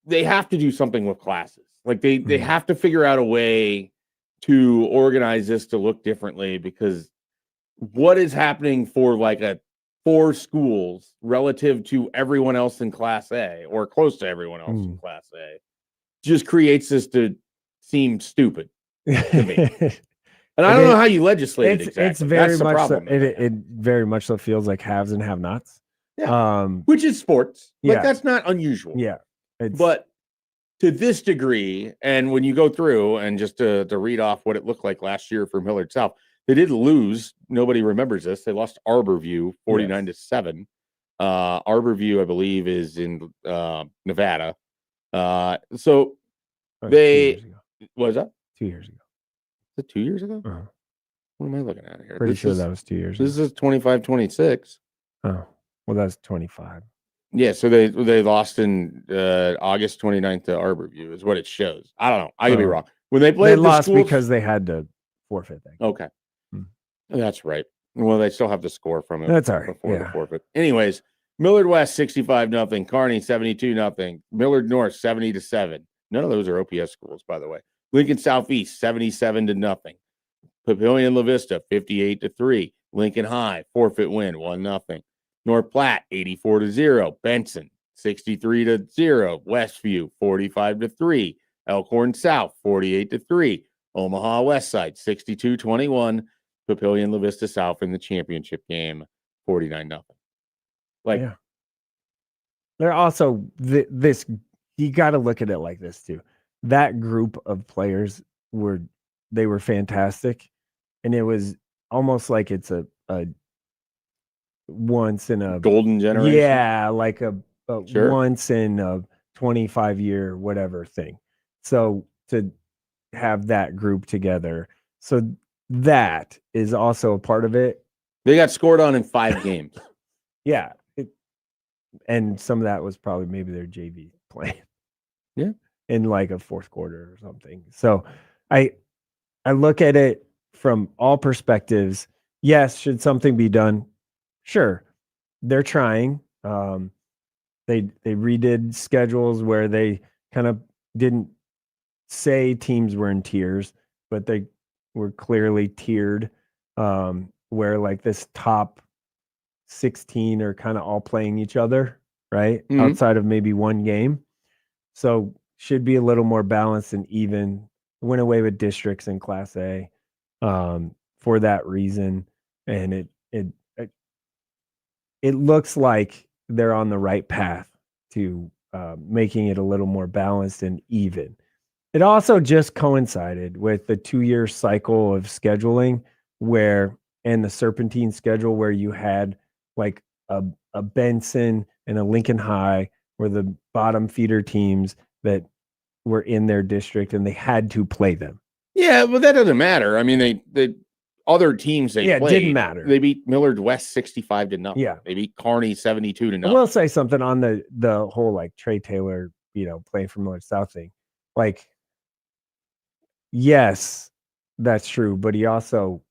they have to do something with classes. Like they have to figure out a way to organize this to look differently, because what is happening for like 4 schools relative to everyone else in Class A, or close to everyone else in Class A, just creates this to seem stupid to me. And I don't know how you legislate it exactly. It's very That's the much so, problem. it very much so feels like haves and have-nots. Yeah. Which is sports. Like, yeah. that's not unusual. Yeah. But to this degree, and when you go through and just to read off what it looked like last year for Millard South, they did lose. Nobody remembers this. They lost Arborview 49-7. Arborview, I believe, is in Nevada. So they what was that? 2 years ago. Is it 2 years ago? Uh-huh. What am I looking at here? Pretty sure that was 2 years This ago. is 25-26. Oh, well, that's 25. Yeah, so they lost in August 29th to Arborview is what it shows. I don't know. I could be wrong. When they played, they lost because they had to forfeit that game. Okay. That's right. Well, they still have to score from it. That's all right. Before the forfeit. Anyways, Millard West 65-0, Kearney 72-0, Millard North 70-7. None of those are OPS schools, by the way. Lincoln Southeast 77-0. Papillion La Vista 58-3. Lincoln High forfeit win 1-0. North Platte 84-0. Benson 63-0. Westview 45-3. Elkhorn South 48-3. Omaha Westside 62-21. Papillion La Vista South in the championship game 49-0. Like, yeah. They're also this. You got to look at it like this too. That group of players were fantastic, and it was almost like it's a once in a golden generation. Yeah, like a sure. Once in a 25-year whatever thing. So to have that group together, so that is also a part of it. They got scored on in 5 games. Yeah. And some of that was probably maybe their JV playing. Yeah. In like a fourth quarter or something. So I look at it from all perspectives. Yes, should something be done? Sure. They're trying. They redid schedules where they kind of didn't say teams were in tiers, but they were clearly tiered, where like this top 16 are kind of all playing each other, right? Outside of maybe one game. So should be a little more balanced and even. Went away with districts in Class A for that reason. And it looks like they're on the right path to making it a little more balanced and even. It also just coincided with the 2-year cycle of scheduling and the serpentine schedule where you had like a Benson and a Lincoln High were the bottom feeder teams that were in their district and they had to play them. Yeah, well, that doesn't matter. I mean, the other teams they played, it didn't matter. They beat Millard West 65-0. Yeah. They beat Kearney 72-0. I will say something on the whole like Trey Taylor, playing for Millard South thing. Like, yes, that's true, but he also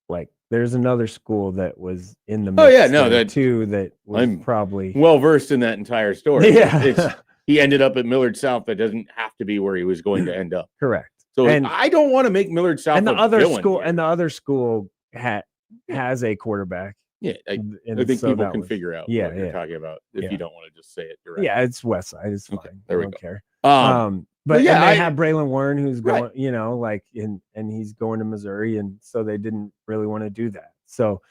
like there's another school that was in the mix that was probably well versed in that entire story. Yeah. He ended up at Millard South. That doesn't have to be where he was going to end up. Correct. So I don't want to make Millard South and the other school here. And the other school has a quarterback. Yeah, I think so people can figure out what you're talking about if you don't want to just say it directly. Yeah, it's West Side. It's fine. Okay, there we don't go. Care. But yeah, they have Braylon Warren who's going, right. and he's going to Missouri, and so they didn't really want to do that. So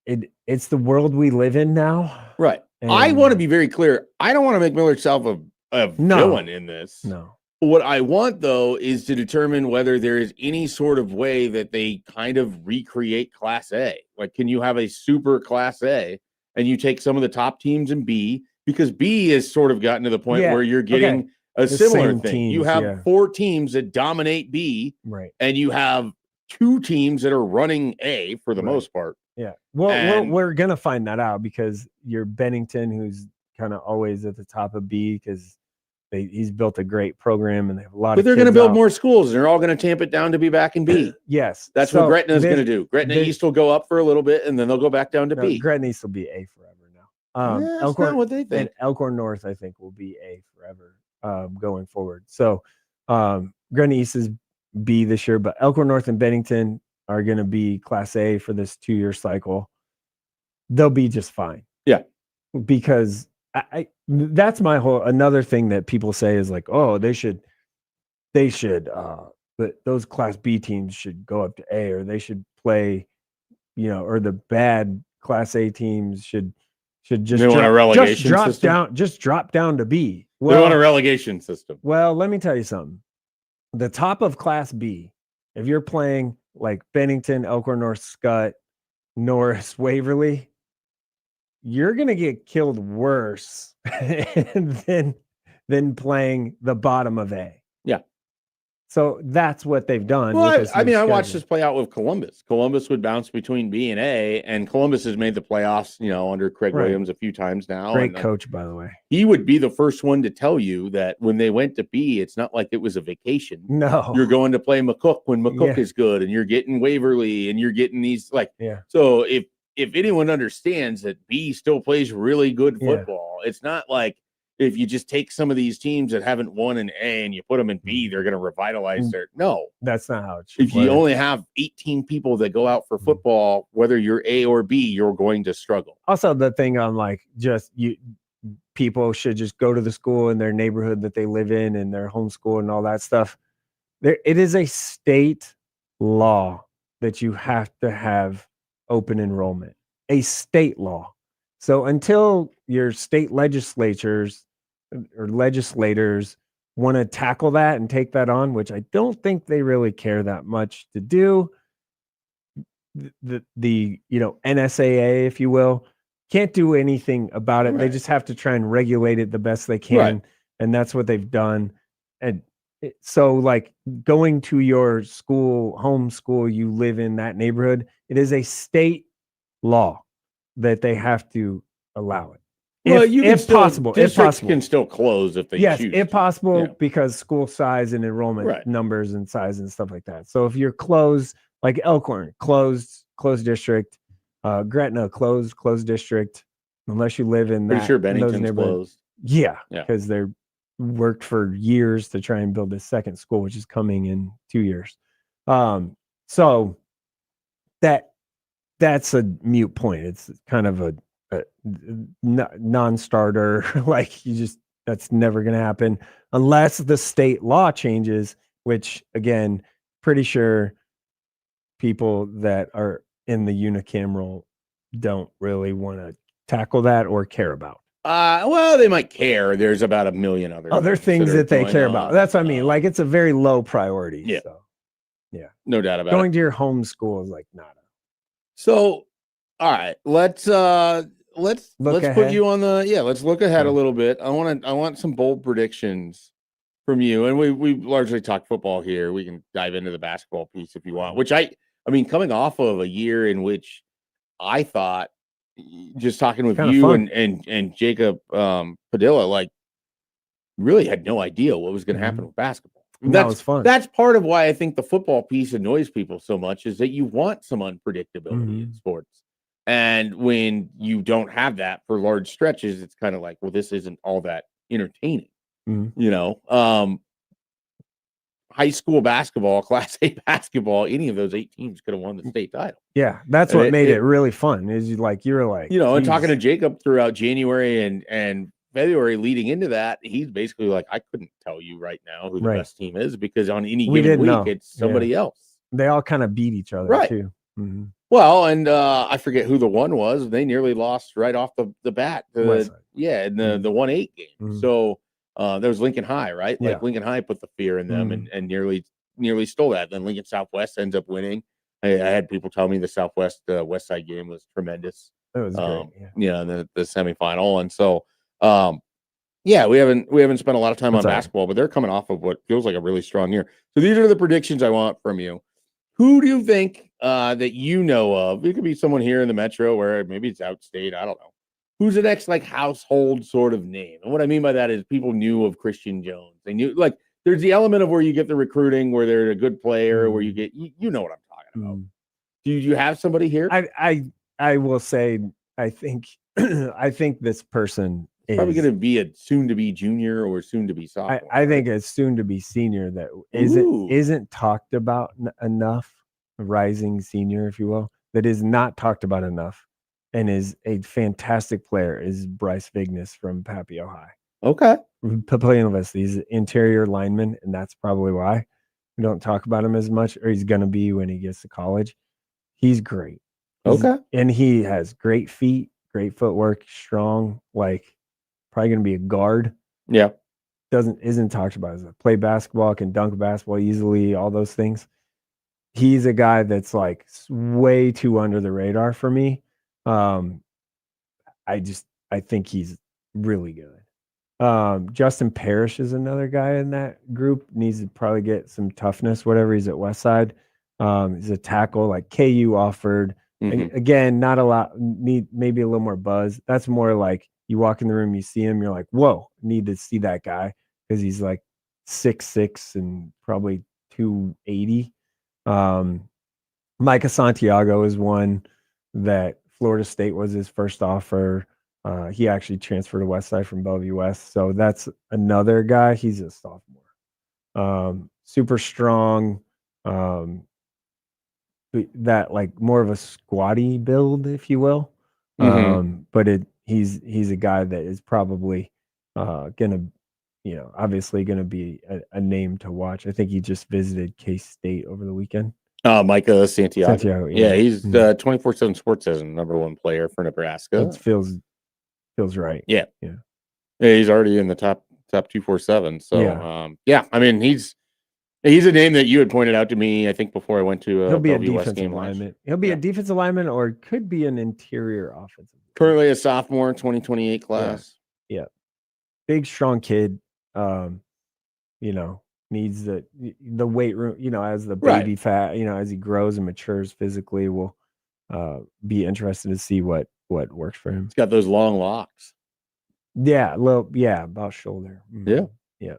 it's the world we live in now. Right. And I want to be very clear. I don't want to make Millard South a villain in this. No. What I want, though, is to determine whether there is any sort of way that they kind of recreate Class A. Like, can you have a super Class A and you take some of the top teams in B? Because B has sort of gotten to the point where you're getting a similar thing. Teams, you have 4 teams that dominate B, right? And you have 2 teams that are running A for the most part. Yeah. Well, we're going to find that out because you're Bennington, who's kind of always at the top of B because he's built a great program and they have a lot but they're going to build more schools and they're all going to tamp it down to be back in B. Yes. That's what Gretna is going to do. Gretna East will go up for a little bit and then they'll go back down to B. Gretna East will be A forever now. That's Elkhorn not what they and think. Elkhorn North, I think, will be A forever going forward. So Granite East is B this year, but Elkhorn North and Bennington are going to be Class A for this 2-year cycle. They'll be just fine. Yeah. Because I that's my whole another thing that people say is like, oh, they should but those Class B teams should go up to A, or they should play, or the bad Class A teams should just They want a relegation drop system? down, just drop down to B. They want a relegation system. Well, let me tell you something. The top of Class B, if you're playing like Bennington, Elkhorn North, Scott, Norris, Waverly, you're gonna get killed worse than playing the bottom of A. Yeah. So that's what they've done. Well, I watched this play out with Columbus. Columbus would bounce between B and A, and Columbus has made the playoffs, under Craig Williams a few times now. Great coach, by the way. He would be the first one to tell you that when they went to B, it's not like it was a vacation. No. You're going to play McCook when McCook is good, and you're getting Waverly, and you're getting these So if anyone understands that B still plays really good football, it's not like if you just take some of these teams that haven't won in A and you put them in B, they're going to revitalize their. No, that's not how it should If you only have 18 people that go out for football, whether you're A or B, you're going to struggle. Also, the thing on people should just go to the school in their neighborhood that they live in and their homeschool and all that stuff. It is a state law that you have to have open enrollment, a state law. So until your state legislators want to tackle that and take that on, which I don't think they really care that much to do, the NSAA, if you will, can't do anything about it. Right. They just have to try and regulate it the best they can. Right. And that's what they've done. And so going to your home school, you live in that neighborhood, it is a state law that they have to allow it. Well, if possible, can still close if they choose. Yes, if possible, because school size and enrollment numbers and size and stuff like that. So if you're closed, like Elkhorn, closed district, Gretna, closed district, unless you live in that. Pretty sure Bennington's closed. Yeah, because they're worked for years to try and build a second school, which is coming in 2 years. So that's a mute point. It's kind of a non-starter. That's never going to happen unless the state law changes, which again, pretty sure people that are in the unicameral don't really want to tackle that or care about. Well, they might care. There's about a million other things that they care about. That's what I mean. It's a very low priority. Yeah. So, yeah. No doubt about Going to your home school is nada. So, all right, let's put you on the let's look ahead a little bit. I want some bold predictions from you. And we largely talked football here. We can dive into the basketball piece if you want, which I mean, coming off of a year in which I thought, just talking with you and Jacob Padilla, really had no idea what was going to happen with basketball. That was fun. That's part of why I think the football piece annoys people so much, is that you want some unpredictability in sports. And when you don't have that for large stretches, it's kind of like, well, this isn't all that entertaining. High school basketball, Class A basketball, any of those 8 teams could have won the state title. Yeah, that's what made it really fun. Is and talking to Jacob throughout January and February leading into that, he's basically like, I couldn't tell you right now who the best team is, because on any given week it's somebody else. They all kind of beat each other too. Mm-hmm. Well, and I forget who the one was. They nearly lost right off the bat. In the 1-8 game. Mm-hmm. So there was Lincoln High, right? Yeah. Lincoln High put the fear in them and nearly stole that. Then Lincoln Southwest ends up winning. I had people tell me the Southwest West Side game was tremendous. It was great. The semifinal. And so we haven't spent a lot of time on basketball, but they're coming off of what feels like a really strong year. So these are the predictions I want from you. Who do you think that you know of? It could be someone here in the metro, where maybe it's outstate. I don't know. Who's the next household sort of name? And what I mean by that is people knew of Christian Jones. They knew, there's the element of where you get the recruiting, where they're a good player, where you get, you know what I'm talking about. Do you have somebody here? I will say, I think I think this person is Probably going to be a soon-to-be junior or soon-to-be sophomore. I think right? it's soon to be senior that Ooh. isn't talked about enough. Rising senior, if you will, that is not talked about enough, and is a fantastic player. Is Bryce Vignes from Papio High? Okay. Playing with us, he's an interior lineman, and that's probably why we don't talk about him as much, or he's going to be when he gets to college. He's great. Okay. And he has great feet, great footwork, strong, like probably going to be a guard. Yeah. Isn't talked about as a play basketball, can dunk basketball easily, all those things. He's a guy that's like way too under the radar for me. I think he's really good. Justin Parrish is another guy in that group. Needs to probably get some toughness, whatever. He's at Westside. He's a tackle like KU offered. Mhm. Again, not a lot. Need maybe a little more buzz. That's more like you walk in the room, you see him, you're like, whoa, need to see that guy because he's like 6'6" and probably 280. Micah Santiago is one that Florida State was his first offer. He actually transferred to Westside from Bellevue West. So that's another guy. He's a sophomore. Super strong. That like more of a squatty build, if you will. Mhm. But he's a guy that is probably gonna, obviously gonna be a name to watch. I think he just visited K-State over the weekend. Micah Santiago. Santiago, Yeah, yeah. he's 24/7 Sports says number one player for Nebraska. It feels right. Yeah. Yeah. Yeah, he's already in the top 247. So Yeah. yeah, I mean he's a name that you had pointed out to me, I think, before I went to He'll a be a Bellevue West defensive game last. lineman. He'll be Yeah. a defensive lineman or could be an interior offensive. Currently a sophomore, 2028 class. Yeah. Big, strong kid. Needs the weight room, as the Right. baby fat, as he grows and matures physically, will be interested to see what works for him. He's got those long locks. Yeah, about shoulder. Yeah. Yeah.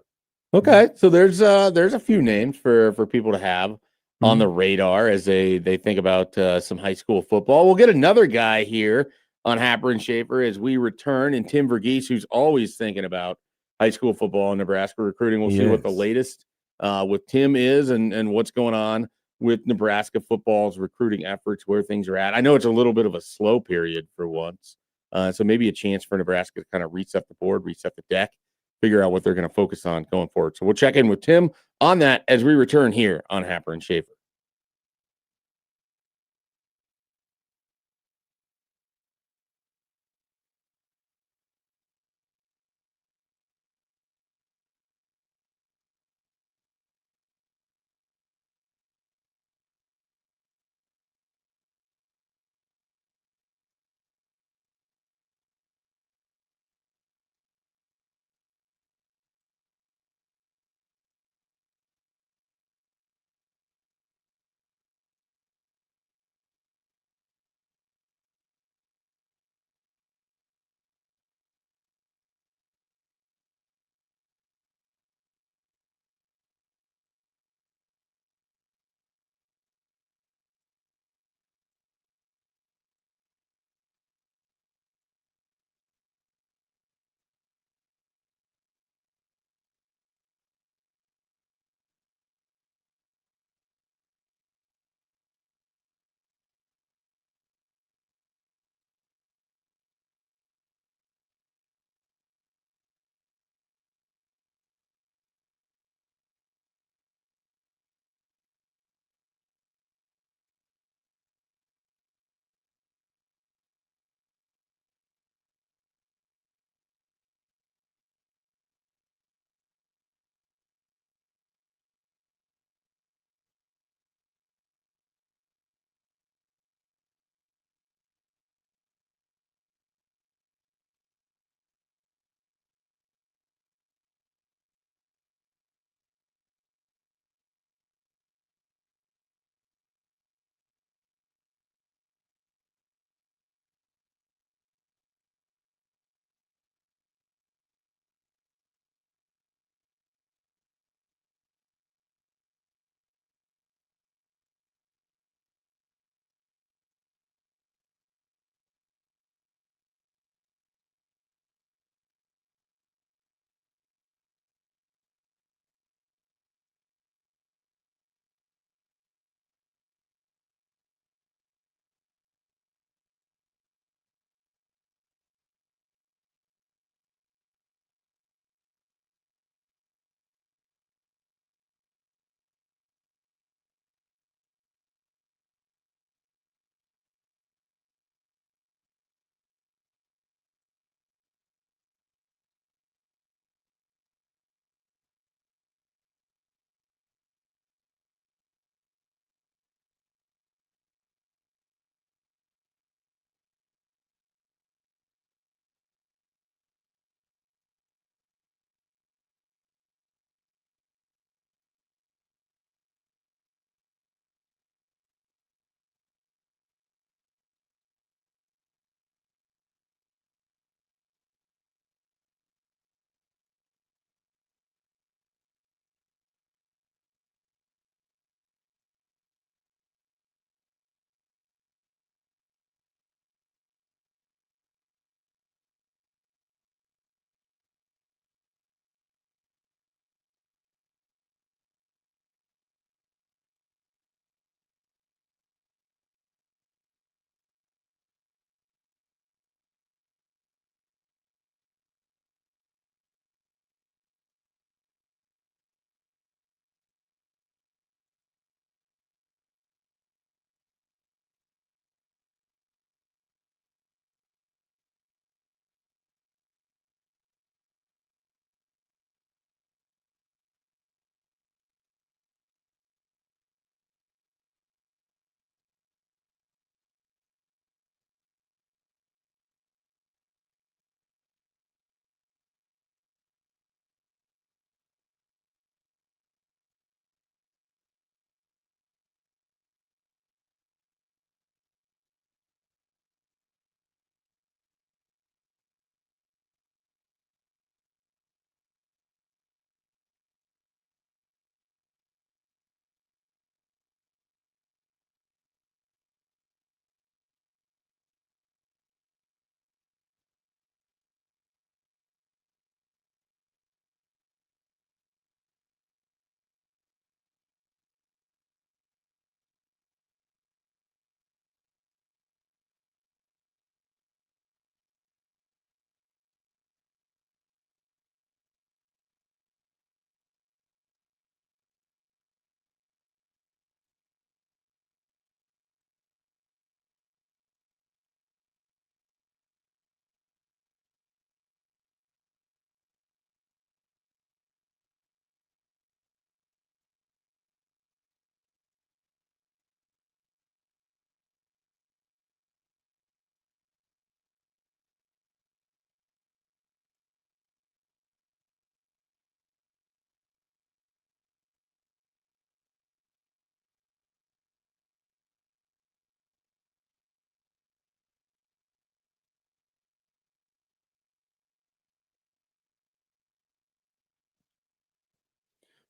Okay, so there's a few names for people to have on the Mhm. radar as they think about some high school football. We'll get another guy here on Happer and Schaefer as we return, and Tim Verghese, who's always thinking about high school football and Nebraska recruiting. We'll see what the latest with Tim is and what's going on with Nebraska football's recruiting efforts, where things are at. I know it's a little bit of a slow period for once, so maybe a chance for Nebraska to kind of reset the board, reset the deck, figure out what they're going to focus on going forward. So we'll check in with Tim on that as we return here on Happer and Schaefer.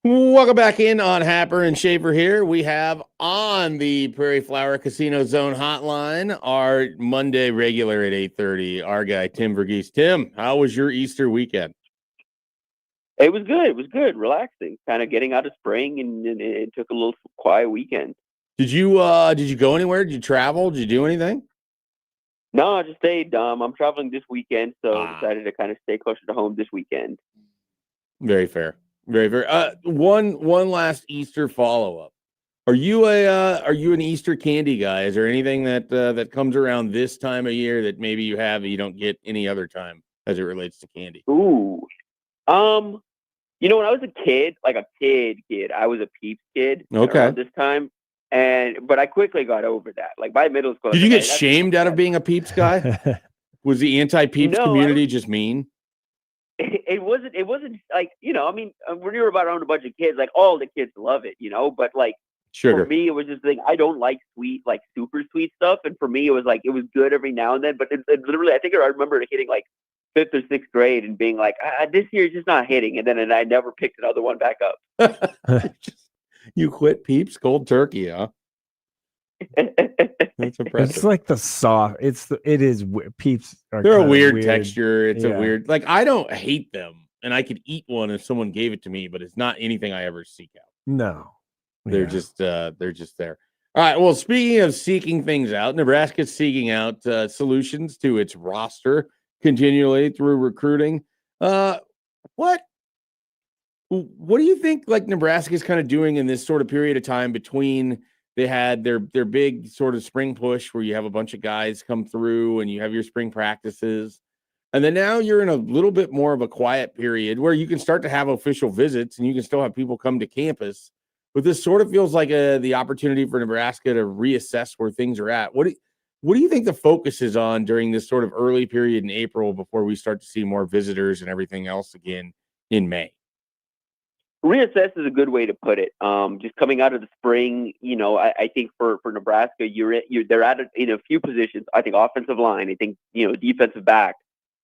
Welcome back in on Happer and Schaefer here. We have on the Prairie Flower Casino Zone hotline our Monday regular at 8:30, our guy, Tim Verghese. Tim, how was your Easter weekend? It was good. It was good. Relaxing. Kind of getting out of spring and it took a little quiet weekend. Did you go anywhere? Did you travel? Did you do anything? No, I just stayed. I'm traveling this weekend, so I decided to kind of stay closer to home this weekend. Very fair. Very fair. One last Easter follow-up. Are you an Easter candy guy? Is there anything that comes around this time of year that maybe you don't get any other time as it relates to candy? Ooh. When I was a kid, like a kid, I was a Peeps kid. Okay. Around this time. But I quickly got over that. Like by middle school. Did you get shamed out of being a Peeps guy? Was the anti-Peeps community just mean? It wasn't like, when you're around a bunch of kids, like all the kids love it, but like Sugar. For me, it was just like, I don't like sweet, like super sweet stuff. And for me, it was like, it was good every now and then, but it literally, I think I remember hitting like 5th or 6th grade and being like, this year is just not hitting. And I never picked another one back up. You quit Peeps cold turkey, huh? That's impressive. It's like the soft. It is Peeps. They're a weird texture. It's a weird. Like I don't hate them, and I could eat one if someone gave it to me, but it's not anything I ever seek out. No, they're just there. All right. Well, speaking of seeking things out, Nebraska's seeking out solutions to its roster continually through recruiting. What do you think? Like Nebraska's kind of doing in this sort of period of time between. They had their big sort of spring push where you have a bunch of guys come through and you have your spring practices. And then now you're in a little bit more of a quiet period where you can start to have official visits and you can still have people come to campus. But this sort of feels like the opportunity for Nebraska to reassess where things are at. What do you think the focus is on during this sort of early period in April before we start to see more visitors and everything else again in May? Reassess is a good way to put it. Just coming out of the spring, I think for Nebraska, they're at in a few positions. I think offensive line. I think defensive back.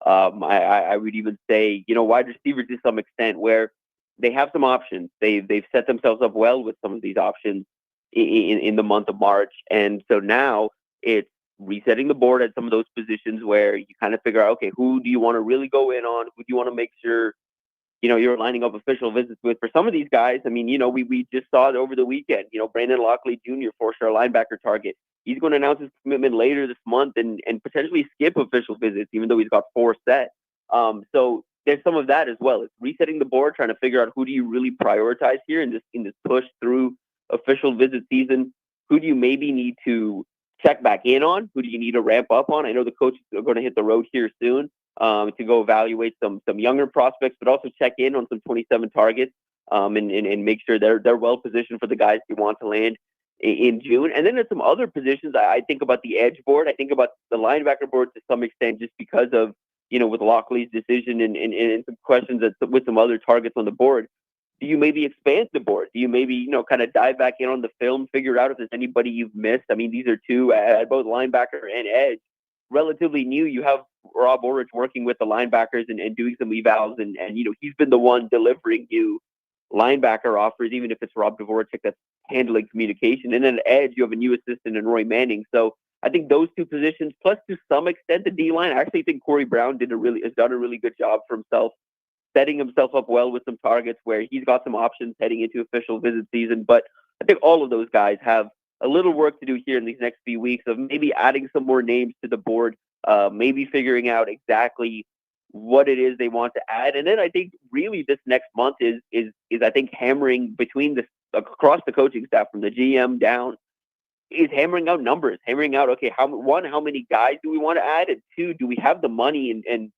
I would even say wide receivers to some extent, where they have some options. They've set themselves up well with some of these options in the month of March, and so now it's resetting the board at some of those positions where you kind of figure out, okay, who do you want to really go in on? Who do you want to make sure you're lining up official visits with. For some of these guys, I mean, we just saw it over the weekend. Brandon Lockley Jr., four-star linebacker target. He's going to announce his commitment later this month and potentially skip official visits, even though he's got 4 set. So there's some of that as well. It's resetting the board, trying to figure out who do you really prioritize here in this push through official visit season. Who do you maybe need to check back in on? Who do you need to ramp up on? I know the coaches are going to hit the road here soon. To go evaluate some younger prospects, but also check in on some 27 targets and make sure they're well positioned for the guys you want to land in June. And then there's some other positions. I think about the edge board. I think about the linebacker board to some extent, just because of with Lockley's decision and some questions with some other targets on the board. Do you maybe expand the board? Do you maybe kind of dive back in on the film, figure out if there's anybody you've missed? I mean, these are two at both linebacker and edge. Relatively new. You have Rob Orich working with the linebackers and doing some evals, and he's been the one delivering you linebacker offers, even if it's Rob Dvorak that's handling communication. And then at edge, you have a new assistant in Roy Manning. So I think those two positions, plus to some extent the D-line, I actually think Corey Brown has done a really good job for himself, setting himself up well with some targets where he's got some options heading into official visit season. But I think all of those guys have a little work to do here in these next few weeks of maybe adding some more names to the board, maybe figuring out exactly what it is they want to add. And then I think really this next month is I think hammering across the coaching staff from the GM down, is hammering out numbers, hammering out, okay, how many guys do we want to add? And 2, do we have the money and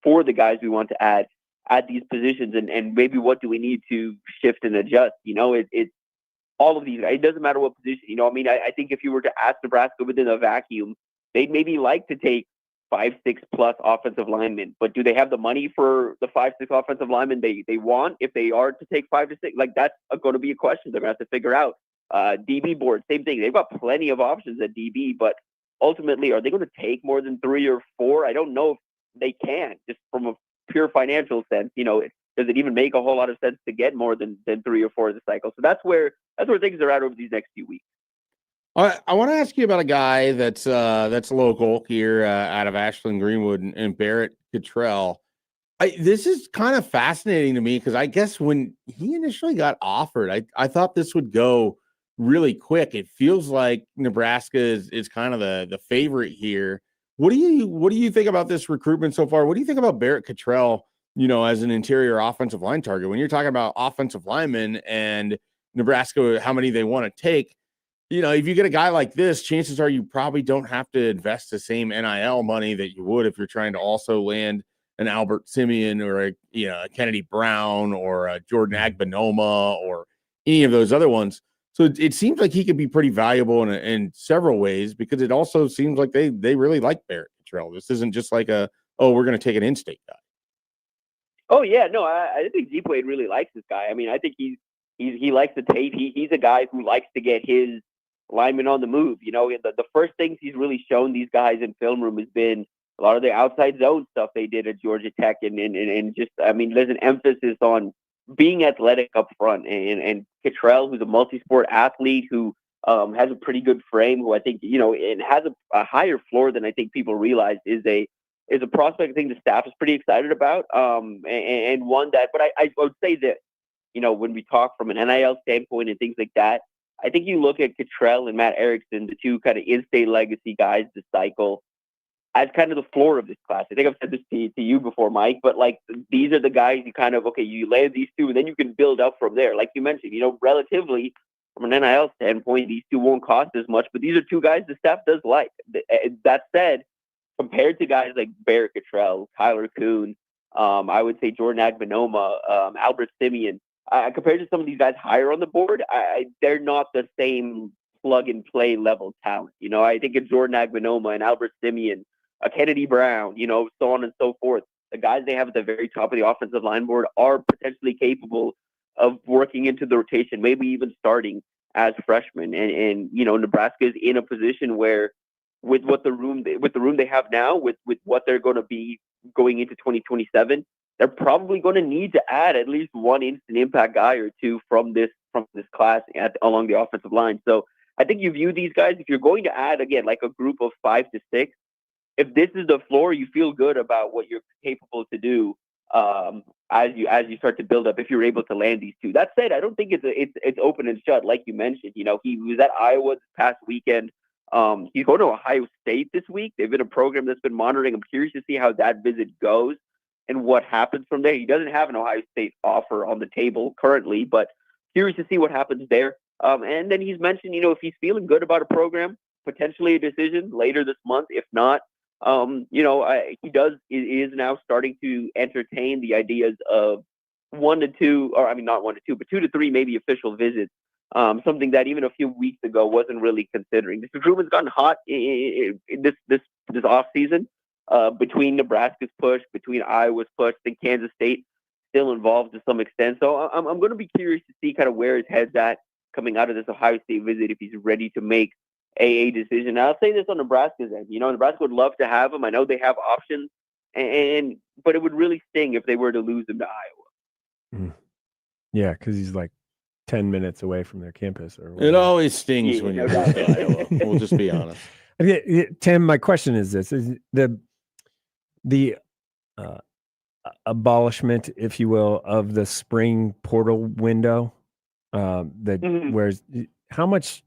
for the guys we want to add at these positions? And maybe what do we need to shift and adjust? It's all of these. It doesn't matter what position. I think if you were to ask Nebraska within a vacuum, they'd maybe like to take 5-6 plus offensive linemen, but do they have the money for the 5-6 offensive linemen they want? If they are to take 5 to 6, like that's going to be a question they're going to have to figure out. DB board, same thing. They've got plenty of options at DB, but ultimately, are they going to take more than 3 or 4? I don't know if they can, just from a pure financial sense. There's does it even make a whole lot of sense to get more than 3 or 4 this cycle? So that's where things are at over these next few weeks. I want to ask you about a guy that's local here out of Ashland Greenwood and Barrett Cottrell. This is kind of fascinating to me because I guess when he initially got offered, I thought this would go really quick. It feels like Nebraska is kind of the favorite here. What do you think about this recruitment so far? What do you think about Barrett Cottrell, as an interior offensive line target? When you're talking about offensive linemen and Nebraska, how many they want to take, if you get a guy like this, chances are you probably don't have to invest the same NIL money that you would if you're trying to also land an Albert Simeon or a Kennedy Brown or a Jordan Agbanoma or any of those other ones. So it seems like he could be pretty valuable in several ways, because it also seems like they really like Barrett Cottrell. This isn't just like we're going to take an in-state guy. Oh yeah, no, I think Deep Wade really likes this guy. I mean, I think he likes the tape. He's a guy who likes to get his linemen on the move. The first things he's really shown these guys in film room has been a lot of the outside zone stuff they did at Georgia Tech, and just, I mean, there's an emphasis on being athletic up front, and Cottrell, who's a multi-sport athlete who has a pretty good frame, who I think, and has a higher floor than I think people realize, is a prospect I think the staff is pretty excited about, and one that, but I would say that, when we talk from an NIL standpoint and things like that, I think you look at Cottrell and Matt Erickson, the two kind of in-state legacy guys this cycle, as kind of the floor of this class. I think I've said this to you before, Mike, but like, these are the guys you kind of, okay, you land these two and then you can build up from there. Like you mentioned, relatively from an NIL standpoint, these two won't cost as much, but these are two guys the staff does like. That said, compared to guys like Barrett Cottrell, Tyler Kuhn, I would say Jordan Agbanoma, Albert Simeon, compared to some of these guys higher on the board, they're not the same plug-and-play level talent. I think it's Jordan Agbanoma and Albert Simeon, Kennedy Brown, so on and so forth. The guys they have at the very top of the offensive line board are potentially capable of working into the rotation, maybe even starting as freshmen. And Nebraska is in a position where, with the room they have now, with what they're going to be going into 2027, they're probably going to need to add at least one instant impact guy or two from this class along the offensive line. So I think you view these guys, if you're going to add, again, like a group of 5 to 6, if this is the floor, you feel good about what you're capable to do as you start to build up, if you're able to land these two. That said, I don't think it's open and shut, like you mentioned. He was at Iowa this past weekend. He's going to Ohio State this week. They've been a program that's been monitoring. I'm curious to see how that visit goes and what happens from there. He doesn't have an Ohio State offer on the table currently, but curious to see what happens there. And then he's mentioned, if he's feeling good about a program, potentially a decision later this month. If not, he is now starting to entertain the ideas of 1 to 2, or I mean, not 1 to 2, but 2 to 3 maybe official visits. Something that even a few weeks ago wasn't really considering. This recruitment's gotten hot in this off season, between Nebraska's push, between Iowa's push. I think Kansas State still involved to some extent. So I'm going to be curious to see kind of where his head's at coming out of this Ohio State visit, if he's ready to make a decision. And I'll say this on Nebraska's end. Nebraska would love to have him. I know they have options, but it would really sting if they were to lose him to Iowa. Yeah, because he's like 10 minutes away from their campus. It always stings when you lose to Iowa. We'll just be honest. Tim, my question is this: is the abolishment, if you will, of the spring portal window, whereas how much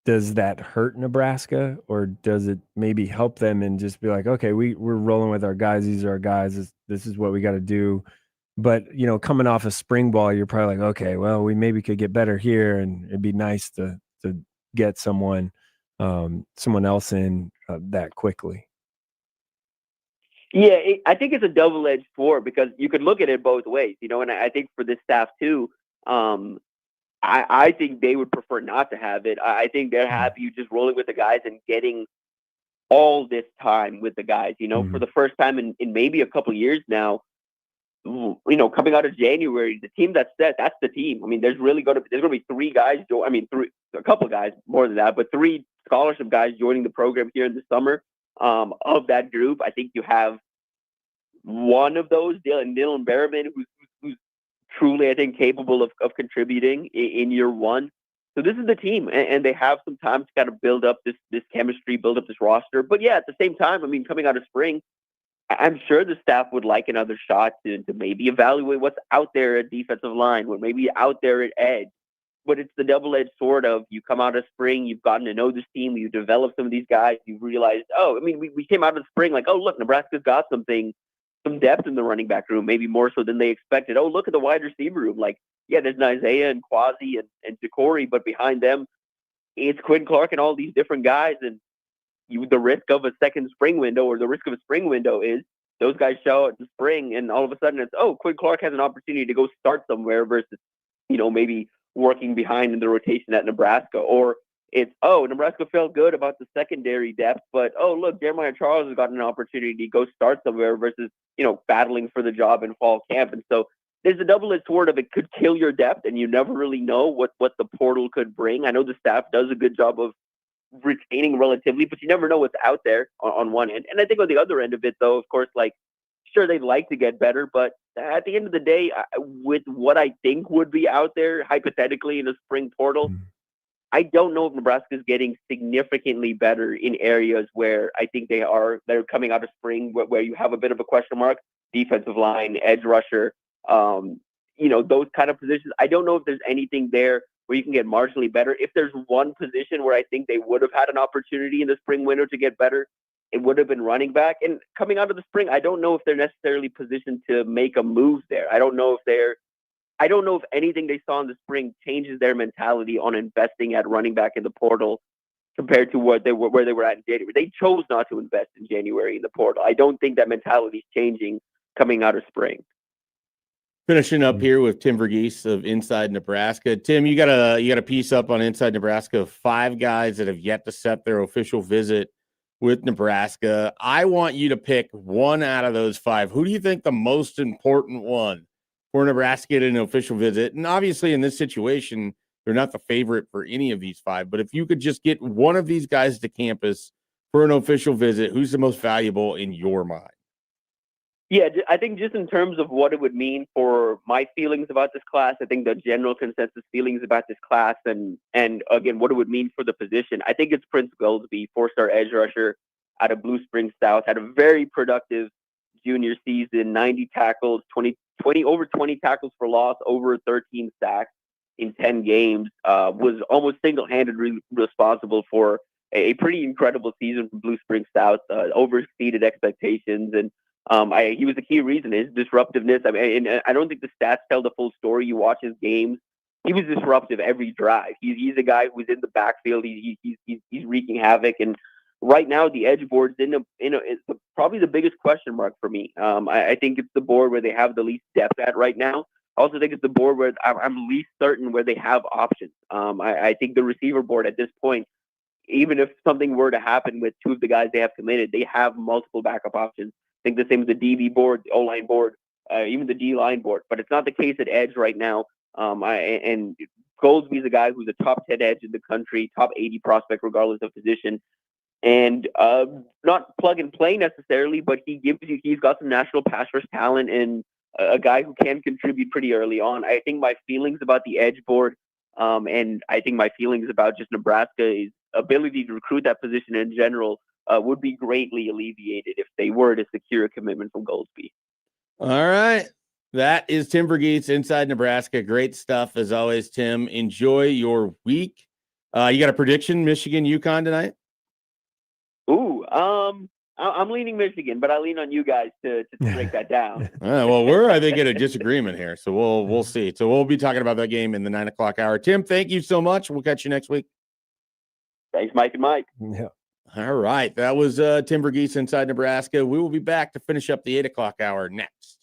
does that hurt Nebraska, or does it maybe help them and just be like, okay, we're rolling with our guys. These are our guys. This is what we got to do. But, coming off a spring ball, you're probably like, okay, well, we maybe could get better here, and it'd be nice to get someone else in that quickly. Yeah, I think it's a double-edged sword, because you could look at it both ways, and I think for this staff too, I think they would prefer not to have it. I think they're happy you just rolling with the guys and getting all this time with the guys, for the first time in maybe a couple of years now. Coming out of January, the team that's set, that's the team. I mean, there's going to be 3 guys. A couple of guys more than that, but 3 scholarship guys joining the program here in the summer. Of that group, I think you have one of those, Dylan Berriman, who's truly, I think, capable of contributing in year one. So this is the team, and they have some time to kind of build up this chemistry, build up this roster. But yeah, at the same time, I mean, coming out of spring, I'm sure the staff would like another shot to maybe evaluate what's out there at defensive line, or maybe out there at edge. But it's the double-edged sword of you come out of spring, you've gotten to know this team, you've developed some of these guys, you've realized, oh, I mean, we came out of the spring like, oh, look, Nebraska's got something, some depth in the running back room, maybe more so than they expected. Oh, look at the wide receiver room. Like, yeah, there's Isaiah and Quasi and Jacory, but behind them, it's Quinn Clark and all these different guys. And the risk of a second spring window, or the risk of a spring window, is those guys show out in spring, and all of a sudden it's, oh, Quinn Clark has an opportunity to go start somewhere versus, maybe working behind in the rotation at Nebraska. Or it's, oh, Nebraska felt good about the secondary depth, but, oh, look, Jeremiah Charles has gotten an opportunity to go start somewhere versus, battling for the job in fall camp. And so there's a double-edged sword of, it could kill your depth, and you never really know what the portal could bring. I know the staff does a good job of retaining relatively, but you never know what's out there on one end. And I think on the other end of it, though, of course, like, sure, they'd like to get better, but at the end of the day, with what I think would be out there hypothetically in the spring portal, I don't know if Nebraska is getting significantly better in areas where I think they're coming out of spring, where you have a bit of a question mark: defensive line, edge rusher, those kind of positions. I don't know if there's anything there where you can get marginally better. If there's one position where I think they would have had an opportunity in the spring window to get better, it would have been running back. And coming out of the spring, I don't know if they're necessarily positioned to make a move there. I don't know if anything they saw in the spring changes their mentality on investing at running back in the portal compared to where they were at in January. They chose not to invest in January in the portal. I don't think that mentality is changing coming out of spring. Finishing up here with Tim Verghese of Inside Nebraska. Tim, you got a piece up on Inside Nebraska of 5 guys that have yet to set their official visit with Nebraska. I want you to pick one out of those 5. Who do you think the most important one for Nebraska to get an official visit? And obviously in this situation, they're not the favorite for any of these 5, but if you could just get one of these guys to campus for an official visit, who's the most valuable in your mind? Yeah, I think just in terms of what it would mean for my feelings about this class, I think the general consensus feelings about this class and again, what it would mean for the position, I think it's Prince Goldsby, 4-star edge rusher out of Blue Springs South, had a very productive junior season, 90 tackles, 20 tackles for loss, over 13 sacks in 10 games, was almost single-handed responsible for a pretty incredible season from Blue Springs South, overexceeded expectations, and he was the key reason, his disruptiveness. I mean, and I don't think the stats tell the full story. You watch his games; he was disruptive every drive. He's a guy who's in the backfield. He's wreaking havoc. And right now, the edge board's it's probably the biggest question mark for me. I think it's the board where they have the least depth at right now. I also think it's the board where I'm least certain where they have options. I think the receiver board at this point, even if something were to happen with 2 of the guys they have committed, they have multiple backup options. I think the same as the DB board, the O-line board, even the D-line board. But it's not the case at edge right now. And Goldsby's a guy who's a top 10 edge in the country, top 80 prospect regardless of position. And not plug and play necessarily, but he's got some national pass rush talent and a guy who can contribute pretty early on. I think my feelings about the edge board and I think my feelings about just Nebraska's ability to recruit that position in general would be greatly alleviated if they were to secure a commitment from Goldsby. All right. That is Tim Verghese, Inside Nebraska. Great stuff as always, Tim. Enjoy your week. You got a prediction, Michigan, UConn tonight? Ooh, I'm leaning Michigan, but I lean on you guys to break that down. Well, we're, I think, in a disagreement here, so we'll see. So we'll be talking about that game in the 9 o'clock hour. Tim, thank you so much. We'll catch you next week. Thanks, Mike and Mike. Yeah. All right. That was Tim Verghese, Inside Nebraska. We will be back to finish up the 8 o'clock hour next.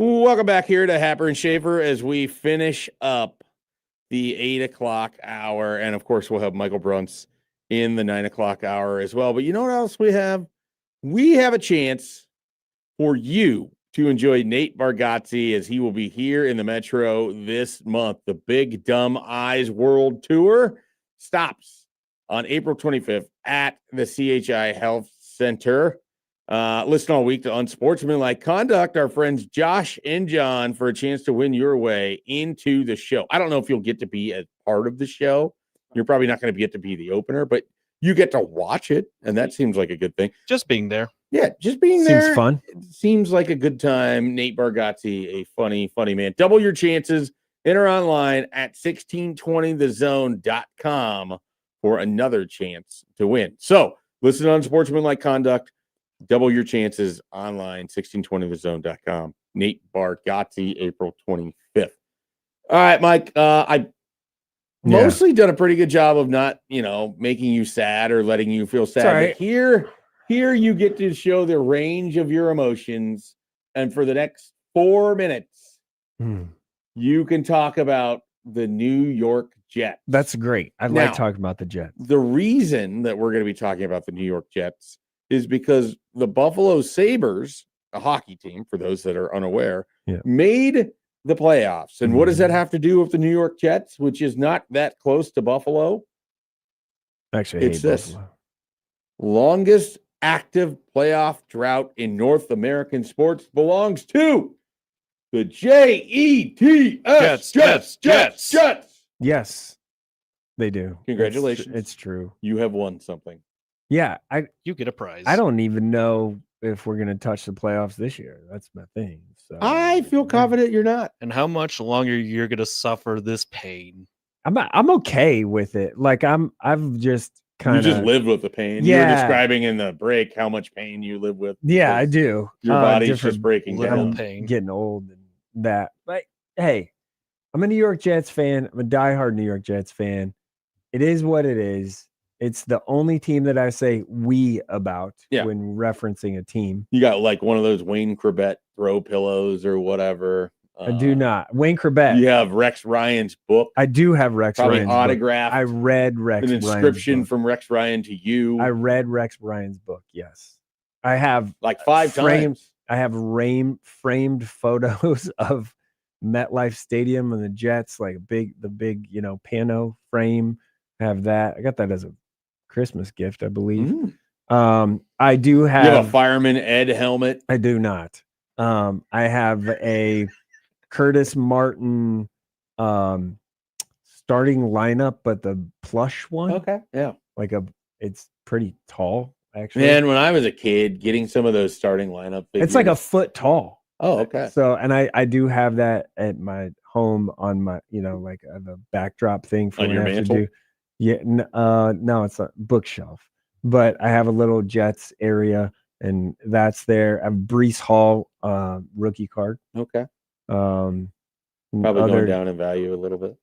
Welcome back here to Happer and Schaefer as we finish up the 8 o'clock hour. And of course, we'll have Michael Bruntz in the 9 o'clock hour as well. But you know what else we have? We have a chance for you to enjoy Nate Bargatze as he will be here in the Metro this month. The Big Dumb Eyes World Tour stops on April 25th at the CHI Health Center. Listen all week to Unsportsmanlike Conduct, our friends Josh and John, for a chance to win your way into the show. I don't know if you'll get to be a part of the show. You're probably not going to get to be the opener, but you get to watch it, and that seems like a good thing. Just being there. Yeah, just being there. Seems fun. It seems like a good time. Nate Bargatze, a funny man. Double your chances. Enter online at 1620thezone.com for another chance to win. So listen on Sportsmanlike Conduct. Double your chances online, 1620thezone.com. Nate Bargatze, April 25th. All right, Mike. I mostly done a pretty good job of not, making you sad or letting you feel sad. Right. But here you get to show the range of your emotions. And for the next 4 minutes, you can talk about the New York Jets. That's great. I like talking about the Jets. The reason that we're going to be talking about the New York Jets is because the Buffalo Sabres, a hockey team, for those that are unaware, made the playoffs. And what does that have to do with the New York Jets, which is not that close to Buffalo? Actually, it's this longest active playoff drought in North American sports belongs to the Jets. Jets. Yes, they do. Congratulations. It's true. You have won something. Yeah, You get a prize. I don't even know if we're going to touch the playoffs this year. That's my thing. So I feel confident you're not. And how much longer you're going to suffer this pain? I'm okay with it. Like I've just kind of You just lived with the pain. You Yeah. were describing in the break how much pain you live with. Yeah, I because do. Your body's Different just breaking little down. pain. getting old and that. But hey, I'm a New York Jets fan. I'm a diehard New York Jets fan. It is what it is. It's the only team that I say we about when referencing a team. You got like one of those Wayne Corbett throw pillows or whatever. I do not. Wayne Corbett. You have Rex Ryan's book. I do have Rex Probably Ryan's autographed. book. I read Rex An Ryan's inscription book. from Rex Ryan to you. I read Rex Ryan's book. Yes, I have like 5 times. I have framed photos of MetLife Stadium and the Jets, like the big pano frame. I have that. I got that as a Christmas gift, I believe. I do have. You have a Fireman Ed helmet. I do not. I have a Curtis Martin starting lineup, but the plush one. Okay. Yeah. It's pretty tall, actually. Man, when I was a kid, getting some of those starting lineup figures. It's like a foot tall. Oh, okay. So, and I do have that at my home on my, like the backdrop thing for on when your I have mantle. to do. Yeah. No, it's a bookshelf, but I have a little Jets area and that's there. I have Breece Hall rookie card. Okay. Probably Going down in value a little bit.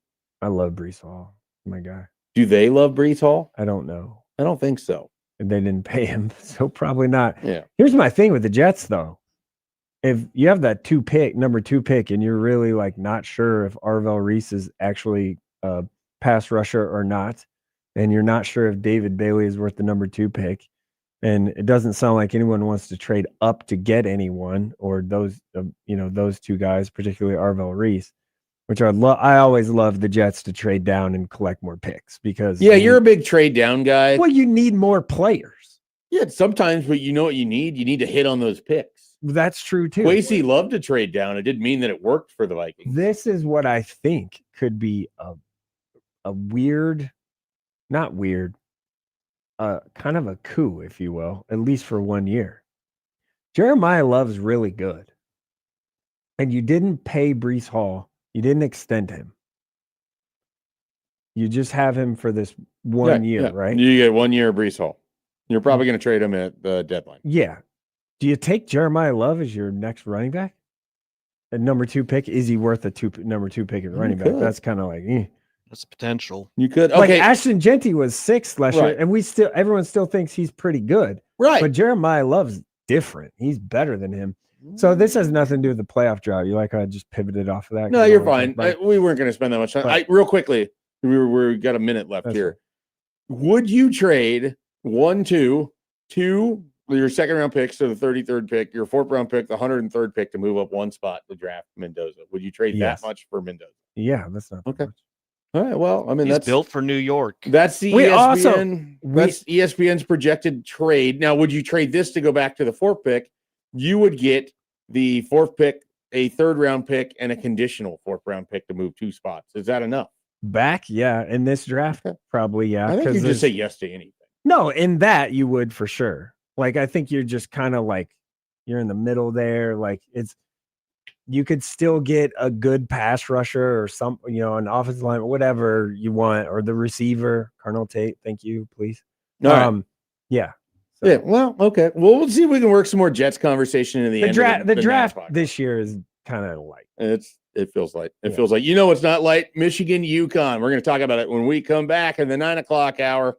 I love Breece Hall. My guy. Do they love Breece Hall? I don't know. I don't think so. They didn't pay him, so probably not. Yeah. Here's my thing with the Jets, though. If you have that number two pick, and you're really like not sure if Arvell Reese is actually a pass rusher or not, and you're not sure if David Bailey is worth the number 2 pick, and it doesn't sound like anyone wants to trade up to get anyone or those, those 2 guys, particularly Arvell Reese, which I always love the Jets to trade down and collect more picks because you're a big trade down guy. Well, you need more players. Yeah, sometimes, but you know what you need? You need to hit on those picks. That's true too. Kwesi loved to trade down. It didn't mean that it worked for the Vikings. This is what I think could be a weird, not weird, kind of a coup, if you will, at least for 1 year. Jeremiah Love's really good. And you didn't pay Breece Hall. You didn't extend him. You just have him for this 1 year, right? You get 1 year of Breece Hall. You're probably going to trade him at the deadline. Yeah. Do you take Jeremiah Love as your next running back? At number 2 pick? Is he worth a number 2 pick at running back? That's kind of like, That's potential. You could. Like Okay. Ashton Genty was 6th last year, Right. and everyone still thinks he's pretty good. Right. But Jeremiah Love's different. He's better than him. So this has nothing to do with the playoff drought. You like how I just pivoted off of that? No, you're fine. We weren't going to spend that much time. But- Real quickly, we got a minute left here. Would you trade 1, 2, your second round picks to the 33rd pick, your 4th round pick, the 103rd pick to move up one spot to draft Mendoza? Would you trade that much for Mendoza? Yeah, that's not okay. Much. All right. Well, I mean, He's that's built for New York. That's the ESPN. That's ESPN's projected trade. Now, would you trade this to go back to the 4th pick? You would get the 4th pick, a 3rd round pick, and a conditional 4th round pick to move 2 spots. Is that enough? Back, yeah. In this draft, probably, yeah. I think you just say yes to anything. No, in that you would for sure. Like, I think you're just kind of like you're in the middle there. Like, you could still get a good pass rusher or some, an offensive line, whatever you want, or the receiver, Cardinal Tate. Thank you, please. All right. Yeah. So. Yeah. Well, okay. Well, we'll see if we can work some more Jets conversation in the end. The draft this year is kind of light. It feels light. It feels like, it's not light. Michigan, UConn. We're going to talk about it when we come back in the 9 o'clock hour.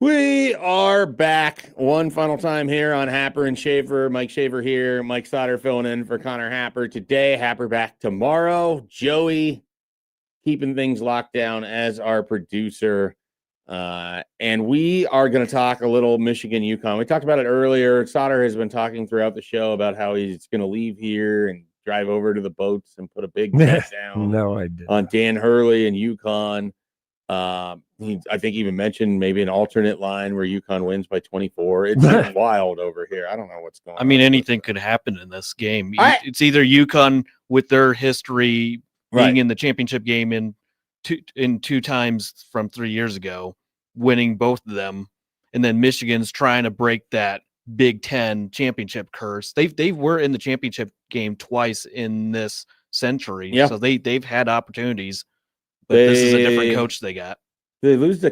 We are back one final time here on Happer and Schaefer. Mike Schaefer here. Mike Stoddard filling in for Connor Happer today. Happer back tomorrow. Joey keeping things locked down as our producer. And we are going to talk a little Michigan UConn. We talked about it earlier. Stoddard has been talking throughout the show about how he's going to leave here and drive over to the boats and put a big bet down No, I didn't. on Dan Hurley and UConn. He, I think, even mentioned maybe an alternate line where UConn wins by 24. It's wild over here. I don't know what's going on. I mean, anything could happen in this game. I- It's either UConn with their history being Right. in the championship game in two times from 3 years ago, winning both of them, and then Michigan's trying to break that Big Ten championship curse. They were in the championship game twice in this century, Yeah. so they've had opportunities. But this is a different coach they got. They lose to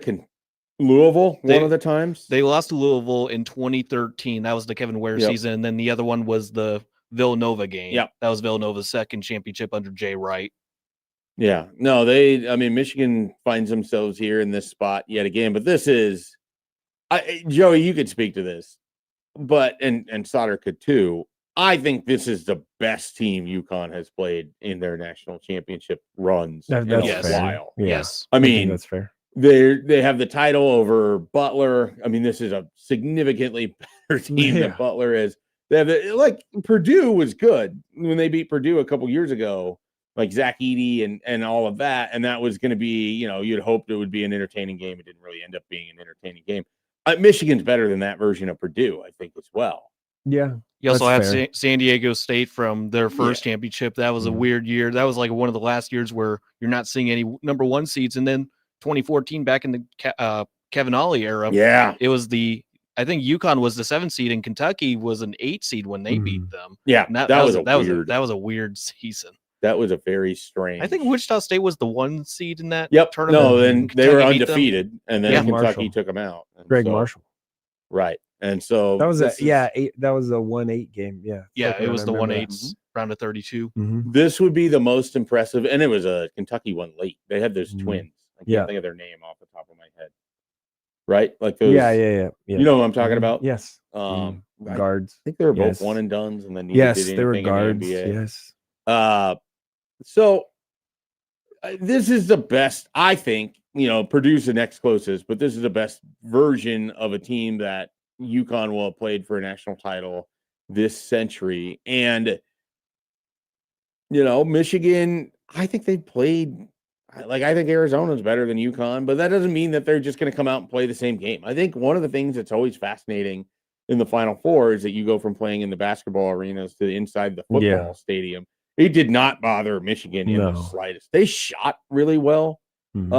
Louisville They- one of the times. They lost to Louisville in 2013. That was the Kevin Ware Yep. season. And then the other one was the Villanova game. Yep. That was Villanova's second championship under Jay Wright. Yeah. No, I mean, Michigan finds themselves here in this spot yet again. But this is, Joey, you could speak to this, but, and Stoddard could too. I think this is the best team UConn has played in their national championship runs in That's a fair. while. Yeah. Yes. I I think mean, that's fair. they have the title over Butler. I mean, this is a significantly better team than Yeah. Butler is. They have like Purdue was good when they beat Purdue a couple years ago, like Zach Edey and all of that. And that was going to be, you'd hoped it would be an entertaining game. It didn't really end up being an entertaining game. Michigan's better than that version of Purdue, I think, as well. Yeah. You also That's had fair. San Diego State from their first championship. That was a Mhm. weird year. That was like one of the last years where you're not seeing any number one seeds. And then 2014, back in the Kevin Ollie era, Yeah. it was I think UConn was the 7th seed and Kentucky was an 8 seed when they beat them. Yeah. And that was a weird season. that was a very strange. I think Wichita State was the 1 seed in that Yep. tournament. No, then and they were Kentucky beat them. undefeated, and then Yeah. Kentucky Marshall. took them out. And Greg so- Marshall. Right. And so That was this is- that was a 1-8 game. Yeah. Yeah, Okay, it was I the remember 1/8 round of 32. that. Mhm. This would be the most impressive, and it was a Kentucky one late. They had those Mhm. twins. I can't Yeah. think of their name off the top of my head. Right? Like those. Yeah. You know what I'm talking Mhm. about? Yes. I Guards. think they were both Yes. one and dones, and then neither Yes, did they were anything in the guards. NBA. Yes. So this is the best, I think. Purdue's the next closest, but this is the best version of a team that UConn will have played for a national title this century. And Michigan, I think they played I think Arizona's better than UConn, but that doesn't mean that they're just going to come out and play the same game. I think one of the things that's always fascinating in the Final Four is that you go from playing in the basketball arenas to inside the football stadium. It did not bother Michigan in the slightest. They shot really well Mhm.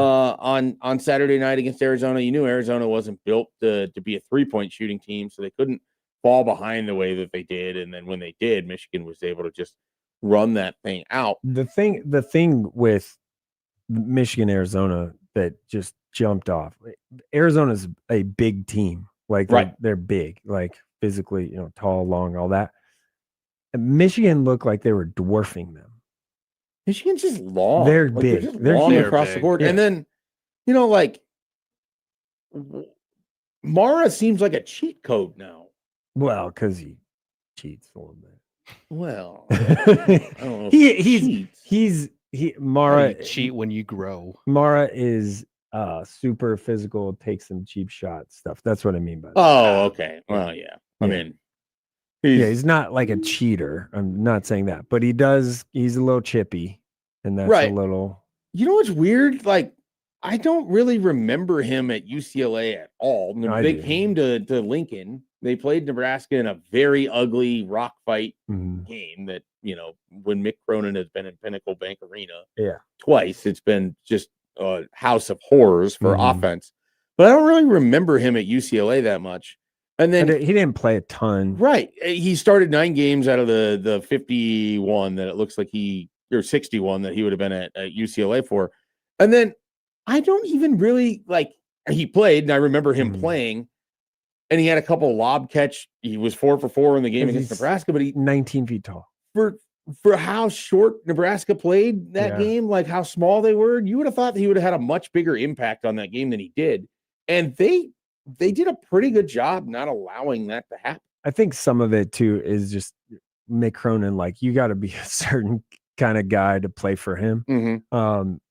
on Saturday night against Arizona. You knew Arizona wasn't built to be a 3-point shooting team, so they couldn't fall behind the way that they did. And then when they did, Michigan was able to just run that thing out. The thing with Michigan, Arizona that just jumped off. Arizona's a big team. Like they're big, like physically, tall, long, all that. And Michigan looked like they were dwarfing them. Michigan's just long. They're Like, big. just They're long huge. across They're the big. board. Yeah. And then, Mara seems like a cheat code now. Well, because he cheats a little bit. Well, I don't know. if He's How Mara. you cheat when you grow. Mara is super physical, takes some cheap shot stuff. That's what I mean by that. Oh, okay. Well, yeah. I mean, He's not like a cheater. I'm not saying that, but he's a little chippy, and that's Right. a little. You know what's weird? Like, I don't really remember him at UCLA at all. No, I They do. came to Lincoln. They played Nebraska in a very ugly rock fight Mhm. game that, when Mick Cronin has been in Pinnacle Bank Arena Yeah. twice, it's been just a house of horrors for Mhm. offense. But I don't really remember him at UCLA that much. And then, He didn't play a ton. right, he started 9 games out of the 51 that it looks like or 61 that he would have been at UCLA for. And then I don't even really he played, and I remember him Mhm. playing, and he had a couple lob catch. He was 4 for 4 in the game Because against he's Nebraska, but 19 feet tall. for how short Nebraska played that Yeah. game, like how small they were, you would have thought that he would have had a much bigger impact on that game than he did. And they they did a pretty good job not allowing that to happen. I think some of it too is just Mick Cronin. Like, you got to be a certain kind of guy to play for him.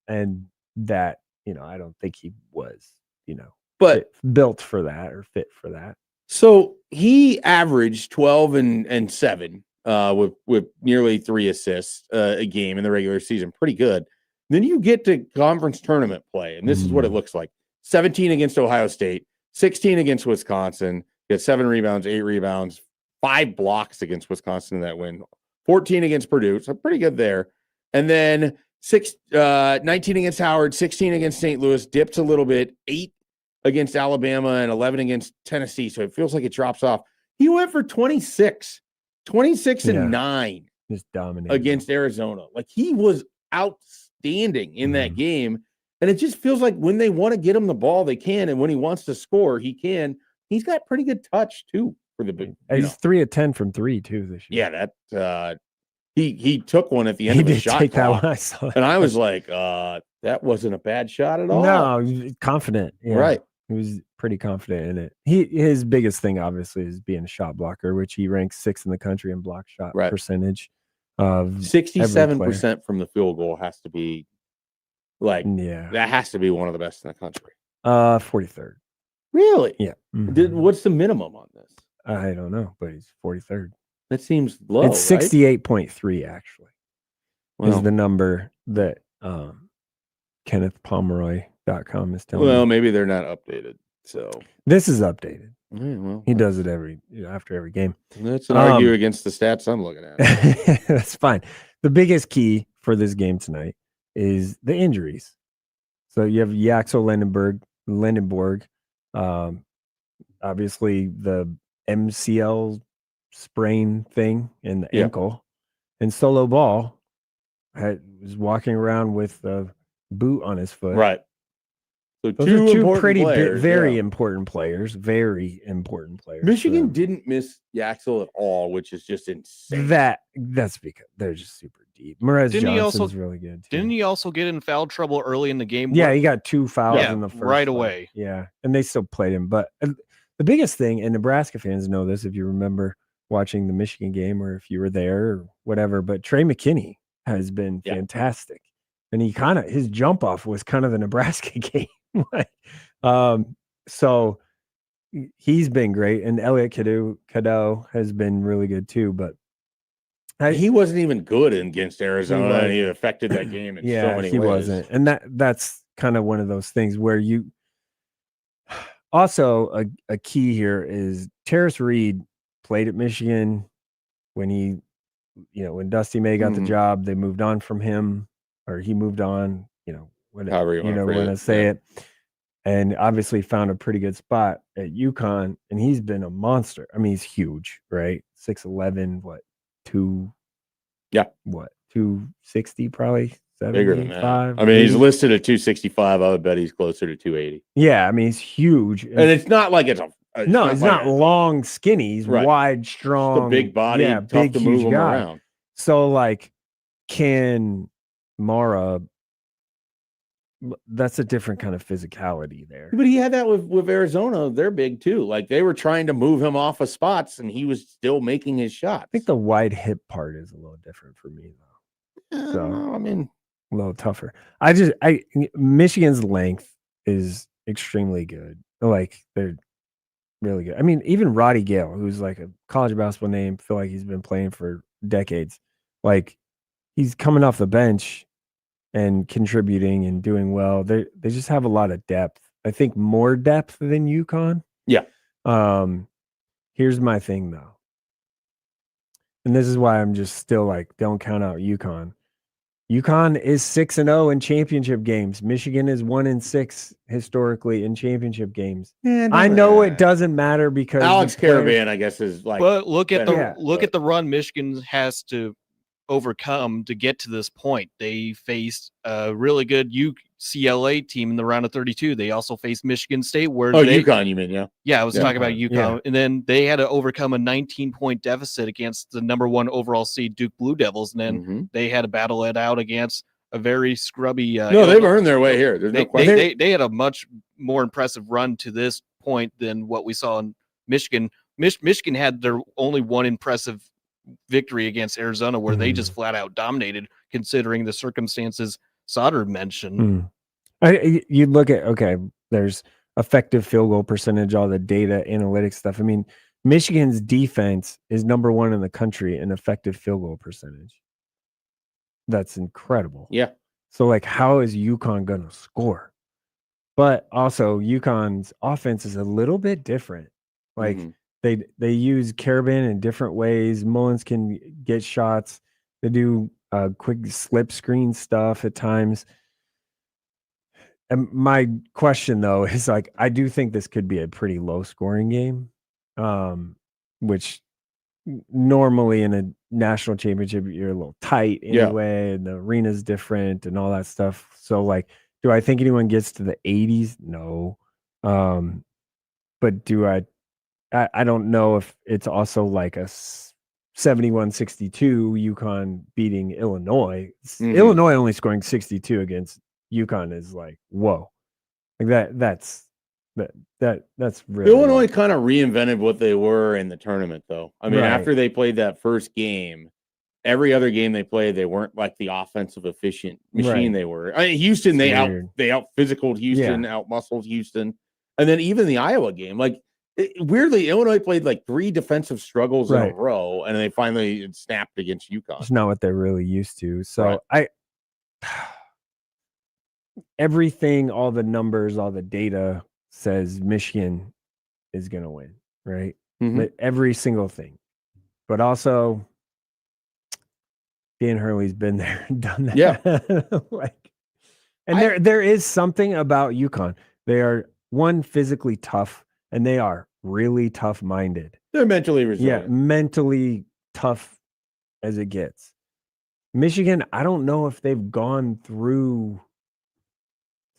And that, I don't think he was, but built for that or fit for that. So he averaged 12 and 7 with nearly 3 assists a game in the regular season. Pretty good. Then you get to conference tournament play, and this is what it looks like. 17 against Ohio State, 16 against Wisconsin, he had 7 rebounds, 8 rebounds, 5 blocks against Wisconsin in that win, 14 against Purdue, so pretty good there. And then 19 against Howard, 16 against St. Louis, dips a little bit, 8 against Alabama and 11 against Tennessee, so it feels like it drops off. He went for 26 and 9 just dominated against Arizona. Like, he was outstanding in that game. And it just feels like when they want to get him the ball, they can. And when he wants to score, he can. He's got pretty good touch too for the big. He's 3 of 10 from 3 too this year. Yeah, that he took one at the end of the shot clock, I saw that. and I was like, that wasn't a bad shot at all. No, confident. Yeah. Right. He was pretty confident in it. His biggest thing, obviously, is being a shot blocker, which he ranks 6th in the country in block shot percentage. 67% from the field goal has to be that has to be one of the best in the country. 43rd. Really? Yeah. What's the minimum on this? I don't know, but he's 43rd. That seems low. It's 68.3 actually. Well, is the number that KennethPomeroy.com is telling Well, me. maybe they're not updated. So this is updated. Yeah, well, he does it after every game. That's an argue against the stats I'm looking at. That's fine. The biggest key for this game tonight is the injuries. So you have Yaxel Lendenborg, obviously the MCL sprain thing in the ankle, and Solo Ball was walking around with a boot on his foot. Right. So those are two pretty very important players. Very important players. Michigan didn't miss Yaxel at all, which is just insane. That's because they're just super deep. Merez Johnson's really good too. Didn't he also get in foul trouble early in the game? Yeah, he got 2 fouls in the first right play. away. Yeah, and they still played him. But the biggest thing, and Nebraska fans know this if you remember watching the Michigan game or if you were there or whatever, but Trey McKinney has been fantastic. And his jump off was kind of the Nebraska game. So he's been great, and Elliot Cadeau has been really good too. But he wasn't even good against Arizona, and he affected that game in so many ways. He wasn't, and that's kind of one of those things where you also a key here is Terrace Reed played at Michigan when when Dusty May got the job, they moved on from him, or he moved on. However you want to say it. And obviously found a pretty good spot at UConn, and he's been a monster. I mean, he's huge, right? 6'11", 260 probably, 75. Bigger than that. I mean, he's listed at 265. I would bet he's closer to 280. Yeah, I mean, he's huge. And it's not like it's not long, skinny. He's wide, strong. Just a big body, tough big, to move huge him guy. around. So, can Mara... That's a different kind of physicality there. But he had that with Arizona. They're big too. They were trying to move him off of spots, and he was still making his shots. I think the wide hip part is a little different for me, though. So I mean, a little tougher. Michigan's length is extremely good. They're really good. I mean, even Roddy Gale, who's a college basketball name, feel like he's been playing for decades. He's coming off the bench and contributing and doing well. They just have a lot of depth. I think more depth than UConn. Yeah. Here's my thing though. And this is why I'm just still don't count out UConn. UConn is 6-0 in championship games. Michigan is 1-6 historically in championship games. I know it doesn't matter because Alex Caravan, I guess, is But look at the run Michigan has to overcome to get to this point. They faced a really good UCLA team in the round of 32. They also faced Michigan State, where UConn, you mean? I was talking about UConn, and then they had to overcome a 19-point deficit against the number 1 overall seed Duke Blue Devils, and then they had to battle it out against a very scrubby. They've earned their way here. There's no question. They had a much more impressive run to this point than what we saw in Michigan. Michigan had their only one impressive victory against Arizona where they just flat out dominated, considering the circumstances Sauter mentioned. You look at, okay, there's effective field goal percentage, all the data analytics stuff. I mean, Michigan's defense is number 1 in the country in effective field goal percentage. That's incredible. Yeah. So, like, how is UConn going to score? But also, UConn's offense is a little bit different. Like, they use Carabin in different ways. Mullins can get shots. They do quick slip screen stuff at times. And my question, though, is like, I do think this could be a pretty low scoring game, which normally in a national championship, you're a little tight anyway, and the arena's different and all that stuff. So, like, do I think anyone gets to the 80s? No. But do I don't know if it's also like a 71-62 UConn beating Illinois. Illinois only scoring 62 against UConn is like, whoa. Like that's really Illinois kind of reinvented what they were in the tournament, though. I mean, after they played that first game, every other game they played, they weren't like the offensive efficient machine they were. I mean, Houston, they out physicaled Houston, out muscled Houston, and then even the Iowa game, like weirdly, Illinois played like 3 defensive struggles in a row, and they finally snapped against UConn. It's not what they're really used to. So everything, all the numbers, all the data says Michigan is going to win, right? But every single thing. But also, Dan Hurley's been there and done that. Yeah. There is something about UConn. They are, one, physically tough, and they are really tough-minded. They're mentally resilient. Yeah, mentally tough as it gets. Michigan, I don't know if they've gone through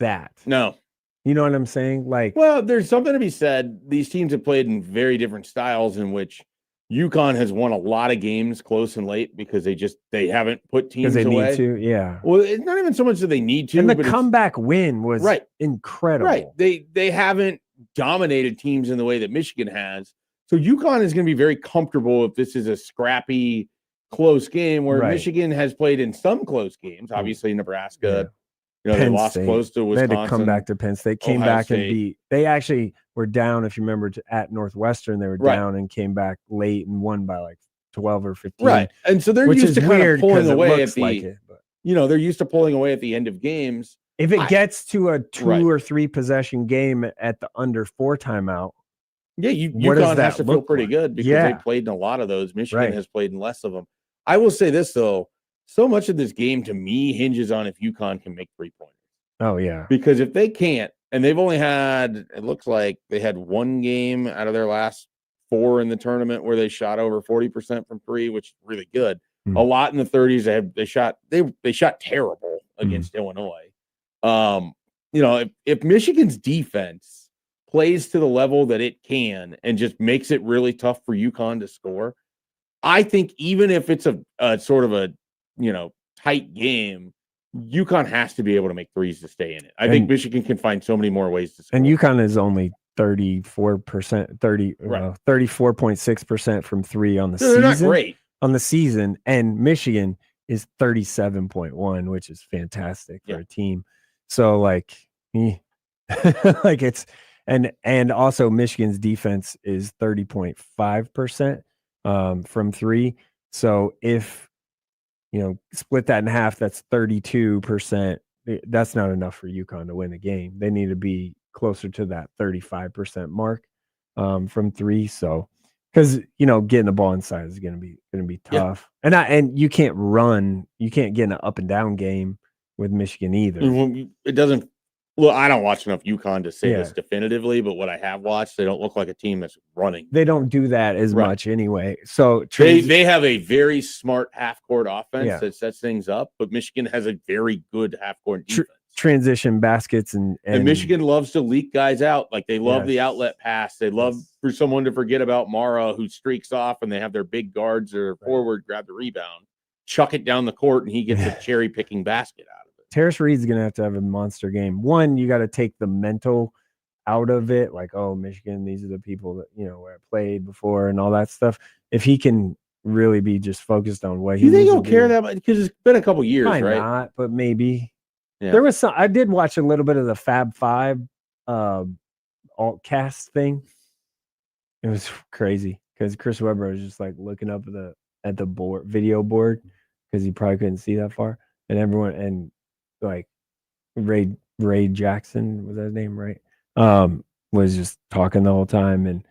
that. No. You know what I'm saying? Like, well, there's something to be said. These teams have played in very different styles, in which UConn has won a lot of games close and late because they haven't put teams they away. Need to, yeah. Well, it's not even so much that they need to. And the comeback win was incredible. Right. They haven't dominated teams in the way that Michigan has. So UConn is going to be very comfortable if this is a scrappy, close game, where Michigan has played in some close games. Obviously, Nebraska. Yeah. They lost close to Wisconsin. They had to come back to Penn State. Came Ohio back State. And beat. They actually were down, if you remember, at Northwestern. They were down and came back late and won by like 12 or 15. Right. And so they're used to kind of pulling away at the they're used to pulling away at the end of games. If it gets to a 2 or 3 possession game at the under 4 timeout, UConn has to feel pretty good because they played in a lot of those. Michigan has played in less of them. I will say this, though. So much of this game, to me, hinges on if UConn can make 3-pointers. Oh, yeah. Because if they can't, and they've only had, it looks like they had 1 game out of their last 4 in the tournament where they shot over 40% from 3, which is really good. A lot in the 30s. They shot terrible against Illinois. If Michigan's defense plays to the level that it can and just makes it really tough for UConn to score, I think even if it's a sort of a tight game, UConn has to be able to make threes to stay in it. I think Michigan can find so many more ways to score. And UConn is only 34.6% from 3 on the season. They're not great on the season, and Michigan is 37.1, which is fantastic for a team. So like it's and also Michigan's defense is 30.5% from 3. So if split that in half, that's 32%. That's not enough for UConn to win the game. They need to be closer to that 35% mark from 3. So, because getting the ball inside is going to be tough, and you can't get in an up and down game with Michigan either. It doesn't. Well, I don't watch enough UConn to say this definitively, but what I have watched, they don't look like a team that's running. They don't do that as much anyway. So they have a very smart half-court offense that sets things up, but Michigan has a very good half-court defense. Transition baskets and Michigan loves to leak guys out. Like they love the outlet pass. They love for someone to forget about Mara, who streaks off, and they have their big guards or forward grab the rebound, chuck it down the court, and he gets a cherry-picking basket out. Terrace Reed's going to have a monster game. One, you got to take the mental out of it, like, oh, Michigan, these are the people that, where I played before and all that stuff. If he can really be just focused on what You think needs he'll to care do, that much? Because it's been a couple years, probably right? not, but maybe. Yeah. There was some. I did watch a little bit of the Fab Five alt cast thing. It was crazy because Chris Webber was just like looking up at the board, video board, because he probably couldn't see that far, and everyone, and like Ray Jackson, was that his name, right? Was just talking the whole time, and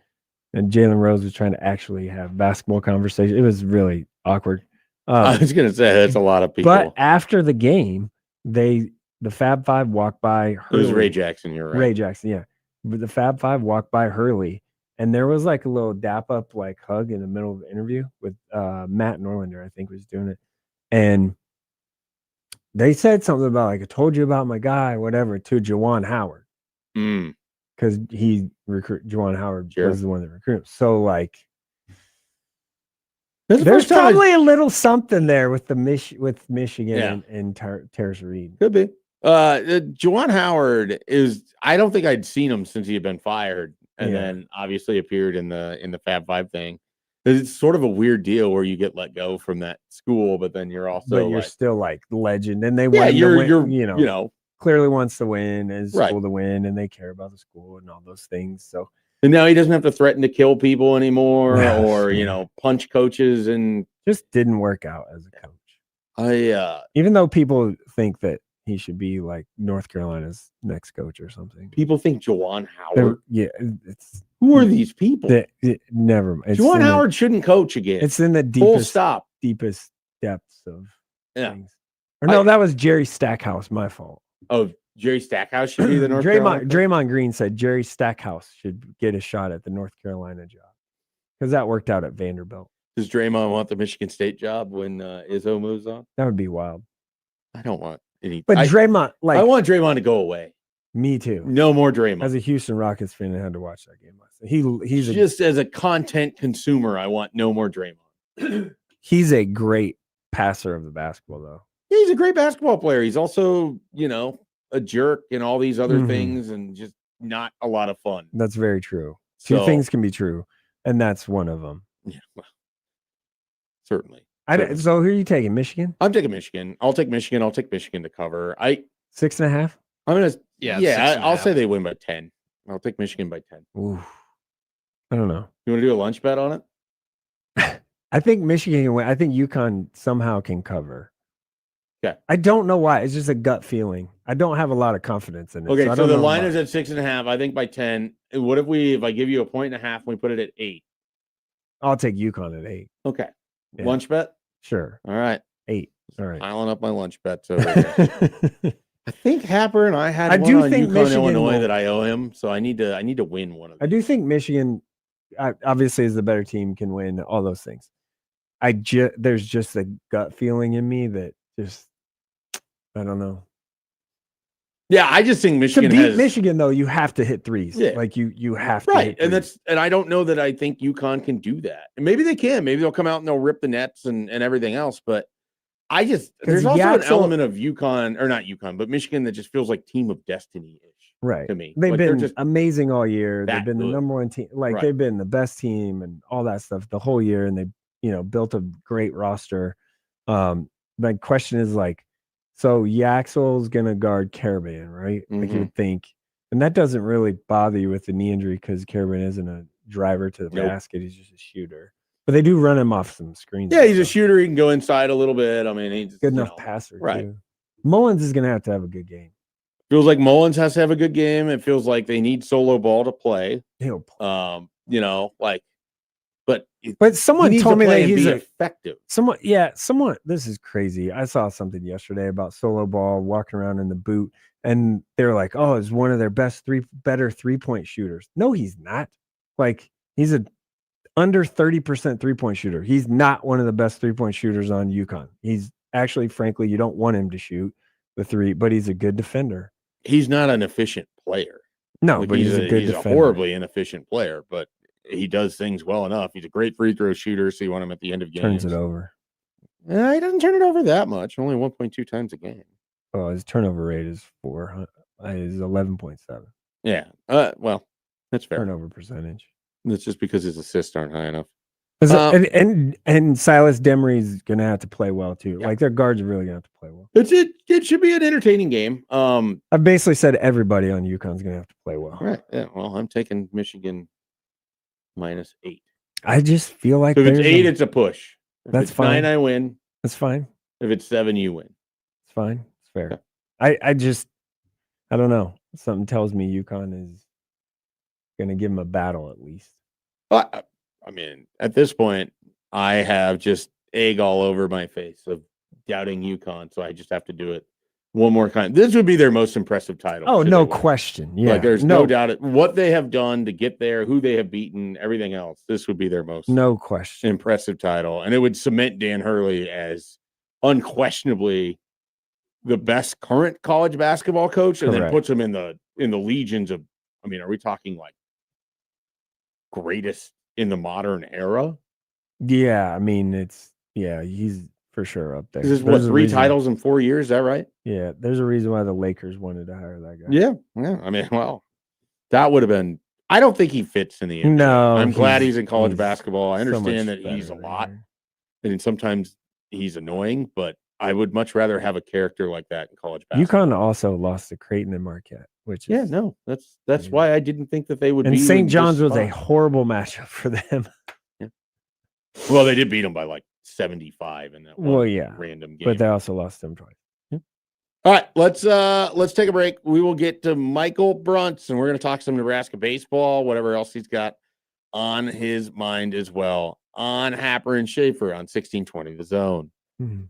Jalen Rose was trying to actually have basketball conversation. It was really awkward. I was gonna say that's a lot of people. But after the game, the Fab Five walked by Hurley. It was Ray Jackson, you're right. Ray Jackson, yeah. But the Fab Five walked by Hurley, and there was like a little dap up like hug in the middle of the interview with Matt Norlander, I think, was doing it. And they said something about like, I told you about my guy, whatever, to Juwan Howard. Because Juwan Howard was the one that recruited him. So like, there's probably a little something there with Michigan and Terrace Reed. Could be. Juwan Howard I don't think I'd seen him since he had been fired, and then obviously appeared in the Fab Five thing. It's sort of a weird deal where you get let go from that school, but then you're also still like legend, and they clearly wants to win, and school to win, and they care about the school and all those things. So. And now he doesn't have to threaten to kill people anymore, or punch coaches, and just didn't work out as a coach. Even though people think that he should be like North Carolina's next coach or something. People think Juwan Howard. Who are these people? Never mind. Juwan Howard shouldn't coach again. It's in the deepest depths of things. Or no, that was Jerry Stackhouse. My fault. Oh. Jerry Stackhouse should be the North Carolina. Draymond Green said Jerry Stackhouse should get a shot at the North Carolina job because that worked out at Vanderbilt. Does Draymond want the Michigan State job when Izzo moves on? That would be wild. I don't want any. But Draymond, I want Draymond to go away. Me too. No more Draymond. As a Houston Rockets fan, I had to watch that game. He's as a content consumer, I want no more Draymond. He's a great passer of the basketball, though. Yeah, he's a great basketball player. He's also, a jerk and all these other things, and just not a lot of fun. That's very true. Two things can be true, and that's one of them. Yeah, well, certainly. So who are you taking? Michigan? I'm taking Michigan. I'll take Michigan. I'll take Michigan to cover. 6.5. I'm gonna. I'll say they win by 10. I'll take Michigan by 10. Ooh, I don't know. You want to do a lunch bet on it? I think Michigan can win. I think UConn somehow can cover. Yeah. I don't know why. It's just a gut feeling. I don't have a lot of confidence in it. Okay, so the line is at 6.5. I think by 10. What if I give you a 1.5 and we put it at 8? I'll take UConn at 8. Okay. Yeah. Lunch bet? Sure. All right. 8. All right. Piling up my lunch bets over there. I think Happer and I had one on UConn, Illinois that I owe him, so I need to win one of them. I do think Michigan, obviously, is the better team, can win all those things. There's just a gut feeling in me that just, I don't know. Yeah, I just think Michigan to beat Michigan, though, you have to hit threes. Yeah. Like you have to hit threes. And I don't know that I think UConn can do that. And maybe they can. Maybe they'll come out and they'll rip the nets and everything else. But there's also an element of UConn, or not UConn, but Michigan that just feels like team of destiny-ish. Right. To me. They've like been just amazing all year. They've been the number one team. Like they've been the best team and all that stuff the whole year. And they, built a great roster. My question is like, so Yaxel's gonna guard Karaban, right? Mm-hmm. Like you would think, and that doesn't really bother you with the knee injury because Karaban isn't a driver to the basket; he's just a shooter. But they do run him off some screens. Yeah, he's a shooter. He can go inside a little bit. I mean, he's good enough passer. Right. Too. Mullins is gonna have to have a good game. Feels like Mullins has to have a good game. It feels like they need solo ball to play. He'll play. But someone told me that he's effective. Someone. This is crazy. I saw something yesterday about solo ball walking around in the boot, and they're like, "Oh, it's one of their better 3-point shooters." No, he's not. Like he's a under 30% 3-point shooter. He's not one of the best 3-point shooters on UConn. He's actually, frankly, you don't want him to shoot the 3, but he's a good defender. He's not an efficient player. No, but he's a good defender. A horribly inefficient player, but he does things well enough. He's a great free throw shooter, so you want him at the end of games. Turns it over. He doesn't turn it over that much. Only 1.2 times a game. Oh, his turnover rate is 11.7. Yeah. Well, that's fair. Turnover percentage. That's just because his assists aren't high enough. And Silas Demery's gonna have to play well too. Yeah. Like their guards are really gonna have to play well. It should be an entertaining game. I basically said everybody on UConn's gonna have to play well. Right. Yeah. Well, I'm taking Michigan -8. I just feel like So if it's there's 8, it's a push. If That's it's fine. 9, I win. That's fine. If it's 7, you win. It's fine. It's fair. Yeah. I don't know. Something tells me UConn is gonna give him a battle at least. But I mean, at this point, I have just egg all over my face of doubting UConn, so I just have to do it one more time. This would be their most impressive title. Oh, should no they win. question. Yeah. Like there's no doubt what they have done to get there, who they have beaten, everything else. This would be their most No question. impressive title, and it would cement Dan Hurley as unquestionably the best current college basketball coach, and then Correct. puts him in the legions of. I mean, are we talking like greatest in the modern era? Yeah, I mean he's for sure up there. This is There's what a 3 reason- titles in 4 years. Is that right? Yeah, there's a reason why the Lakers wanted to hire that guy. Yeah. I mean, well, that would have been. I don't think he fits in the NBA. No, I'm glad he's in he's college basketball. I so much understand that he's a better lot, there. and sometimes he's annoying, but I would much rather have a character like that in college basketball. UConn also lost to Creighton and Marquette, which is that's Yeah. why I didn't think that they would. and be St. in this John's was a spot. horrible matchup for them. Well, they did beat them by like 75 in that one Well, yeah, random game. but they also lost them twice. All right, let's take a break. We will get to Michael Bruntz, and we're going to talk some Nebraska baseball, whatever else he's got on his mind as well, on Happer and Schaefer on 1620 The Zone. Mhm.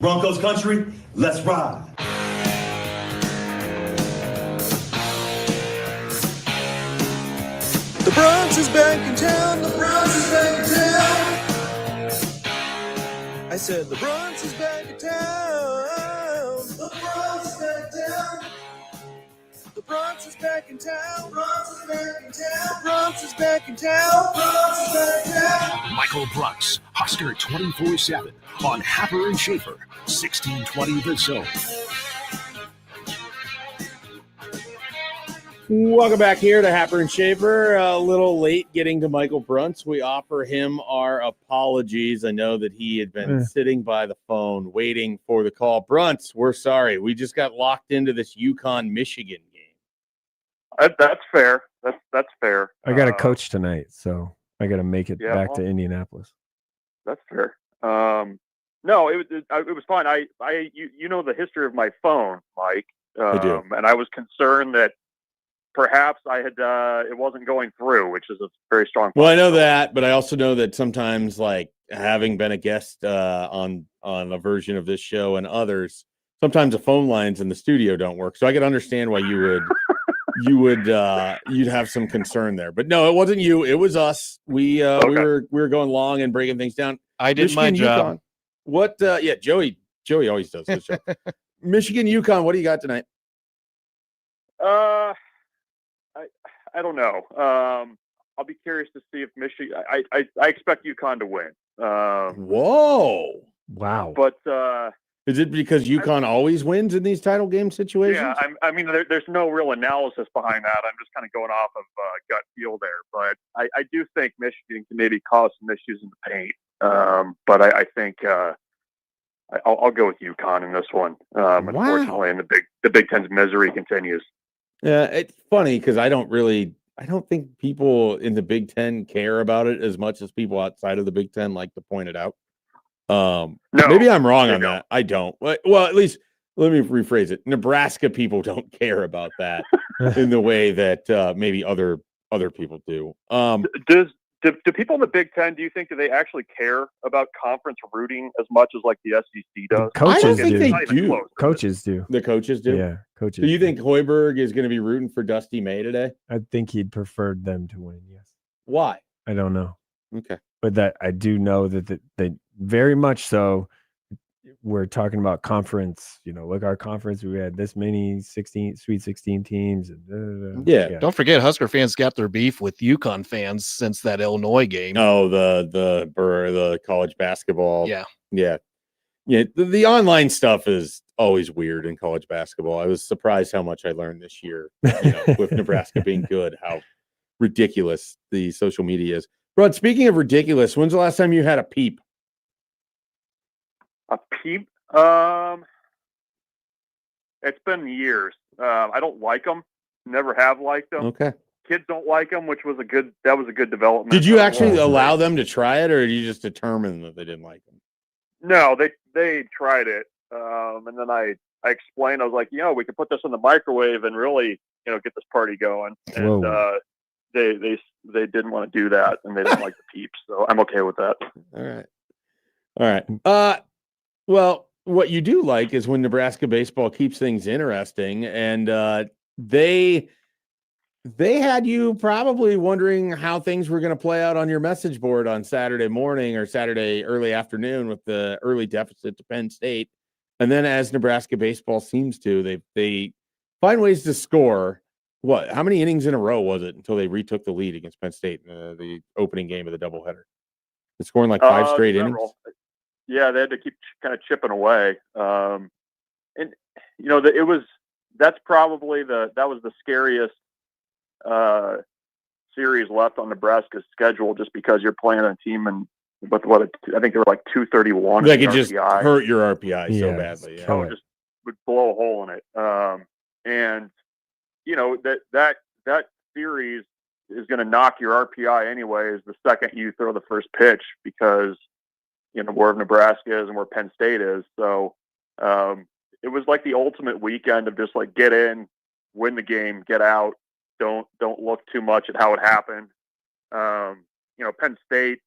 Broncos country, let's ride. The Bronx is back in town. The Bronx is back in town. I said the Bronx is back in town. The Bronx is back in town. The Bronx is back in town. The Bronx is back in town. The Bronx is back in town. The Bronx is back in town. Michael Brooks, Husker 24/7 on Happer and Schaefer, 1620 The Zone. Welcome back here to Happer and Schaefer. A little late getting to Michael Bruntz. We offer him our apologies. I know that he had been sitting by the phone waiting for the call. Bruntz, we're sorry. We just got locked into this UConn-Michigan game. That's fair. That's fair. I got a coach tonight, so I got to make it back to Indianapolis. That's fair. No, it was fine. You know the history of my phone, Mike. I do. And I was concerned that perhaps I had it wasn't going through, which is a very strong. Well, I know that, but I also know that sometimes, like having been a guest on a version of this show and others, sometimes the phone lines in the studio don't work. So I could understand why you'd have some concern there. But no, it wasn't you. It was us. We were going long and breaking things down. I did Michigan, my job. UConn. What? Yeah, Joey always does his job. Michigan, UConn. What do you got tonight? I don't know. I'll be curious to see if Michigan. I expect UConn to win. Whoa! Wow! But is it because UConn always wins in these title game situations? Yeah, I mean, there's no real analysis behind that. I'm just kind of going off of gut feel there. But I do think Michigan can maybe cause some issues in the paint. But I think I'll go with UConn in this one. Unfortunately, and the Big Ten's misery continues. Yeah, it's funny because I don't think people in the Big Ten care about it as much as people outside of the Big Ten like to point it out. Maybe I'm wrong on that. I don't. Well, at least let me rephrase it. Nebraska people don't care about that in the way that maybe other people do. Do people in the Big Ten, do you think, do they actually care about conference rooting as much as like the SEC does? I don't think they do. Coaches do. The coaches do? Yeah, coaches. Do you think Hoiberg is going to be rooting for Dusty May today? I think he'd prefer them to win, yes. Why? I don't know. Okay. But that I do know that they very much so. We're talking about conference, look, our conference, we had this many Sweet 16 teams. And yeah. Don't forget, Husker fans got their beef with UConn fans since that Illinois game. Oh, the college basketball. Yeah. Yeah. Yeah. The online stuff is always weird in college basketball. I was surprised how much I learned this year, with Nebraska being good, how ridiculous the social media is. Bro, speaking of ridiculous, when's the last time you had a peep? A peep? It's been years. I don't like them. Never have liked them. Okay. Kids don't like them, which was a good development. Did you actually allow them to try it, or did you just determine that they didn't like them? No, they tried it. And then I explained, I was like, we could put this in the microwave and really, get this party going. And they didn't want to do that, and they didn't like the peeps. So I'm okay with that. All right. Well, what you do like is when Nebraska baseball keeps things interesting, and they had you probably wondering how things were going to play out on your message board on Saturday morning or Saturday early afternoon with the early deficit to Penn State. And then as Nebraska baseball seems to, they find ways to score. How many innings in a row was it until they retook the lead against Penn State in the opening game of the doubleheader? They're scoring like 5 straight innings. Yeah, they had to keep kind of chipping away. And that's probably that was the scariest series left on Nebraska's schedule, just because you're playing a team and with I think they were like 231. They could just hurt your RPI so badly. Yeah, it just would blow a hole in it. And that series is going to knock your RPI anyways the second you throw the first pitch, because where Nebraska is and where Penn State is. So it was like the ultimate weekend of just like get in, win the game, get out. Don't look too much at how it happened. Penn State,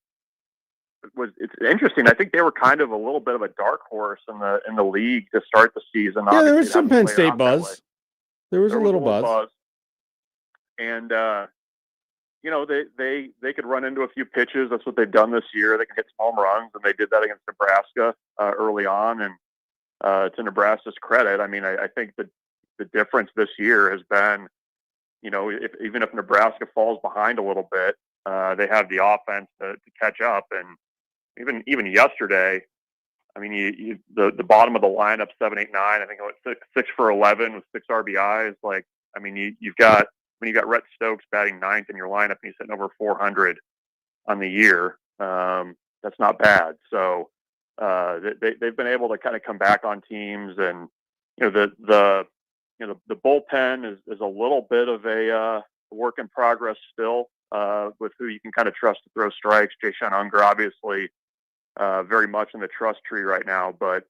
it's interesting. I think they were kind of a little bit of a dark horse in the league to start the season. Yeah, there Obviously, was it some hasn't Penn played State out that way. buzz. There was a little buzz. And they could run into a few pitches. That's what they've done this year. They can hit some home runs, and they did that against Nebraska early on. And to Nebraska's credit, I mean, I think the difference this year has been, even if Nebraska falls behind a little bit, they have the offense to catch up. And even yesterday, I mean, the bottom of the lineup, 7, 8, 9. I think it was 6 for 11 with 6 RBIs. Like, I mean, you've got Rhett Stokes batting 9th in your lineup, and he's hitting over 400 on the year. That's not bad. So they've been able to kind of come back on teams, and the bullpen is a little bit of a work in progress still with who you can kind of trust to throw strikes. Jay-Sean Unger, obviously, very much in the trust tree right now. But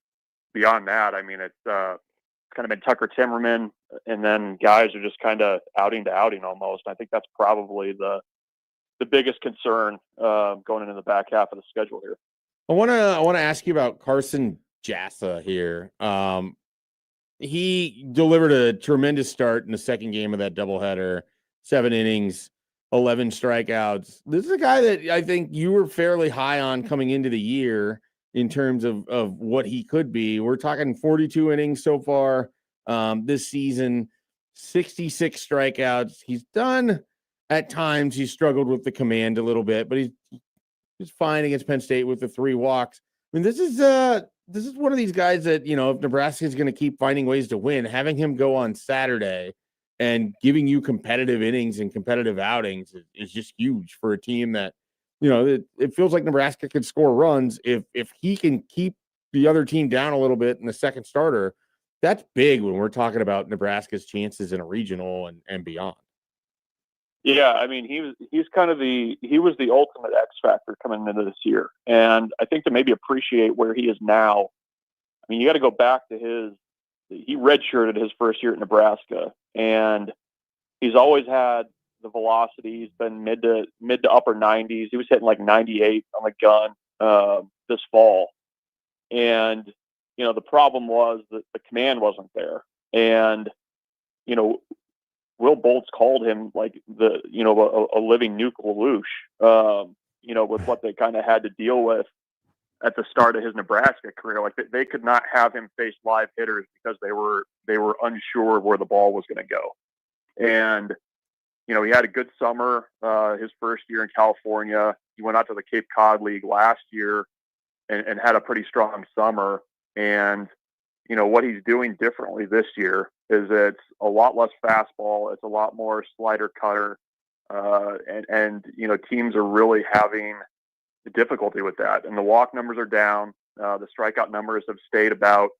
beyond that, I mean, it's kind of been Tucker Timmerman, and then guys are just kind of outing to outing almost. I think that's probably the biggest concern going into the back half of the schedule here. I want to ask you about Carson Jassa here. He delivered a tremendous start in the second game of that doubleheader, 7 innings, 11 strikeouts. This is a guy that I think you were fairly high on coming into the year in terms of what he could be. We're talking 42 innings so far this season, 66 strikeouts. He's done at times. He's struggled with the command a little bit, but he's fine against Penn State with the 3 walks. I mean, this is one of these guys that, if Nebraska is going to keep finding ways to win, having him go on Saturday and giving you competitive innings and competitive outings is just huge for a team that, it feels like Nebraska could score runs if he can keep the other team down a little bit in the second starter. That's big when we're talking about Nebraska's chances in a regional and beyond. Yeah, I mean, he was the ultimate X factor coming into this year, and I think to maybe appreciate where he is now. I mean, you got to go back to he redshirted his first year at Nebraska, and he's always had the velocity. He's been mid to upper 90s. He was hitting like 98 on the gun this fall, and the problem was that the command wasn't there, and Will Bolts called him like a living nuke Lelouch, with what they kind of had to deal with at the start of his Nebraska career. Like they could not have him face live hitters because they were unsure where the ball was going to go. And, he had a good summer, his first year in California. He went out to the Cape Cod League last year and had a pretty strong summer. And, what he's doing differently this year is it's a lot less fastball. It's a lot more slider cutter. And teams are really having difficulty with that. And the walk numbers are down. The strikeout numbers have stayed about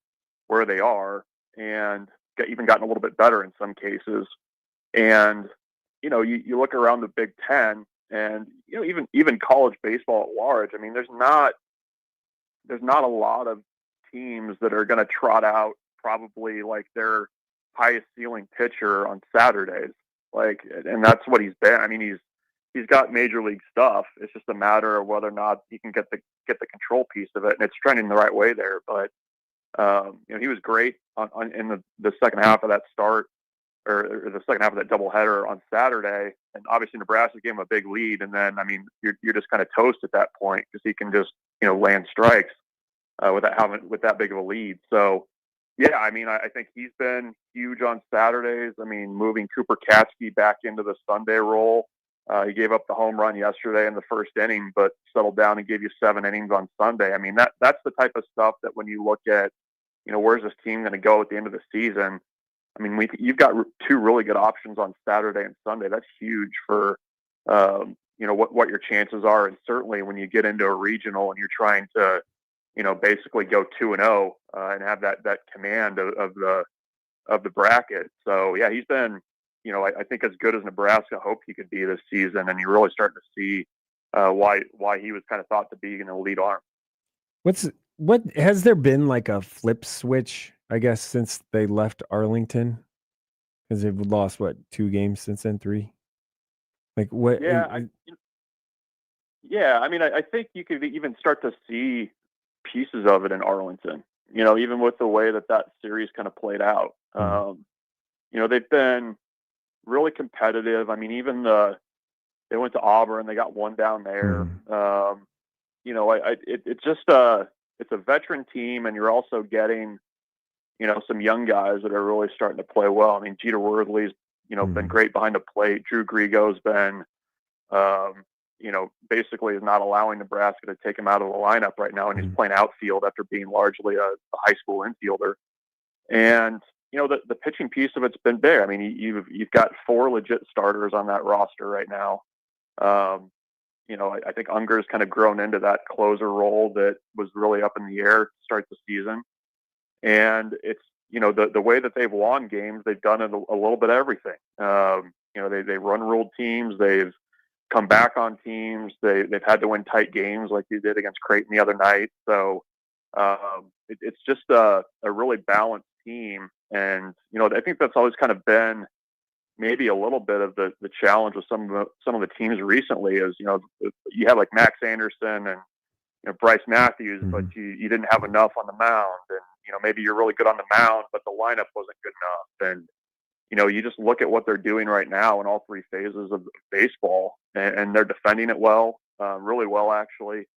where they are and even gotten a little bit better in some cases. And, you look around the Big Ten and, even college baseball at large. I mean, there's not a lot of teams that are going to trot out probably like their highest ceiling pitcher on Saturdays. And that's what he's been. I mean, he's got major league stuff. It's just a matter of whether or not he can get the control piece of it, and it's trending the right way there. But he was great in the second half of that start, or the second half of that doubleheader on Saturday. And obviously Nebraska gave him a big lead, and then you're just kind of toast at that point because he can just land strikes with that big of a lead. So. Yeah, I mean, I think he's been huge on Saturdays. I mean, moving Cooper Katsky back into the Sunday role. He gave up the home run yesterday in the first inning, but settled down and gave you 7 innings on Sunday. I mean, that's the type of stuff that when you look at, where's this team going to go at the end of the season? I mean, you've got 2 really good options on Saturday and Sunday. That's huge for, what your chances are. And certainly when you get into a regional and you're trying to, basically go 2-0 and have that command of the bracket. So yeah, he's been, I think as good as Nebraska hoped he could be this season, and you're really starting to see why he was kind of thought to be an elite arm. What has there been like a flip switch, I guess, since they left Arlington? Because they've lost 2 games since then, 3. Like what? Yeah, Yeah, I mean, I think you could even start to see pieces of it in Arlington. Even with the way that series kind of played out. They've been really competitive. I mean, even they went to Auburn, they got one down there. It's just it's a veteran team, and you're also getting some young guys that are really starting to play well. I mean, Jeter Worthley's been great behind the plate. Drew Grigo's been basically is not allowing Nebraska to take him out of the lineup right now, and he's playing outfield after being largely a high school infielder. And the pitching piece of it's been big. I mean, you've got 4 legit starters on that roster right now. I think Unger's kind of grown into that closer role that was really up in the air to start the season. And it's the way that they've won games, they've done it a little bit of everything. They run ruled teams, they've come back on teams, they've had to win tight games like they did against Creighton the other night. So it's just a really balanced team. And I think that's always kind of been maybe a little bit of the challenge with some of the teams recently is you have like Max Anderson and Bryce Matthews, but you didn't have enough on the mound, and maybe you're really good on the mound, but the lineup wasn't good enough. And you just look at what they're doing right now in all 3 phases of baseball, and they're defending it well, really well actually.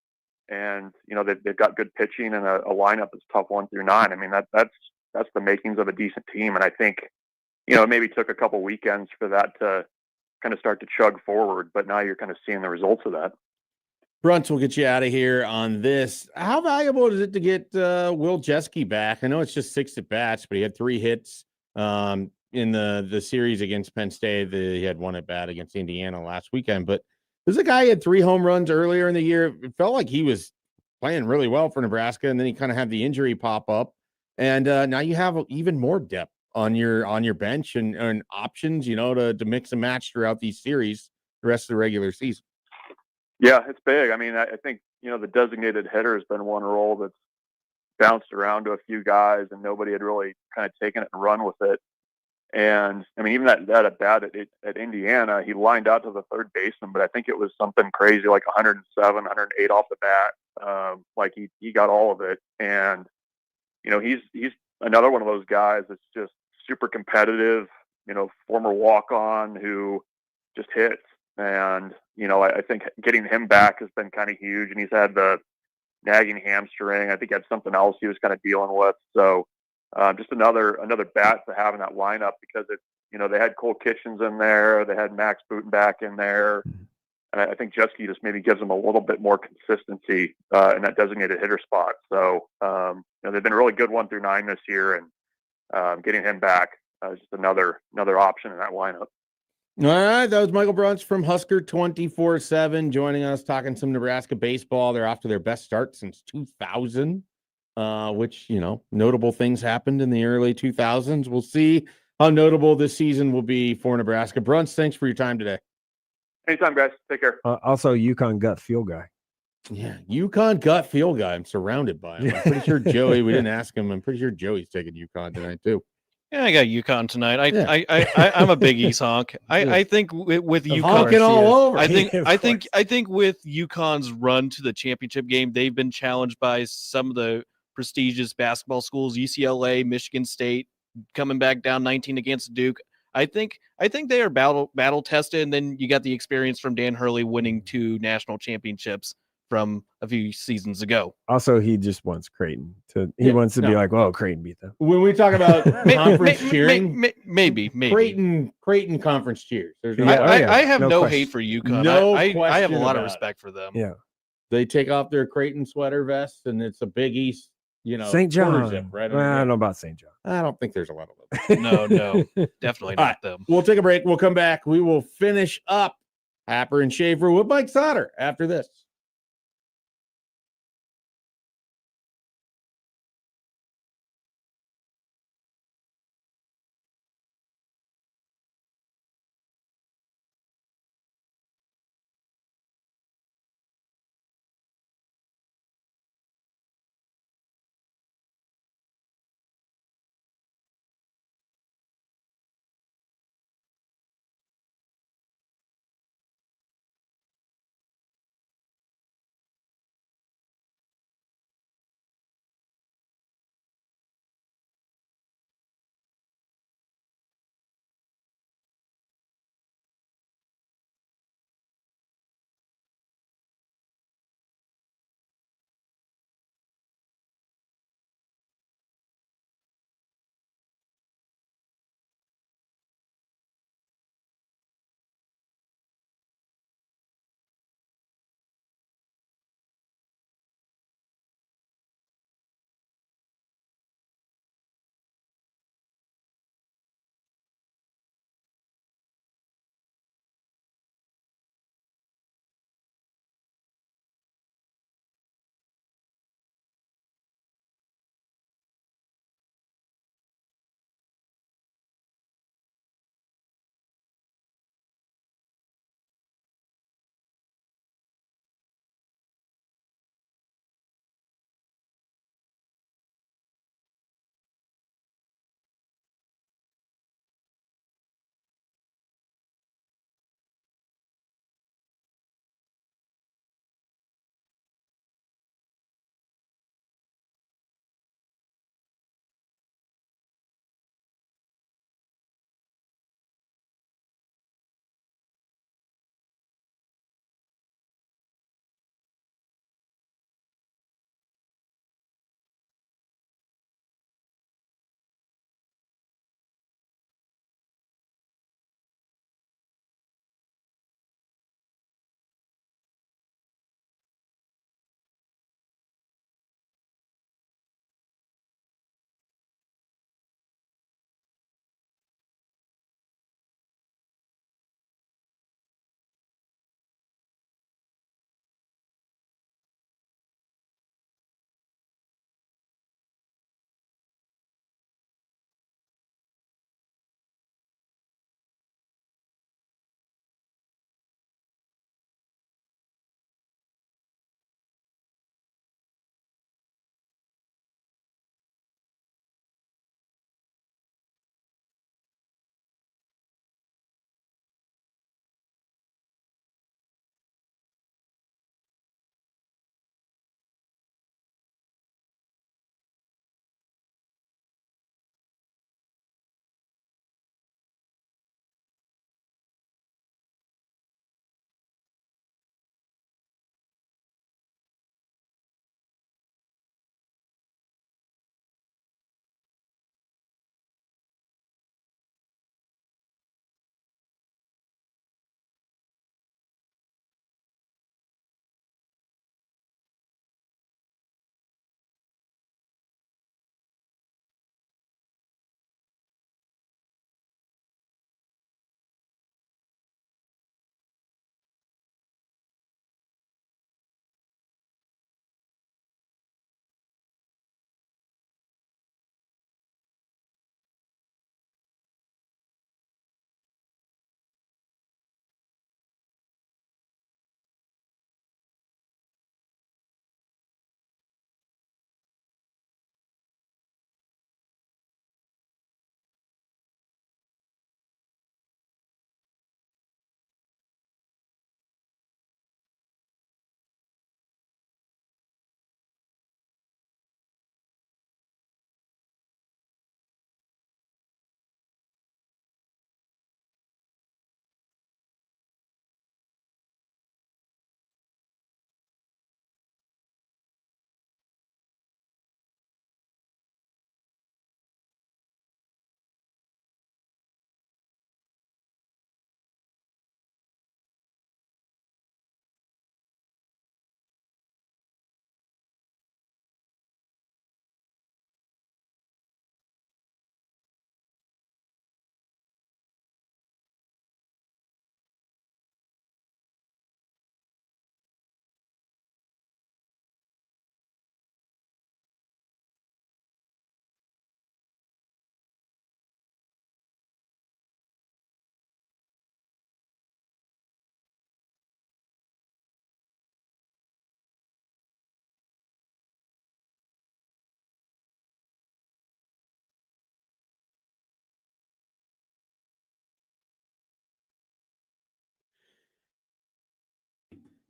And they've got good pitching and a lineup that's tough 1 through 9. I mean that's the makings of a decent team, and I think it maybe took a couple weekends for that to kind of start to chug forward, but now you're kind of seeing the results of that. Brunts, we'll get you out of here on this. How valuable is it to get Will Jeske back? I know it's just 6 at bats, but he had 3 hits in the series against Penn State. He had 1 at bat against Indiana last weekend. But there's a guy who had 3 home runs earlier in the year. It felt like he was playing really well for Nebraska, and then he kind of had the injury pop up. And now you have even more depth on your bench and options, to mix and match throughout these series the rest of the regular season. Yeah, it's big. I mean, I think, the designated hitter has been one role that's bounced around to a few guys, and nobody had really kind of taken it and run with it. And I mean, even that at bat at Indiana, he lined out to the third baseman, but I think it was something crazy like 107, 108 off the bat. Like he got all of it. And, he's another one of those guys that's just super competitive, former walk-on who just hits. And, I think getting him back has been kind of huge, and he's had the nagging hamstring. I think he had something else he was kind of dealing with. So just another bat to have in that lineup, because it's, they had Cole Kitchens in there, they had Max Butenbach in there. And I think Jeske just maybe gives them a little bit more consistency in that designated hitter spot. So, they've been really good 1 through 9 this year, and getting him back is just another option in that lineup. All right, that was Michael Brunts from Husker 24/7 joining us, talking some Nebraska baseball. They're off to their best start since 2000, which, notable things happened in the early 2000s. We'll see how notable this season will be for Nebraska. Brunts, thanks for your time today. Anytime, guys. Take care. Also, UConn gut feel guy. Yeah, UConn gut feel guy. I'm surrounded by him. I'm pretty sure Joey, we didn't ask him. I'm pretty sure Joey's taking UConn tonight, too. Yeah, I got UConn tonight. I'm a Big East honk. I think with UConn, honking all over. I think with UConn's run to the championship game, they've been challenged by some of the prestigious basketball schools, UCLA, Michigan State, coming back down 19 against Duke. I think they are battle tested, and then you got the experience from Dan Hurley winning 2 national championships from a few seasons ago. Also, he just wants Creighton he wants to be like, "Oh, Creighton beat them." When we talk about conference cheering, maybe Creighton conference cheers. I have no question. hate for UConn. No I have a lot of question respect for them. Yeah, they take off their Creighton sweater vests, and it's a Big East, St. John. zip, right? Well, I don't know about St. John. I don't think there's a lot of them. No, definitely not them. We'll take a break. We'll come back. We will finish up Happer and Schaefer with Mike Sauter after this.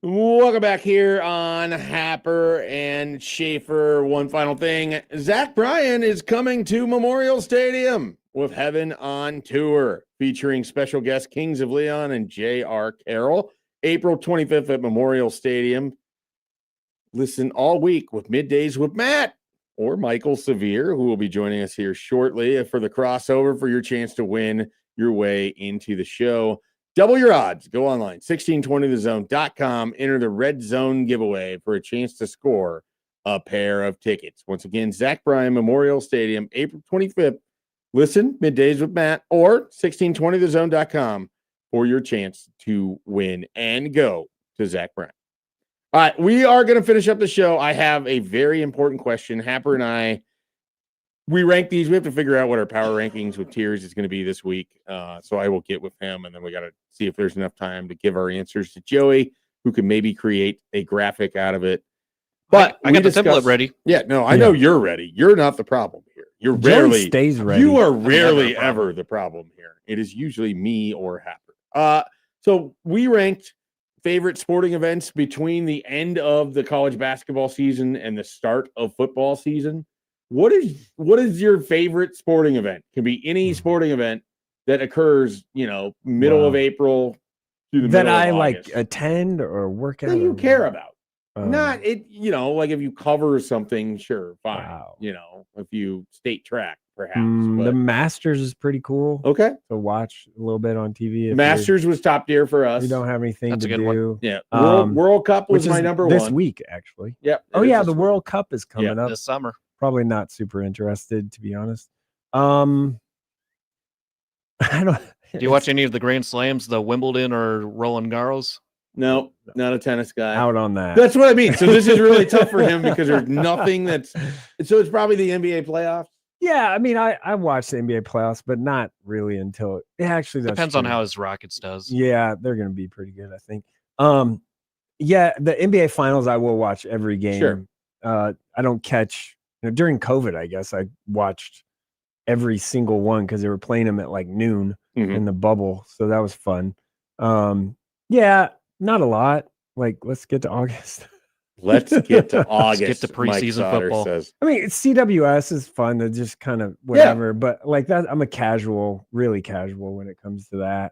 Welcome back here on Happer and Schaefer. One final thing. Zach Bryan is coming to Memorial Stadium with Heaven on Tour, featuring special guest Kings of Leon and J.R. Carroll. April 25th at Memorial Stadium. Listen all week with Middays with Matt or Michael Severe, who will be joining us here shortly for the crossover for your chance to win your way into the show. Double your odds. Go online, 1620thezone.com. Enter the Red Zone giveaway for a chance to score a pair of tickets. Once again, Zach Bryan, Memorial Stadium, April 25th. Listen, Middays with Matt, or 1620thezone.com for your chance to win and go to Zach Bryan. All right, we are going to finish up the show. I have a very important question. Happer and I, we rank these. We have to figure out what our power rankings with tiers is going to be this week. So I will get with him, and then we got to see if there's enough time to give our answers to Joey, who can maybe create a graphic out of it. But I got the template ready. Yeah, no, I know you're ready. You're not the problem here. You're rarely stays ready. You are rarely ever the problem here. It is usually me or Happer. So we ranked favorite sporting events between the end of the college basketball season and the start of football season. What is your favorite sporting event? Can be any sporting event that occurs, middle of April through the middle of August. Like attend or work out. That you care about. Not it, like if you cover something, sure, fine. Wow. If you state track, perhaps. The Masters is pretty cool. Okay. To watch a little bit on TV. Masters was top tier for us. You don't have anything That's to a good do. one. Yeah. World Cup was my number this one. week, actually. Yep. Oh, yeah. The World Cup is coming up This summer. Probably not super interested, to be honest. I don't. Do you watch any of the Grand Slams, the Wimbledon or Roland Garros? No, not a tennis guy. Out on that. That's what I mean. So this is really tough for him because there's nothing that's. So it's probably the NBA playoffs. Yeah, I mean, I watched the NBA playoffs, but not really until it actually depends on how his Rockets does. Yeah, they're going to be pretty good, I think. Yeah, the NBA finals I will watch every game. Sure. I don't catch during COVID. I guess I watched every single one because they were playing them at like noon in the bubble, so that was fun. Yeah. Not a lot. Like, let's get to August. Let's get to August. Let's get to preseason football. Says. I mean, CWS is fun to just kind of whatever, but like that, I'm a casual, really casual when it comes to that.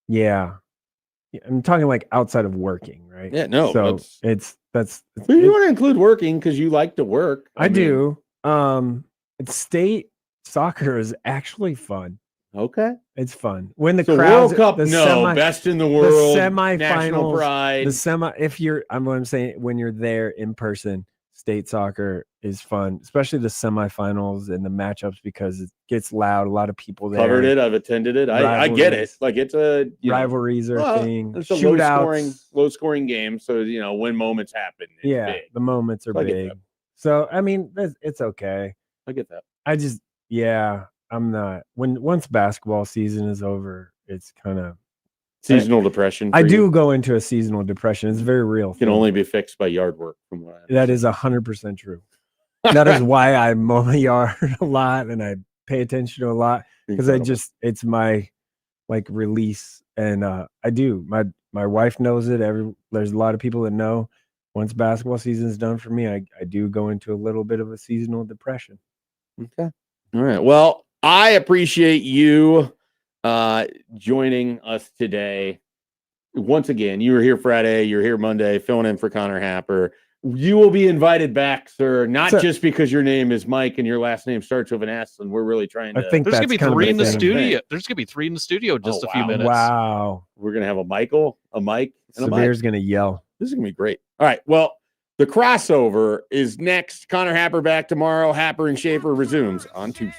Yeah, I'm talking like outside of working, right? Yeah, no. So it's you want to include working because you like to work. I do. It's state soccer is actually fun. Okay, it's fun when the World Cup. Best in the world. The semifinals, national pride. I'm saying when you're there in person, state soccer is fun, especially the semifinals and the matchups because it gets loud. A lot of people there. Covered it. I've attended it. I get it. Like it's a rivalries are a thing. It's a low scoring game. So when moments happen. Yeah, big. the moments are big. So I mean, it's okay. I get that. I'm not once basketball season is over, it's kind of seasonal depression. I do go into a seasonal depression. It's very real. It can only be fixed by yard work from what I understand. That is 100% true. That is why I mow my yard a lot and I pay attention to a lot because it's my like release and I do. My wife knows it. There's a lot of people that know once basketball season is done for me, I do go into a little bit of a seasonal depression. Okay. All right. Well, I appreciate you joining us today. Once again, you were here Friday, you're here Monday, filling in for Connor Happer. You will be invited back, sir, just because your name is Mike and your last name starts with an S, and we're really trying to. I think there's going to be three in the studio. Thing. There's going to be three in the studio just a few minutes. Wow. We're going to have a Michael, a Mike, and Samir's going to yell. This is going to be great. All right. Well, the crossover is next. Connor Happer back tomorrow. Happer and Schaefer resumes on Tuesday.